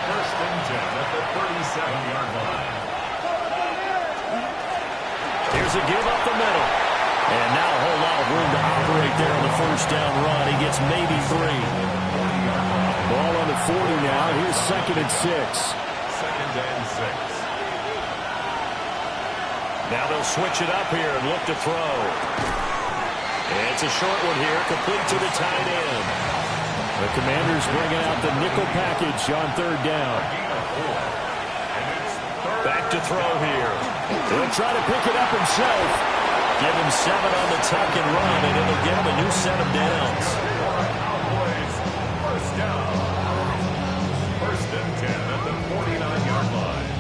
First and 10 at the 37-yard line. Here's a give up the middle. And now a whole lot of room to operate there on the first down run. He gets maybe 3. Ball on the 40 now. Here's second and 6. Second and 6. Now they'll switch it up here and look to throw. And it's a short one here, complete to the tight end. The Commanders bringing out the nickel package on third down. Back to throw here. He'll try to pick it up himself. Give him 7 on the tuck and run, and it'll give him a new set of downs. Cowboys, first down. First and 10 at the 49-yard line.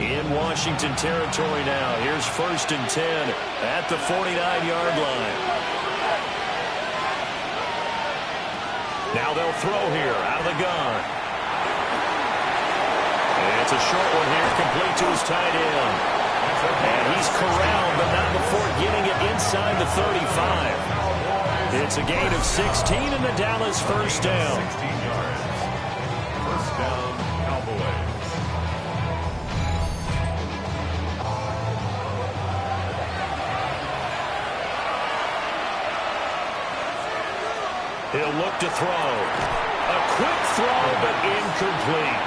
In Washington territory now. Here's first and 10 at the 49-yard line. Now they'll throw here out of the gun. And it's a short one here, complete to his tight end. And he's corralled, but not before getting it inside the 35. It's a gain of 16 in the Dallas first down. 16 yards. First down, Cowboys. He'll look to throw. A quick throw, but incomplete.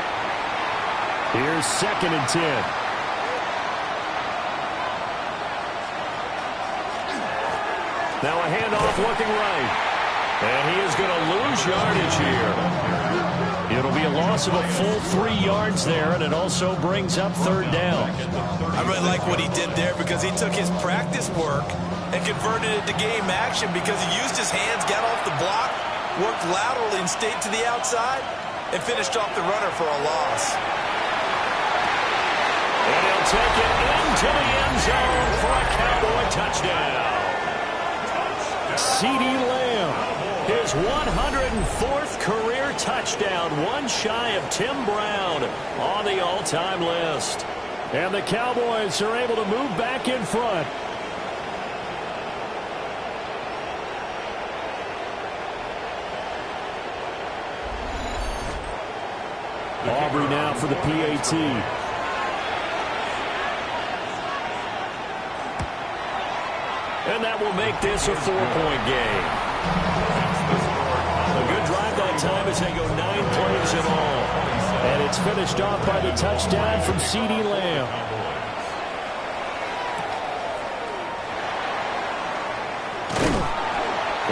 Here's second and 10. Now a handoff looking right. And he is going to lose yardage here. It'll be a loss of a full 3 yards there, and it also brings up third down. I really like what he did there because he took his practice work and converted it to game action because he used his hands, got off the block, worked laterally and stayed to the outside, and finished off the runner for a loss. And he'll take it into the end zone for a Cowboy touchdown. CeeDee Lamb, his 104th career touchdown, one shy of Tim Brown on the all-time list. And the Cowboys are able to move back in front. Aubrey now for the PAT. And that will make this a 4-point game. A good drive that time as they go 9 plays in all. And it's finished off by the touchdown from CeeDee Lamb.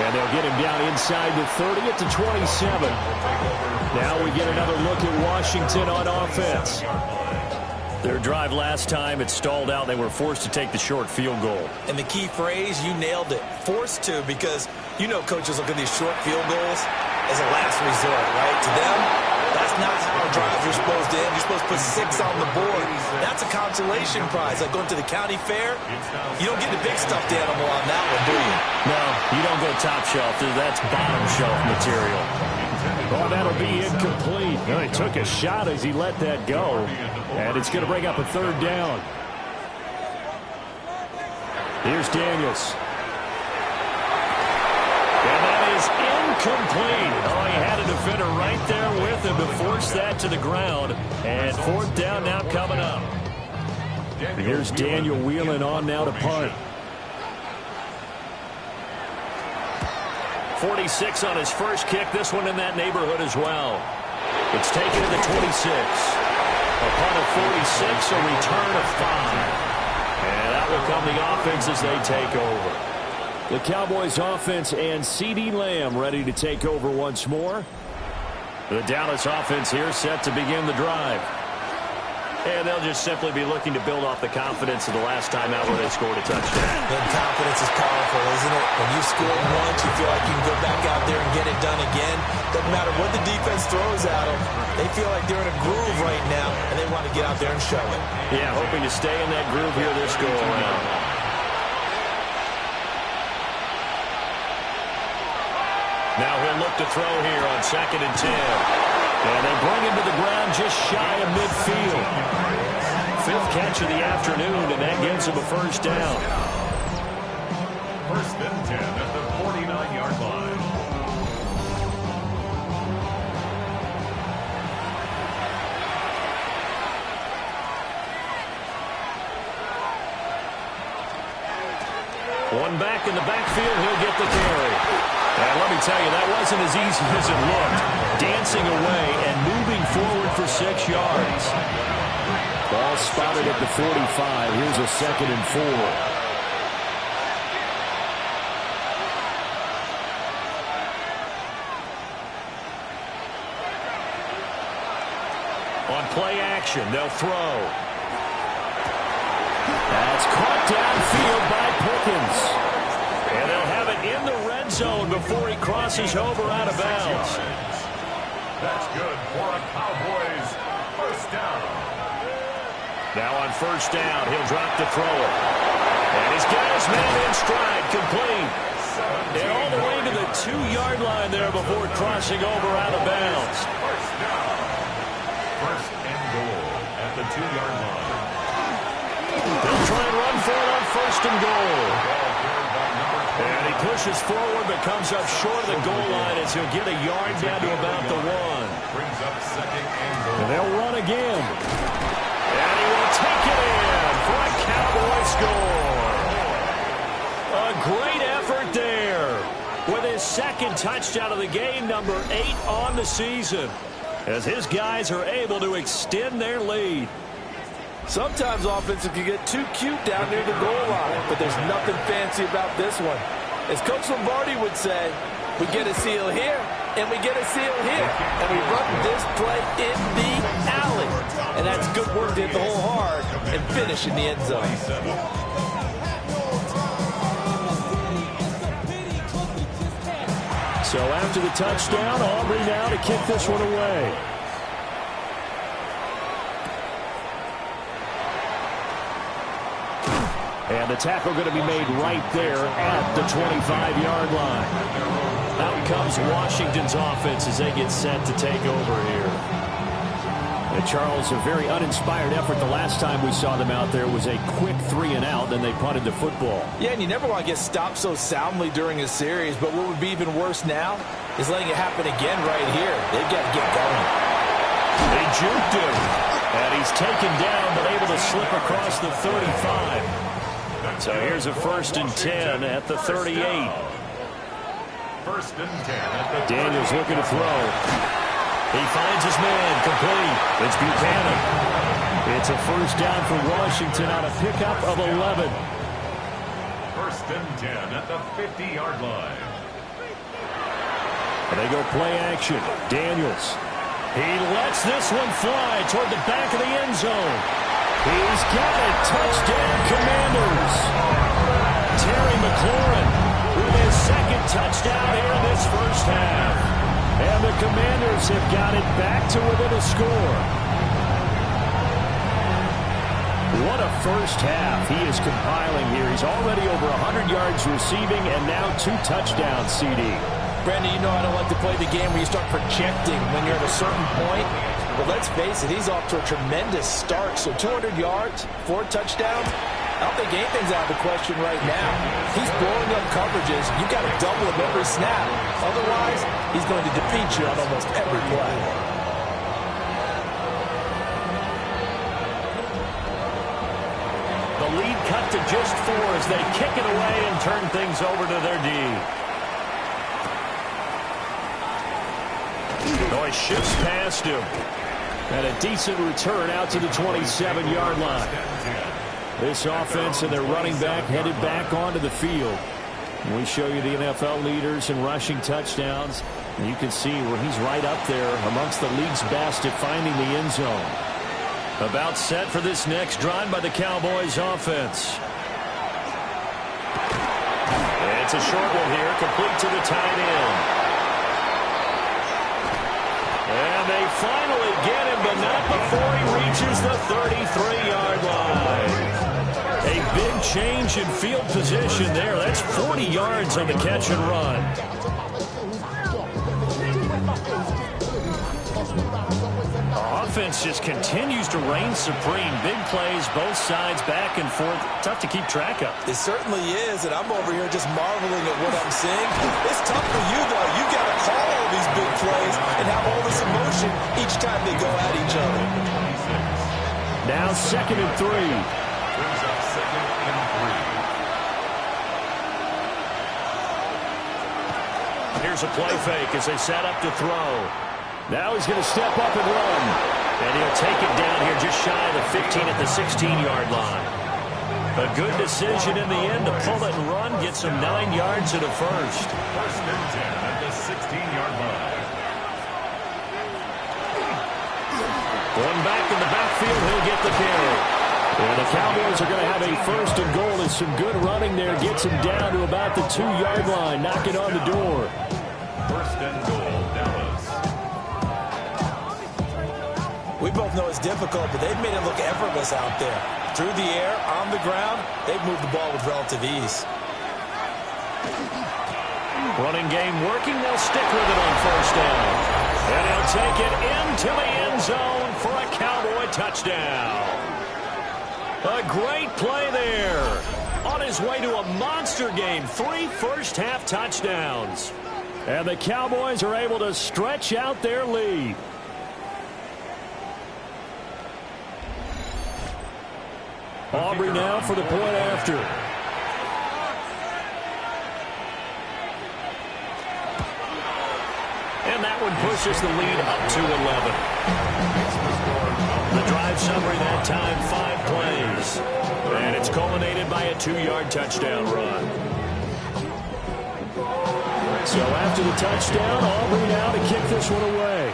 And they'll get him down inside the 30 at the 27. Now we get another look at Washington on offense. Their drive last time, it stalled out. They were forced to take the short field goal. And the key phrase, you nailed it. Forced to, because you know coaches look at these short field goals as a last resort, right? To them, that's not how drives are supposed to end. You're supposed to put 6 on the board. That's a consolation prize. Like going to the county fair, you don't get the big stuffed animal on that one, do you? No, you don't go top shelf. That's bottom shelf material. Oh, that'll be incomplete. Well, he took a shot as he let that go. And it's going to bring up a third down. Here's Daniels. And that is incomplete. Oh, he had a defender right there with him to force that to the ground. And fourth down now coming up. And here's Daniel wheeling on now to punt. 46 on his first kick. This one in that neighborhood as well. It's taken to the 26. A punt of 46, a return of 5. And out will come the offense as they take over. The Cowboys offense and CeeDee Lamb ready to take over once more. The Dallas offense here set to begin the drive. And they'll just simply be looking to build off the confidence of the last time out where they scored a touchdown. And confidence is powerful, isn't it? When you score once, you feel like you can go back out there and get it done again. Doesn't matter what the defense throws at them. They feel like they're in a groove right now, and they want to get out there and show it. Yeah, hoping to stay in that groove here this go-around. Now he'll look to throw here on 2nd and 10. And they bring him to the ground just shy of midfield. 5th catch of the afternoon, and that gives him a first down. 1st and 10 at the 49-yard line. One back in the backfield, he'll get the carry. And let me tell you, that wasn't as easy as it looked. Dancing away and moving forward for 6 yards. Ball spotted at the 45. Here's a 2nd and 4. On play action, they'll throw. That's caught downfield by Pickens. And they'll have it in the red zone before he crosses over out of bounds. That's good for a Cowboys first down. Now on 1st down, he'll drop to throw it. And he's got his man in stride, complete. And all the way to the 2-yard line there before crossing over out of bounds. First down. 1st and goal at the 2-yard line. They'll try and run for it on 1st and goal. And he pushes forward but comes up short of the goal line as he'll get a yard down to about the 1. Brings up 2nd and goal. And they'll run again. And he will take it in for a Cowboy score. A great effort there with his 2nd touchdown of the game, number 8 on the season, as his guys are able to extend their lead. Sometimes offense can get too cute down near the goal line, but there's nothing fancy about this one. As Coach Lombardi would say, we get a seal here, and we get a seal here, and we run this play in the alley. And that's good work to hit the hole hard and finish in the end zone. So after the touchdown, Aubrey now to kick this one away. And the tackle going to be made right there at the 25-yard line. Out comes Washington's offense as they get set to take over here. And Charles, a very uninspired effort. The last time we saw them out there was a quick 3-and-out, then they punted the football. Yeah, and you never want to get stopped so soundly during a series, but what would be even worse now is letting it happen again right here. They've got to get going. They juked him, and he's taken down but able to slip across the 35. So here's a 1st and 10 at the 38. 1st and 10 at the Daniels looking to throw. He finds his man, complete. It's Buchanan. It's a 1st down for Washington on a pickup of 11. 1st and 10 at the 50-yard line. And they go play action. Daniels. He lets this one fly toward the back of the end zone. He's got it. Touchdown, Commanders. Terry McLaurin with his 2nd touchdown here in this 1st half. And the Commanders have got it back to within a score. What a 1st half he is compiling here. He's already over 100 yards receiving and now 2 touchdowns, CD. Brandon, you know I don't like to play the game where you start projecting when you're at a certain point. But let's face it, he's off to a tremendous start. So 200 yards, 4 touchdowns. I don't think anything's out of the question right now. He's blowing up coverages. You've got to double him every snap. Otherwise, he's going to defeat you on almost every play. The lead cut to just 4 as they kick it away and turn things over to their D. Oh, he shifts past him. And a decent return out to the 27-yard line. This offense and their running back headed back onto the field. We show you the NFL leaders in rushing touchdowns. And you can see where he's right up there amongst the league's best at finding the end zone. About set for this next drive by the Cowboys offense. It's a short one here, complete to the tight end. And they finally get him, but not before he reaches the 33-yard line. A big change in field position there. That's 40 yards on the catch and run. Our offense just continues to reign supreme. Big plays, both sides, back and forth. Tough to keep track of. It certainly is, and I'm over here just marveling at what I'm seeing. It's tough for you, though. You got to call all these big plays and have all this emotion each time they go at each other. Now 2nd and 3. Brings up 2nd and 3. Here's a play fake as they set up to throw. Now he's going to step up and run. And he'll take it down here just shy of the 15 at the 16-yard line. A good decision in the end to pull it and run. Gets him 9 yards to the first. 1st and 10 at the 16-yard line. Going back in the backfield, he'll get the carry. And the Cowboys are going to have a 1st and goal as some good running there gets him down to about the 2-yard line, knocking on the door. 1st and goal, Dallas. We both know it's difficult, but they've made it look effortless out there. Through the air, on the ground, they've moved the ball with relative ease. Running game working. They'll stick with it on 1st down. And he'll take it into the end zone for a Cowboy touchdown. A great play there. On his way to a monster game. 3 first-half touchdowns. And the Cowboys are able to stretch out their lead. Aubrey now for the point after. And that one pushes the lead up to 11. The drive summary that time, 5 plays. And it's culminated by a 2-yard touchdown run. So after the touchdown, Aubrey now to kick this one away.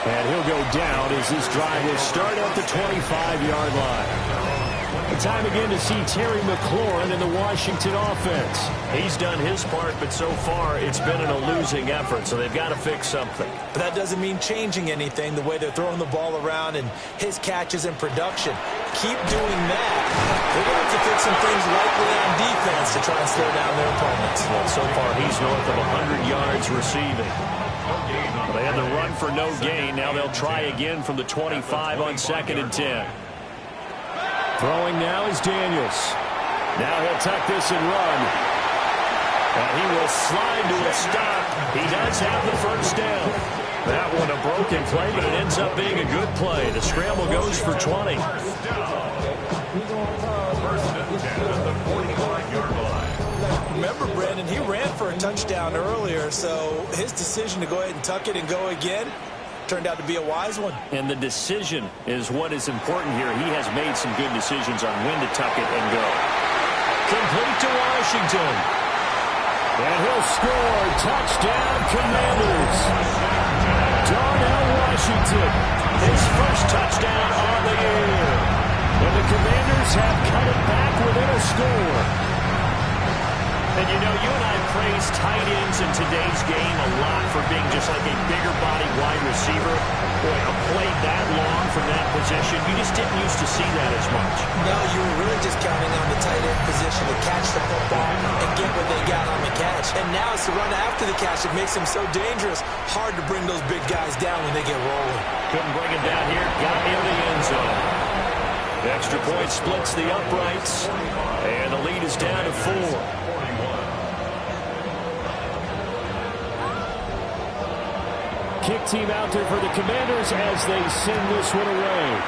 And he'll go down as this drive will start at the 25-yard line. Time again to see Terry McLaurin in the Washington offense. He's done his part, but so far it's been in a losing effort, so they've got to fix something. But that doesn't mean changing anything, the way they're throwing the ball around and his catches and production. Keep doing that. They're going to have to fix some things likely on defense to try and slow down their opponents. Well, so far he's north of 100 yards receiving. They had the run for no gain. Now they'll try again from the 25 on 2nd and 10. Throwing now is Daniels. Now he'll tuck this and run. And he will slide to a stop. He does have the 1st down. That one a broken play, but it ends up being a good play. The scramble goes for 20. 1st and 10 at the 45-yard line. Remember, Brandon, he ran for a touchdown earlier, so his decision to go ahead and tuck it and go again turned out to be a wise one. And the decision is what is important here. He has made some good decisions on when to tuck it and go. Complete to Washington. And he'll score. Touchdown, Commanders. Darnell Washington, his 1st touchdown on the year. And the Commanders have cut it back within a score. And you know, you and I praise tight ends in today's game a lot for being just like a bigger body wide receiver. Boy, a play that long from that position, you just didn't used to see that as much. No, you were really just counting on the tight end position to catch the football and get what they got on the catch. And now it's the run after the catch that makes him so dangerous. Hard to bring those big guys down when they get rolling. Couldn't bring him down here. Got in the end zone. The extra point splits the uprights. And the lead is down to 4. Kick team out there for the Commanders as they send this one away.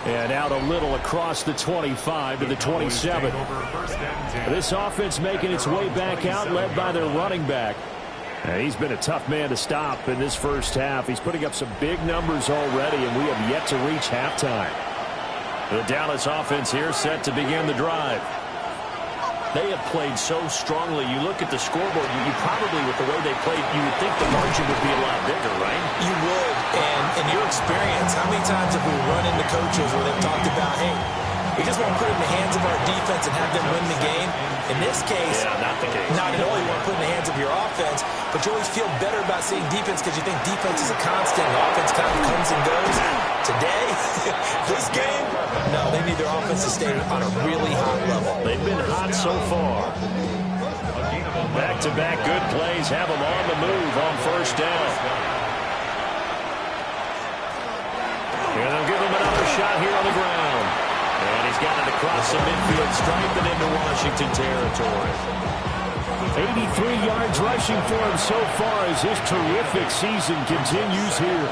And out a little across the 25 to the 27. This offense making its way back out, led by their running back. And he's been a tough man to stop in this first half. He's putting up some big numbers already, and we have yet to reach halftime. The Dallas offense here set to begin the drive. They have played so strongly. You look at the scoreboard, you probably, with the way they played, you would think the margin would be a lot bigger, right? You would. And in your experience, how many times have we run into coaches where they've talked about, hey, we just want to put it in the hands of our defense and have them win the game? In this case, not the case. Not at all. You want to put it in the hands of your offense, but you always feel better about seeing defense because you think defense is a constant. Offense kind of comes and goes. Today, this game, no, they need their offense to stay on a really high level. They've been hot so far. Back-to-back good plays have them on the move on first down. And they'll give him another shot here on the ground. And he's got it across the midfield stripe and into Washington territory. 83 yards rushing for him so far as his terrific season continues here.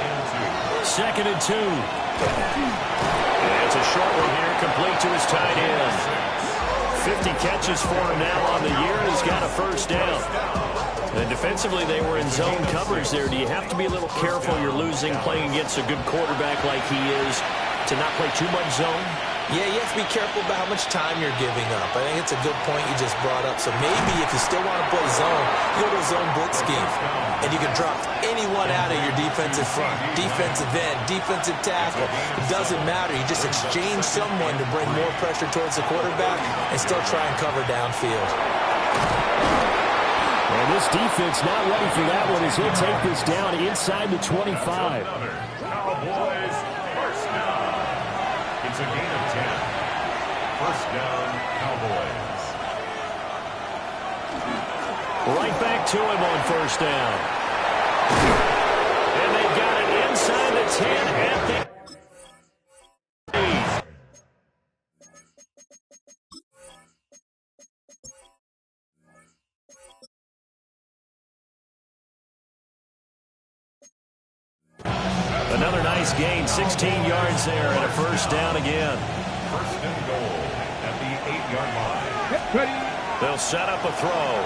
2nd and 2. And it's a short one here, complete to his tight end. 50 catches for him now on the year, and he's got a first down. And defensively, they were in zone coverage there. Do you have to be a little careful? You're losing, playing against a good quarterback like he is, to not play too much zone? Yeah, you have to be careful about how much time you're giving up. I think it's a good point you just brought up. So maybe if you still want to play zone, you go to a zone blitz scheme. And you can drop anyone out of your defensive front, defensive end, defensive tackle. It doesn't matter. You just exchange someone to bring more pressure towards the quarterback and still try and cover downfield. And this defense not ready for that one as he'll take this down inside the 25. Cowboys, first down. It's a gain of 10. First down, Cowboys. Right back to him on first down. And they've got it inside the 10 at the 8. Another nice gain, 16 yards there and a first down again. First and goal at the 8-yard line. They'll set up a throw.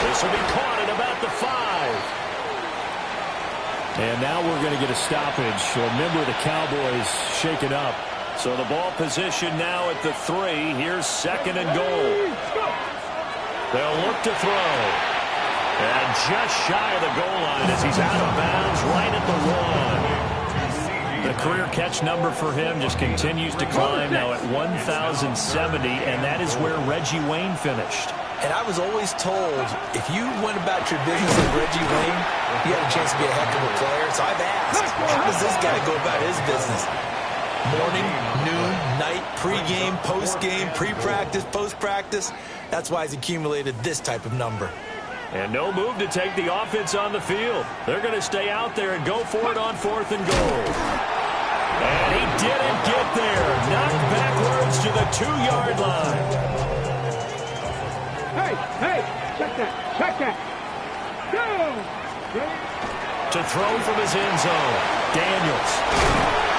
This will be caught at about the 5. And now we're going to get a stoppage. A member of the Cowboys shaken up. So the ball position now at the 3. Here's 2nd and goal. They'll look to throw. And just shy of the goal line as he's out of bounds right at the 1. The career catch number for him just continues to climb now at 1,070, and that is where Reggie Wayne finished. And I was always told, if you went about your business like Reggie Wayne, you had a chance to be a heck of a player. So I've asked, how does this guy go about his business? Morning, noon, night, pregame, postgame, pre-practice, post-practice. That's why he's accumulated this type of number. And no move to take the offense on the field. They're going to stay out there and go for it on 4th and goal. And he didn't get there. Knocked backwards to the 2-yard line. Hey, check that. Go! To throw from his end zone, Daniels.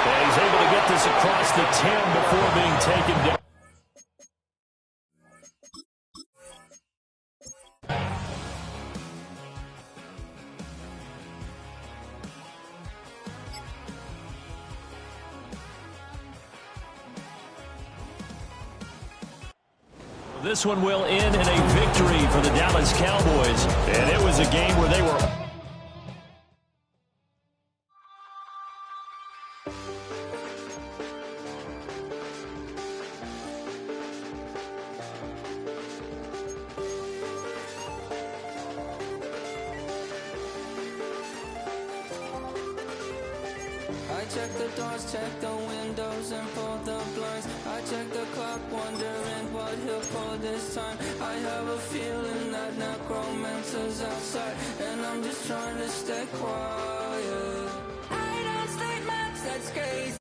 And he's able to get this across the 10 before being taken down. This one will end in a victory for the Dallas Cowboys. And it was a game where they were... I check the doors, check the windows, and pull the blinds. I check the clock, wondering what he'll pull this time. I have a feeling that necromancer's outside, and I'm just trying to stay quiet. I don't sleep much, that's crazy.